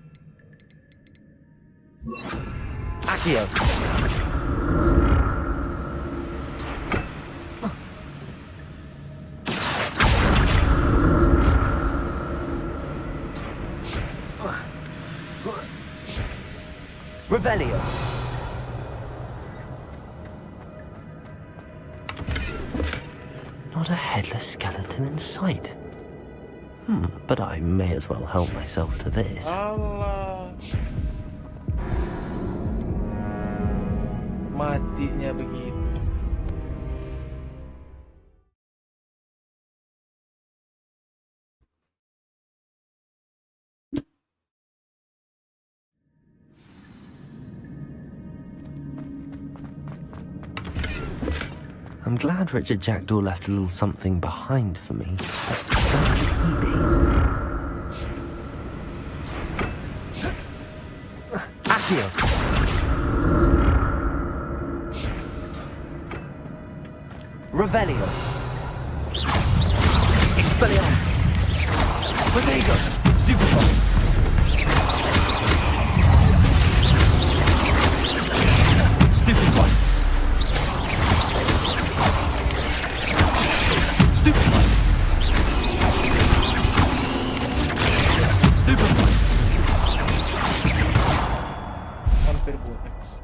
Accio! Revelio! Not a headless skeleton in sight. But I may as well help myself to this. Allah. Matinya begitu. I'm glad Richard Jackdaw left a little something behind for me. But where could he be? Accio! Revelio! Expelliarmus! Protego! Stupefy! Stupefy! Stupefy! Stupefy! Hampir bonex.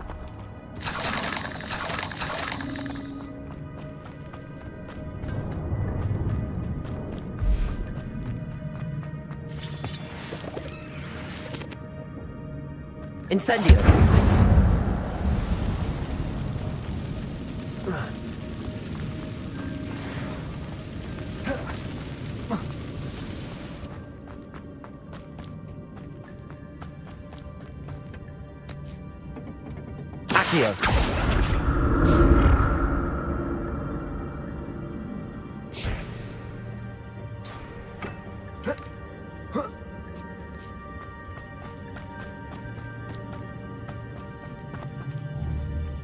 Incendio! Accio!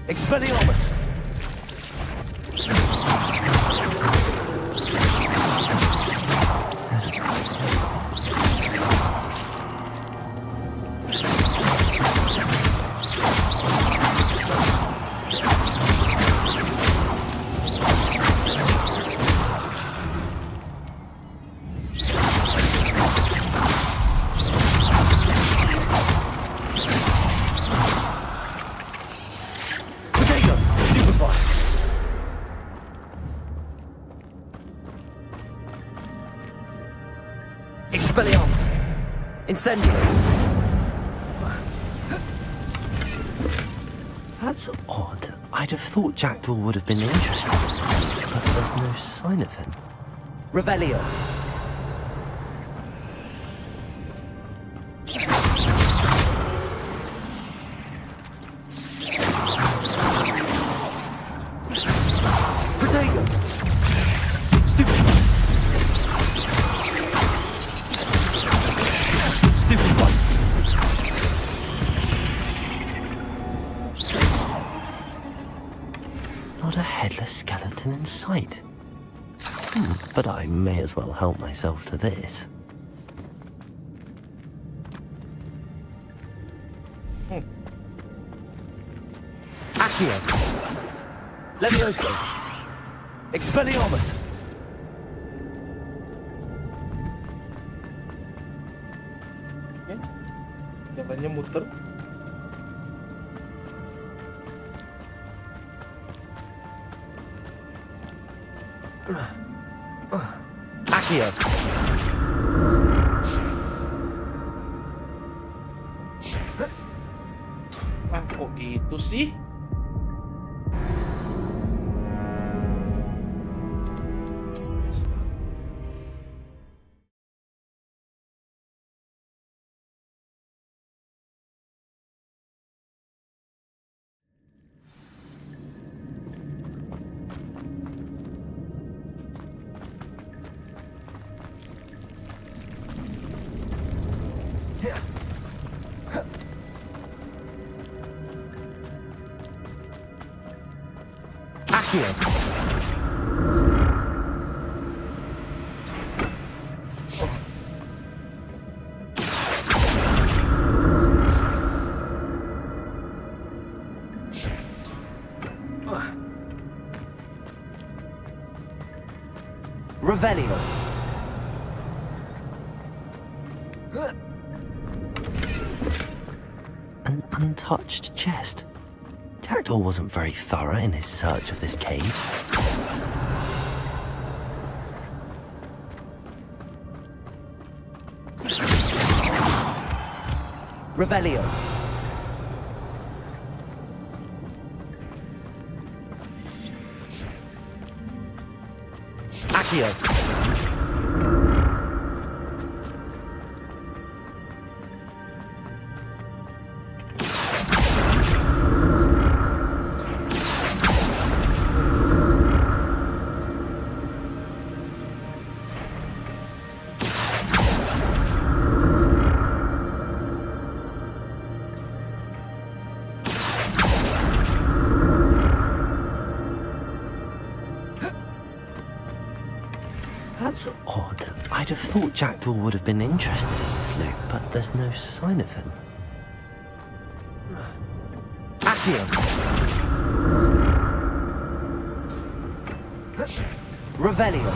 Expelliarmus! Protego! Stupefy! Expelliarmus! Incendio! That's odd. I'd have thought Jackdaw would have been interested in this, but there's no sign of him. Revelio! Protego! Stupefy! Stupefy! Not a headless skeleton in sight. But I may as well help myself to this. Accio! Levioso! Expelliarmus! Oke. Jalannya muter. Accio! Ah, kok gitu sih? Accio! Revelio. An untouched chest. Jackdaw wasn't very thorough in his search of this cave. Revelio. Accio. That's odd. I'd have thought Jackdaw would have been interested in this loot, but there's no sign of him. Accio! Revelio!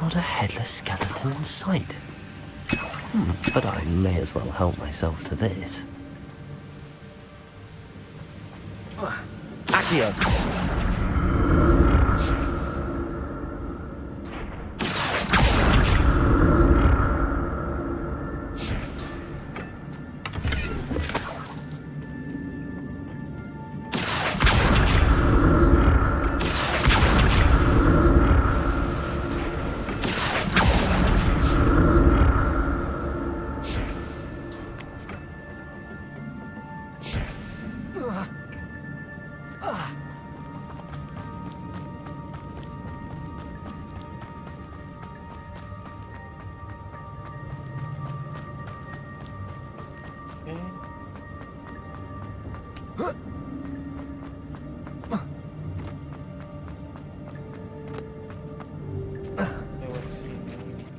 Not a headless skeleton in sight. But I may as well help myself to this. Accio!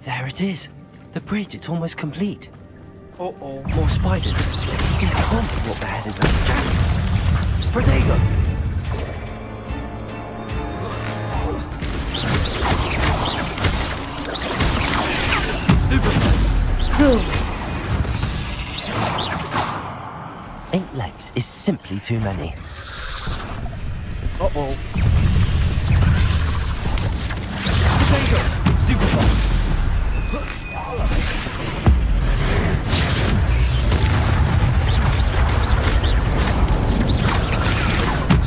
There it is. The bridge, it's almost complete. Uh-oh. More spiders. These can't be what they're headed around Jackdaw. Protego! Stupid! 8 legs is simply too many. Uh-oh. Protego! Stupefy!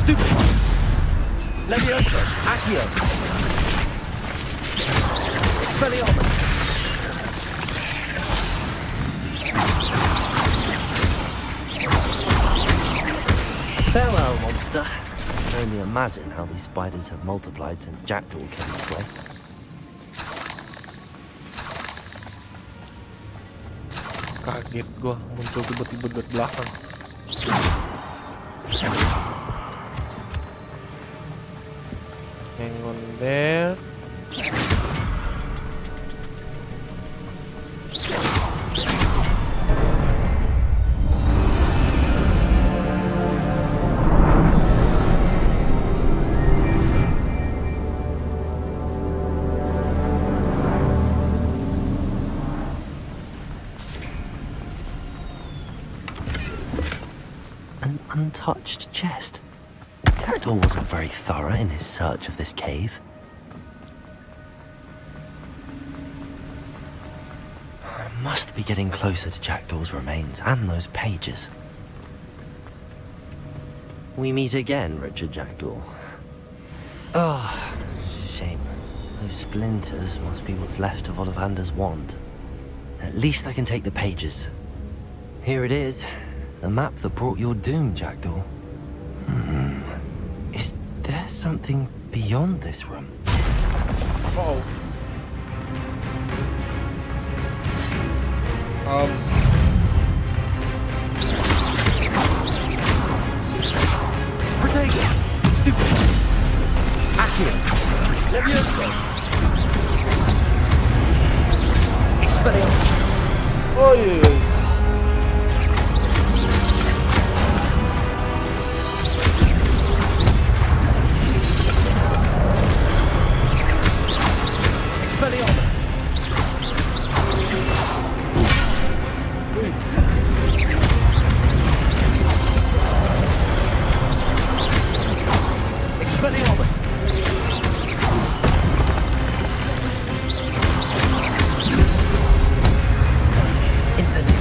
Stupefy! Leviosa! Accio! Expelliarmus! Farewell, monster. I can only imagine how these spiders have multiplied since Jackdaw came this way. Kaget gua muncul tiba-tiba dari belakang. Hang on there. Untouched chest. Jackdaw wasn't very thorough in his search of this cave. I must be getting closer to Jackdaw's remains and those pages. We meet again, Richard Jackdaw. Ah, shame. Those splinters must be what's left of Ollivander's wand. At least I can take the pages. Here it is. The map that brought your doom, Jackdaw. Is there something beyond this room? Uh-oh. Protego! Stupid! Accio! Levioso! Expelliarmus! Oi, oi, oi. Expelliarmus! Expelliarmus! Incendio!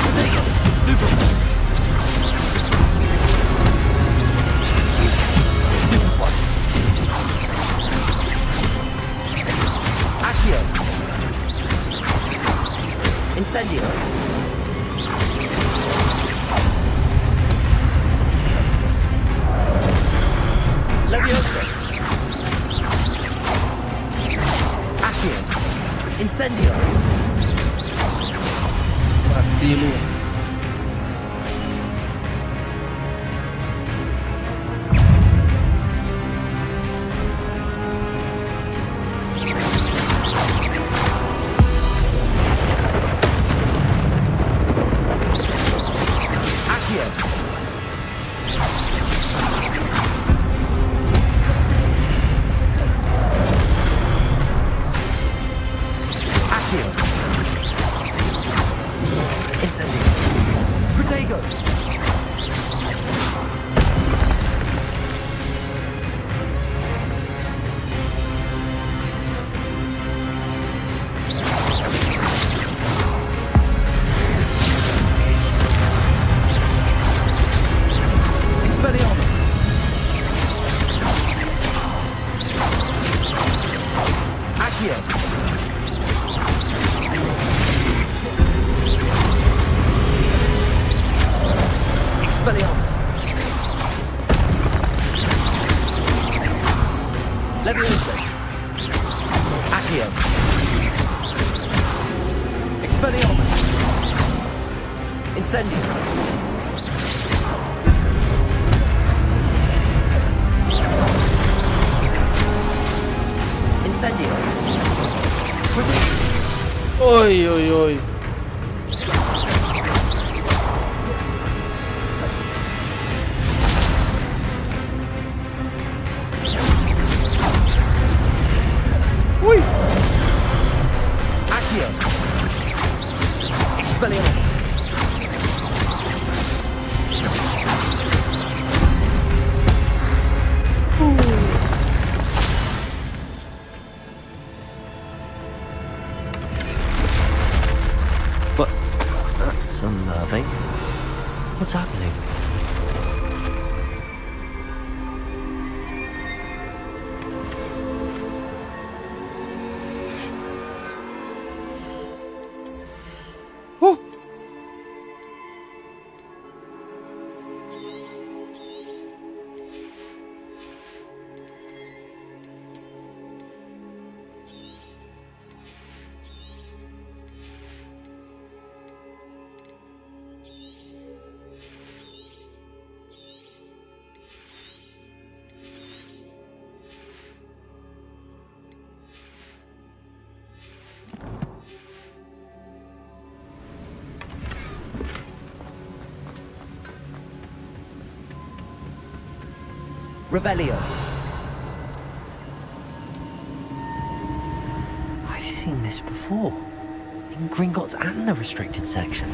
Protego! Stupid! Stupid one! Accio! Incendio! Levioso! Accio! Incendio! Mati lu. Accio! Accio! Incendio! Protego! Expelliarmus! Accio! Expelliarmus! Levioso! Accio! Expelliarmus! Incendio! Incendio! Oi, oi, oi. Ui. Accio! Expelliarmus! But that's unnerving. What's happening? Revelio! I've seen this before. In Gringotts and the restricted section.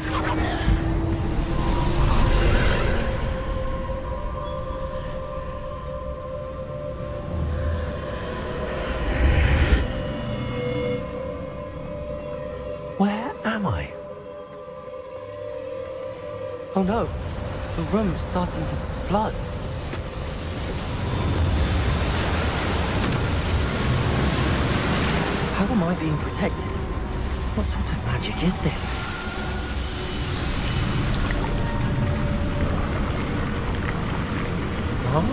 Where am I? Oh no, the room's starting to flood. How am I being protected? What sort of magic is this? Huh?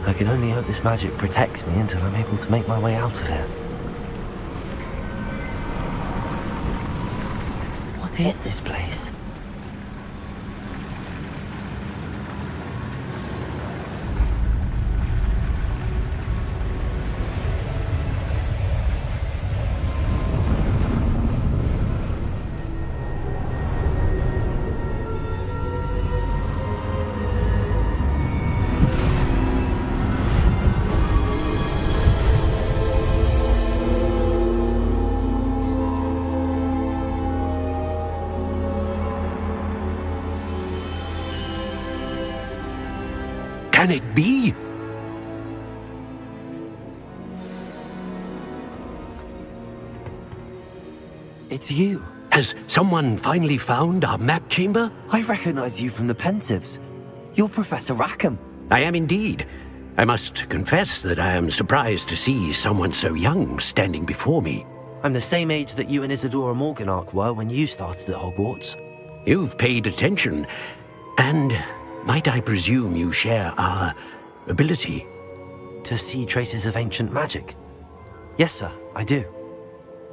I can only hope this magic protects me until I'm able to make my way out of here. What is this place? Can it be? It's you. Has someone finally found our map chamber? I recognize you from the Pensieves. You're Professor Rackham. I am indeed. I must confess that I am surprised to see someone so young standing before me. I'm the same age that you and Isadora Morganach were when you started at Hogwarts. You've paid attention, and might I presume you share our ability? To see traces of ancient magic? Yes, sir, I do.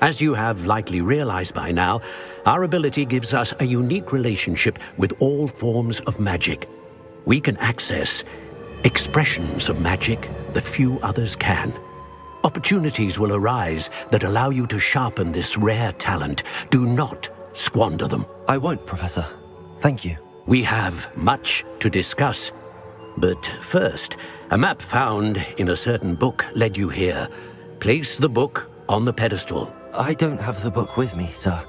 As you have likely realized by now, our ability gives us a unique relationship with all forms of magic. We can access expressions of magic that few others can. Opportunities will arise that allow you to sharpen this rare talent. Do not squander them. I won't, Professor. Thank you. We have much to discuss. But first, a map found in a certain book led you here. Place the book on the pedestal. I don't have the book with me, sir.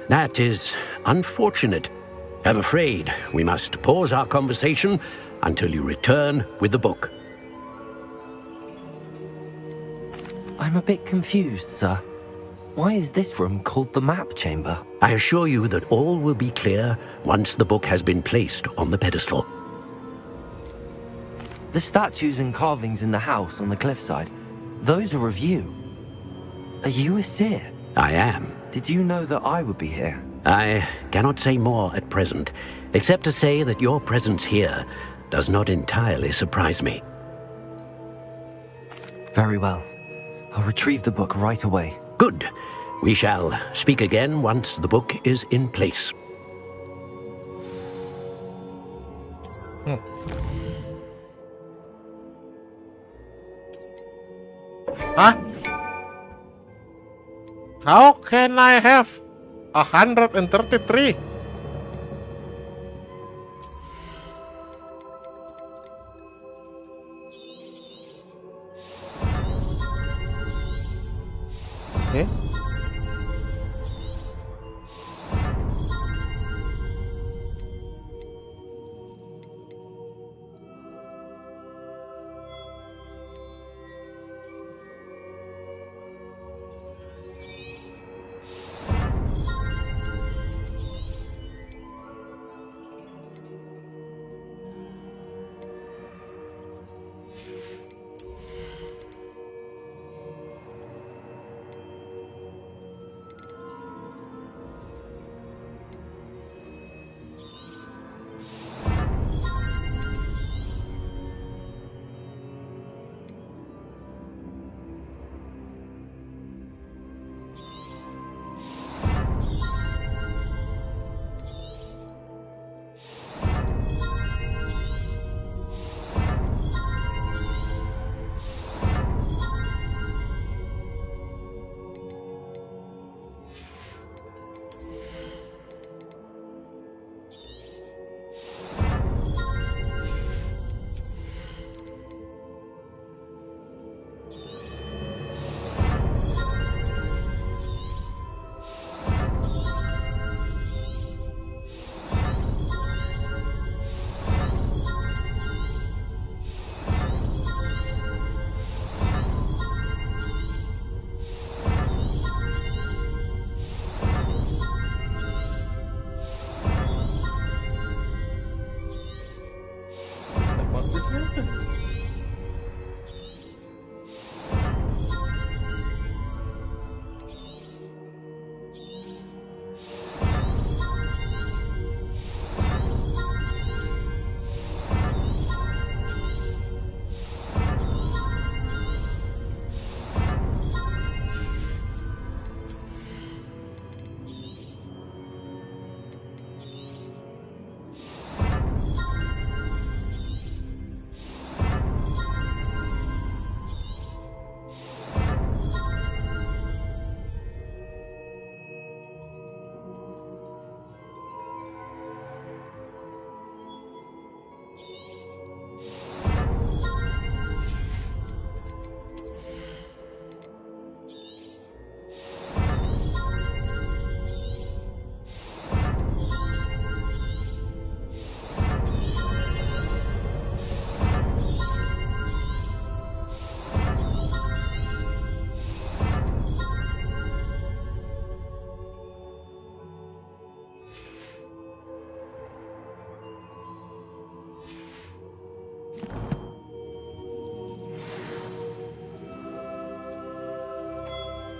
That is unfortunate. I'm afraid we must pause our conversation until you return with the book. I'm a bit confused, sir. Why is this room called the map chamber? I assure you that all will be clear once the book has been placed on the pedestal. The statues and carvings in the house on the cliffside, those are of you. Are you a seer? I am. Did you know that I would be here? I cannot say more at present, except to say that your presence here does not entirely surprise me. Very well. I'll retrieve the book right away. Good. We shall speak again once the book is in place. Huh? How can I have 133? Okay.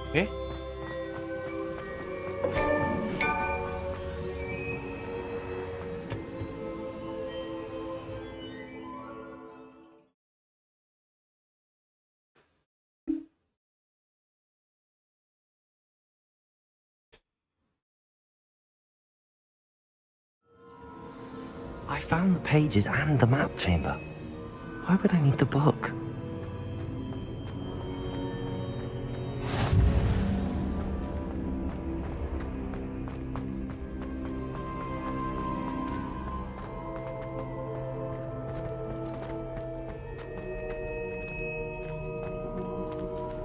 Oke. I found the pages and the map chamber. Why would I need the book?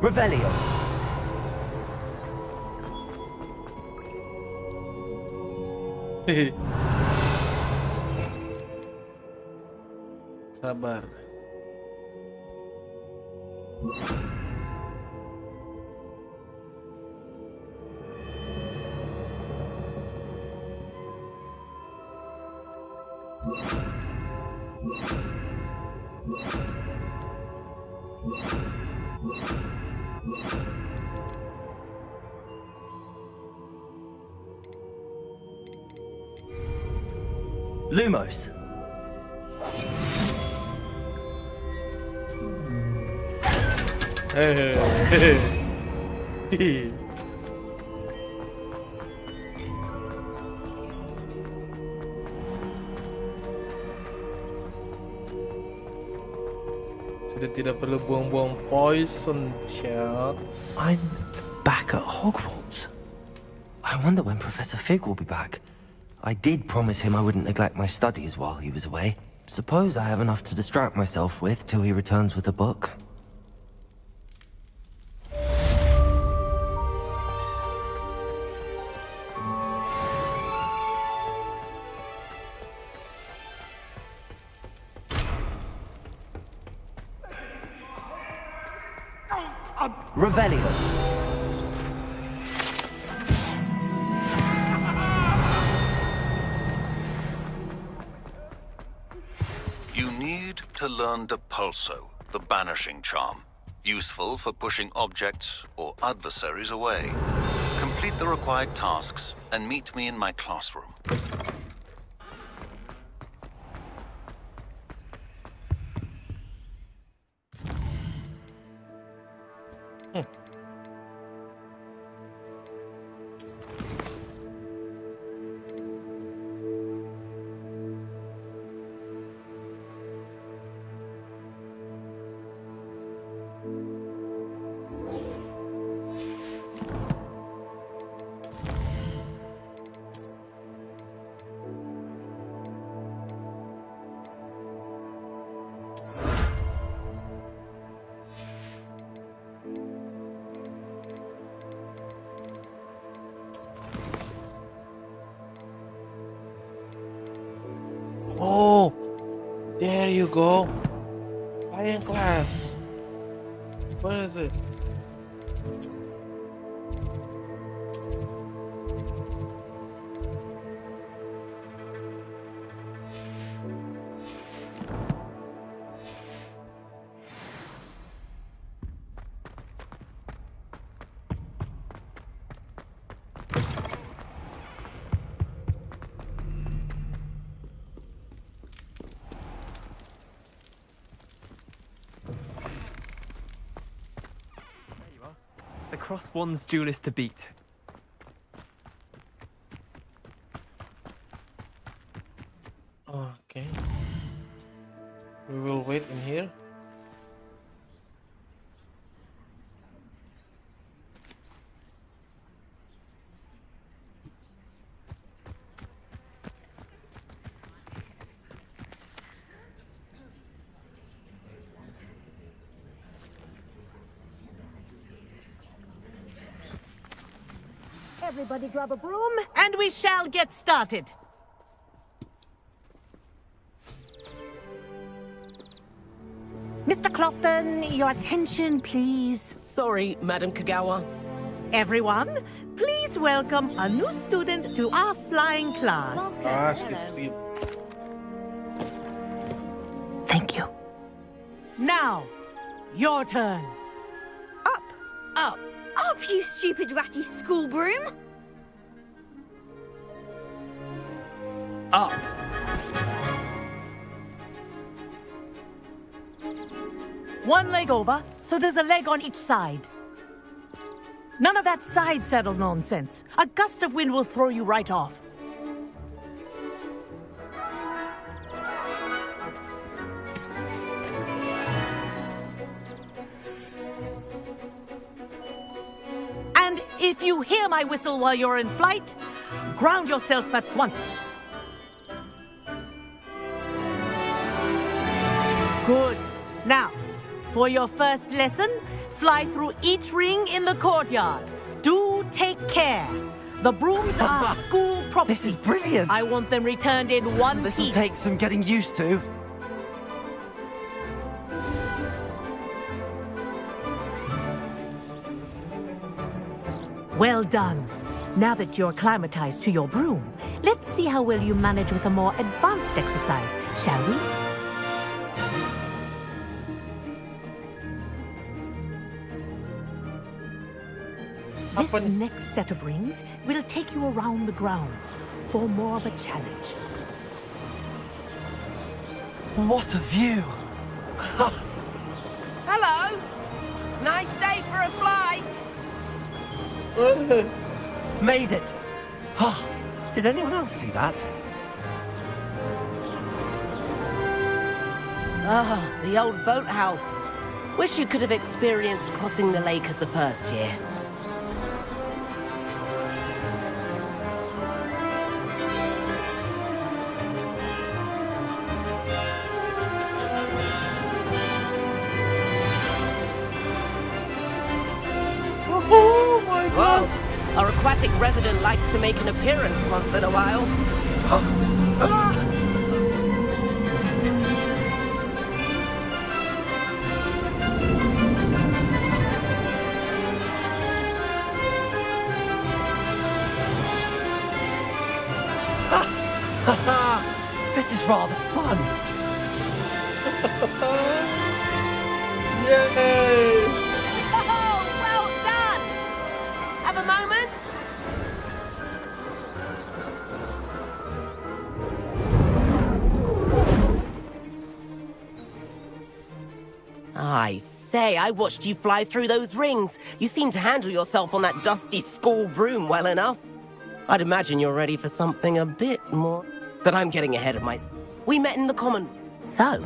Revelio. Sabar. Lumos. Sudah tidak perlu buang-buang poison shot. I'm back at Hogwarts. I wonder when Professor Fig will be back. I did promise him I wouldn't neglect my studies while he was away. Suppose I have enough to distract myself with till he returns with the book. Revelio. You need to learn Depulso, the banishing charm. Useful for pushing objects or adversaries away. Complete the required tasks and meet me in my classroom. Oh, there you go. Flying class. What is it? The Cross Wands duelist to beat. Okay. We will wait in here. Everybody grab a broom. And we shall get started. Mr. Clopton, your attention, please. Sorry, Madam Kagawa. Everyone, please welcome a new student to our flying class. Skip. Thank you. Now, your turn. Up, up, Up, you stupid ratty school broom! Up. One leg over, so there's a leg on each side. None of that side saddle nonsense. A gust of wind will throw you right off. And if you hear my whistle while you're in flight, ground yourself at once. Good. Now, for your first lesson, fly through each ring in the courtyard. Do take care. The brooms are school property. This is brilliant. I want them returned in one piece. This'll take some getting used to. Well done. Now that you're acclimatized to your broom, let's see how well you manage with a more advanced exercise, shall we? This next set of rings will take you around the grounds for more of a challenge. What a view! Hello! Nice day for a flight! Made it! Oh, did anyone else see that? Ah, the old boathouse. Wish you could have experienced crossing the lake as a first year. Oh my god! Well, our aquatic resident likes to make an appearance once in a while. This is rather fun. Yay! Oh, well done! Have a moment? I say, I watched you fly through those rings. You seem to handle yourself on that dusty school broom well enough. I'd imagine you're ready for something a bit more. But I'm getting ahead of my... We met in the common... So?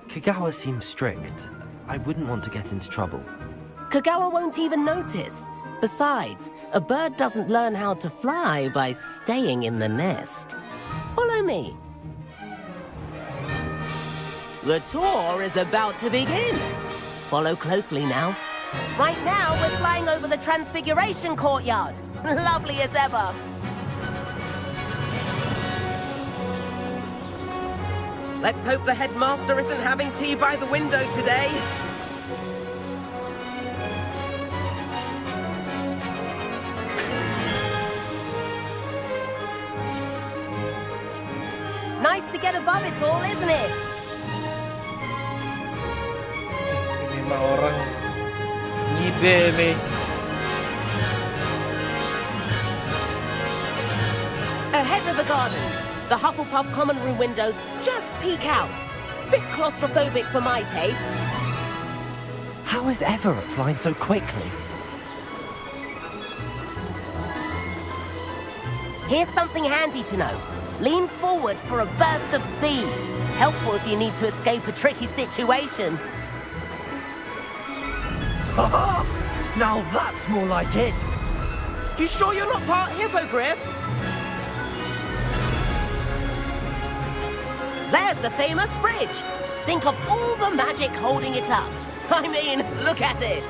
Kagawa seems strict. I wouldn't want to get into trouble. Kagawa won't even notice. Besides, a bird doesn't learn how to fly by staying in the nest. Follow me. The tour is about to begin. Follow closely now. Right now, we're flying over the Transfiguration Courtyard. Lovely as ever. Let's hope the headmaster isn't having tea by the window today. Nice to get above it all, isn't it? Ini mah orang ngide nih. Ahead of the gardens, the Hufflepuff common room windows just peek out. Bit claustrophobic for my taste. How is Everett flying so quickly? Here's something handy to know. Lean forward for a burst of speed. Helpful if you need to escape a tricky situation. Now that's more like it. You sure you're not part hippogriff? There's the famous bridge. Think of all the magic holding it up. I mean, look at it.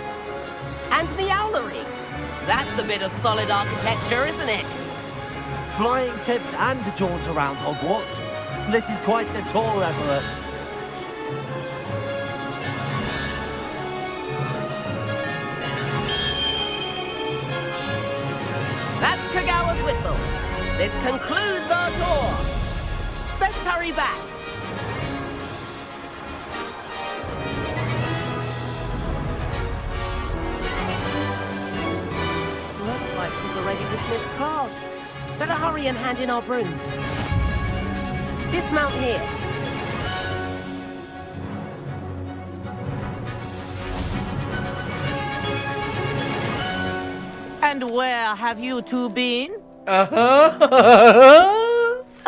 And Meowlery. That's a bit of solid architecture, isn't it? Flying tips and a jaunt around Hogwarts. This is quite the tour, Everett. That's Kagawa's whistle. This concludes our tour. Best hurry back. missed class. Better hurry and hand in our brooms. Dismount here. And where have you two been?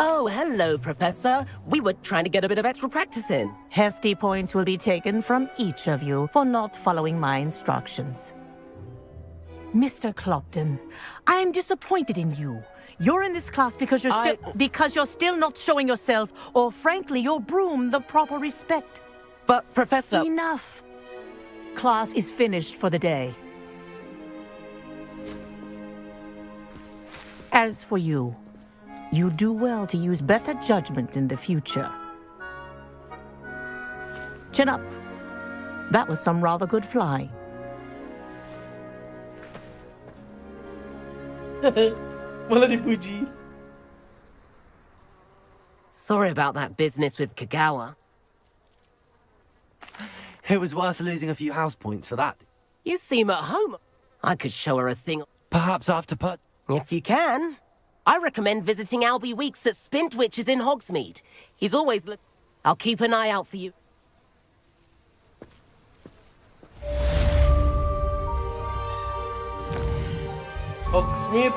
Oh, hello, Professor. We were trying to get a bit of extra practice in. Hefty points will be taken from each of you for not following my instructions. Mr. Clopton, I'm disappointed in you. You're in this class because you're still not showing yourself, or frankly, your broom, the proper respect. But, Professor... Enough. Class is finished for the day. As for you, you do well to use better judgment in the future. Chin up. That was some rather good flying. Malah dipuji. Sorry about that business with Kagawa. It was worth losing a few house points for that. You seem at home. I could show her a thing. Perhaps after If you can. I recommend visiting Albie Weeks at Spintwitches in Hogsmeade. He's always I'll keep an eye out for you. Hogsmeade.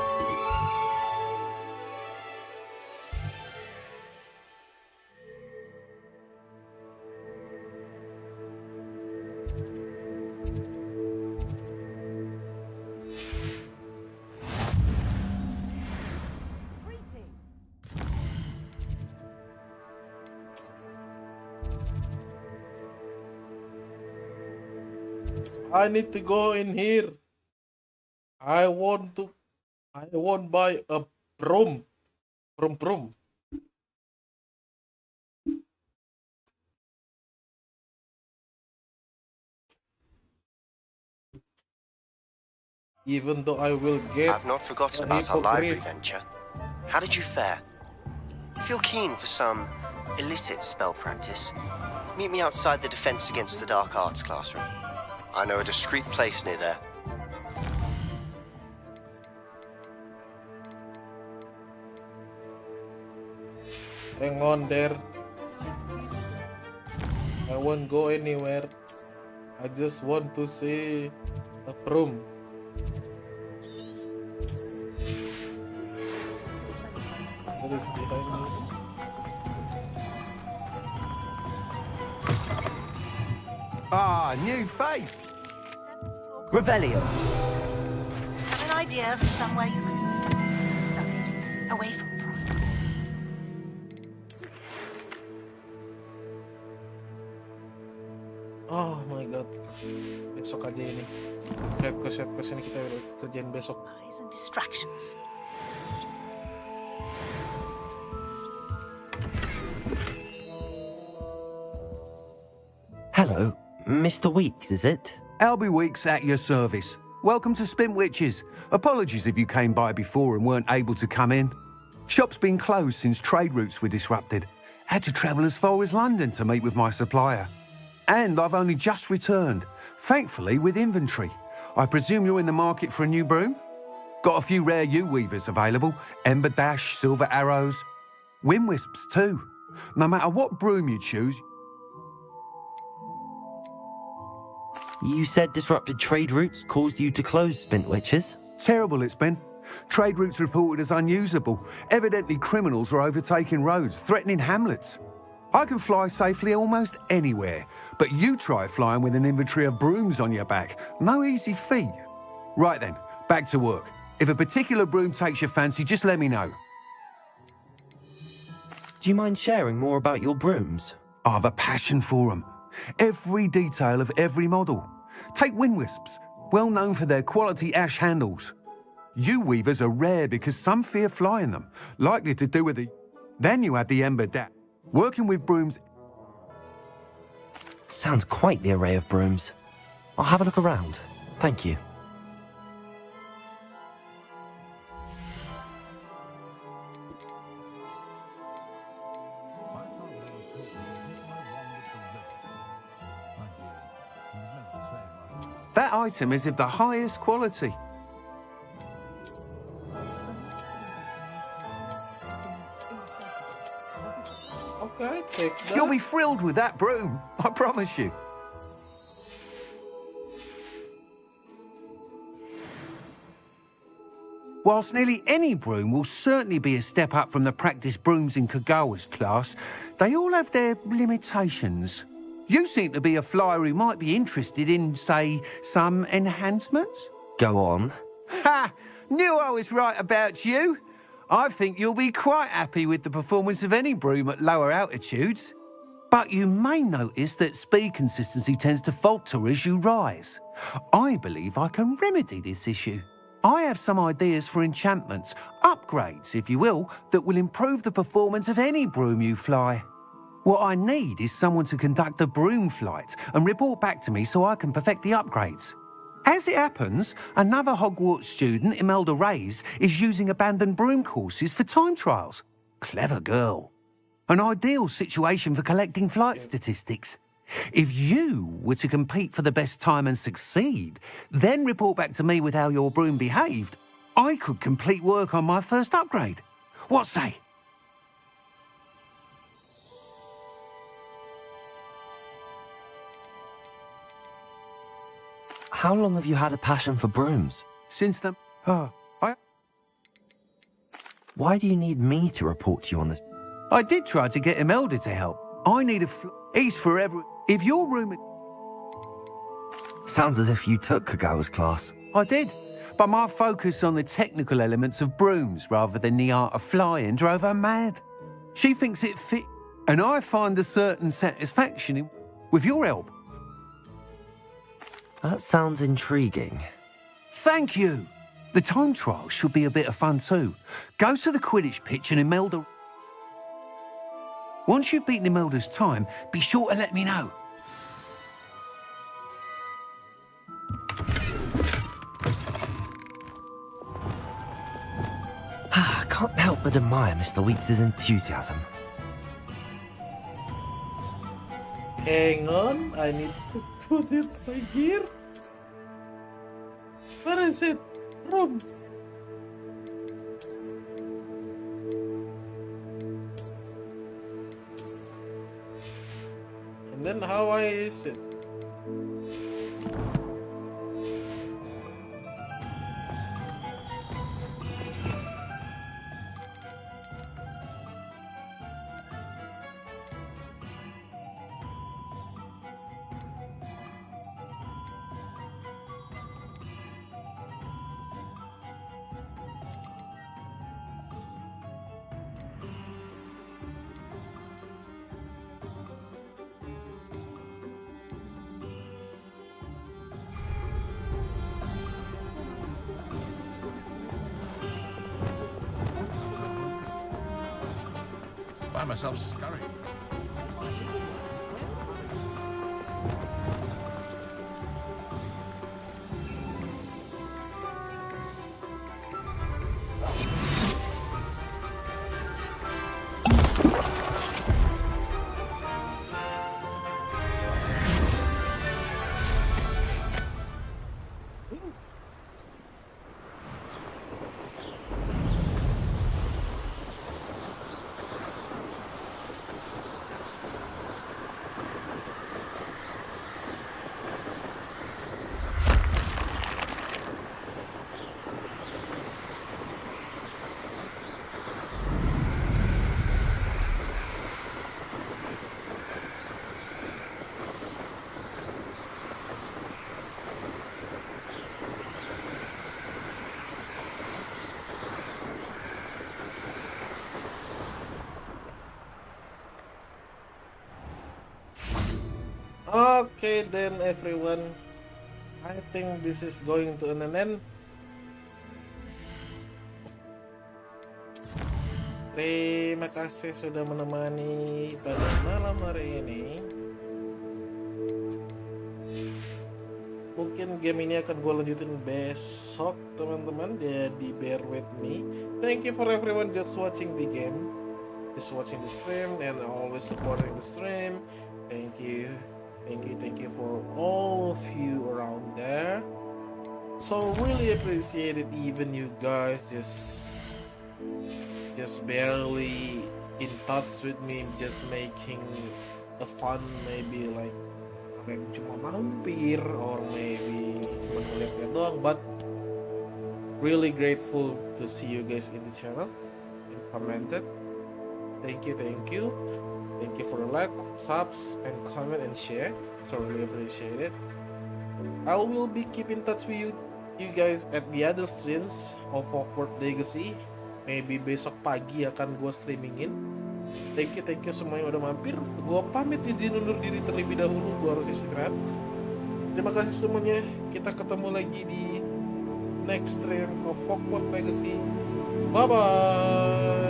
I need to go in here. I want buy a broom. Broom. Even though I will get... I've not forgotten about our library venture. How did you fare? If you're keen for some illicit spell practice, meet me outside the Defense Against the Dark Arts classroom. I know a discreet place near there. Hang on there. I won't go anywhere. I just want to see a broom. What is behind me? Ah, new face. Revelio. An idea for somewhere you can studies away from Oh my god. Besok aja ini. Set quest ini kita udah kerjain besok. and distractions. Hello, Mr. Weeks, is it? Albie Weeks at your service. Welcome to Spintwitches. Apologies if you came by before and weren't able to come in. Shop's been closed since trade routes were disrupted. Had to travel as far as London to meet with my supplier. And I've only just returned, thankfully with inventory. I presume you're in the market for a new broom? Got a few rare yew-weavers available. Ember Dash, Silver Arrows. Wind Wisps too. No matter what broom you choose. You said disrupted trade routes caused you to close Spintwitches? Terrible it's been. Trade routes reported as unusable. Evidently criminals were overtaking roads, threatening hamlets. I can fly safely almost anywhere, but you try flying with an inventory of brooms on your back. No easy feat. Right then, back to work. If a particular broom takes your fancy, just let me know. Do you mind sharing more about your brooms? I have a passion for them. Every detail of every model. Take Wind Wisps, well known for their quality ash handles. Yew-weavers are rare because some fear flying them, likely to do with the... Then you add the Ember Dash. Working with brooms... Sounds quite the array of brooms. I'll have a look around. Thank you. That item is of the highest quality. Okay, take that. You'll be thrilled with that broom, I promise you. Whilst nearly any broom will certainly be a step up from the practice brooms in Kagawa's class, they all have their limitations. You seem to be a flyer who might be interested in, say, some enhancements? Go on. Ha! Knew I was right about you. I think you'll be quite happy with the performance of any broom at lower altitudes. But you may notice that speed consistency tends to falter as you rise. I believe I can remedy this issue. I have some ideas for enchantments, upgrades, if you will, that will improve the performance of any broom you fly. What I need is someone to conduct a broom flight and report back to me so I can perfect the upgrades. As it happens, another Hogwarts student, Imelda Reyes, is using abandoned broom courses for time trials. Clever girl. An ideal situation for collecting flight statistics. If you were to compete for the best time and succeed, then report back to me with how your broom behaved, I could complete work on my first upgrade. What say? How long have you had a passion for brooms? Since the... Why do you need me to report to you on this? I did try to get Imelda to help. I need a... He's forever... If your room... Sounds as if you took Kagawa's class. I did, but my focus on the technical elements of brooms rather than the art of flying drove her mad. She thinks it fit, and I find a certain satisfaction in... with your help. That sounds intriguing. Thank you. The time trial should be a bit of fun too. Go to the Quidditch pitch and Imelda... Once you've beaten Imelda's time, be sure to let me know. I can't help but admire Mr. Weeks' enthusiasm. Hang on, I need to put it right here. Where is it? Room. And then how I is it? Find myself scurrying. Okay then everyone, I think this is going to an end. Terima kasih sudah menemani pada malam hari ini. Mungkin game ini akan gue lanjutin besok teman-teman, jadi bear with me. Thank you for everyone just watching the game, just watching the stream and always supporting the stream. Thank you. Thank you for all of you around there. So really appreciate it, even you guys just barely in touch with me, just making a fun, maybe like cuma mampir or maybe cuma ngeliat doang, but really grateful to see you guys in the channel and commented. Thank you for the like, subs, and comment and share. So really appreciate it. I will be keep in touch with you guys at the other streams of Hogwarts Legacy. Maybe besok pagi akan gue streamingin. Thank you semua yang udah mampir. Gue pamit izin undur diri terlebih dahulu. Gue harus istirahat. Terima kasih semuanya. Kita ketemu lagi di next stream of Hogwarts Legacy. Bye bye.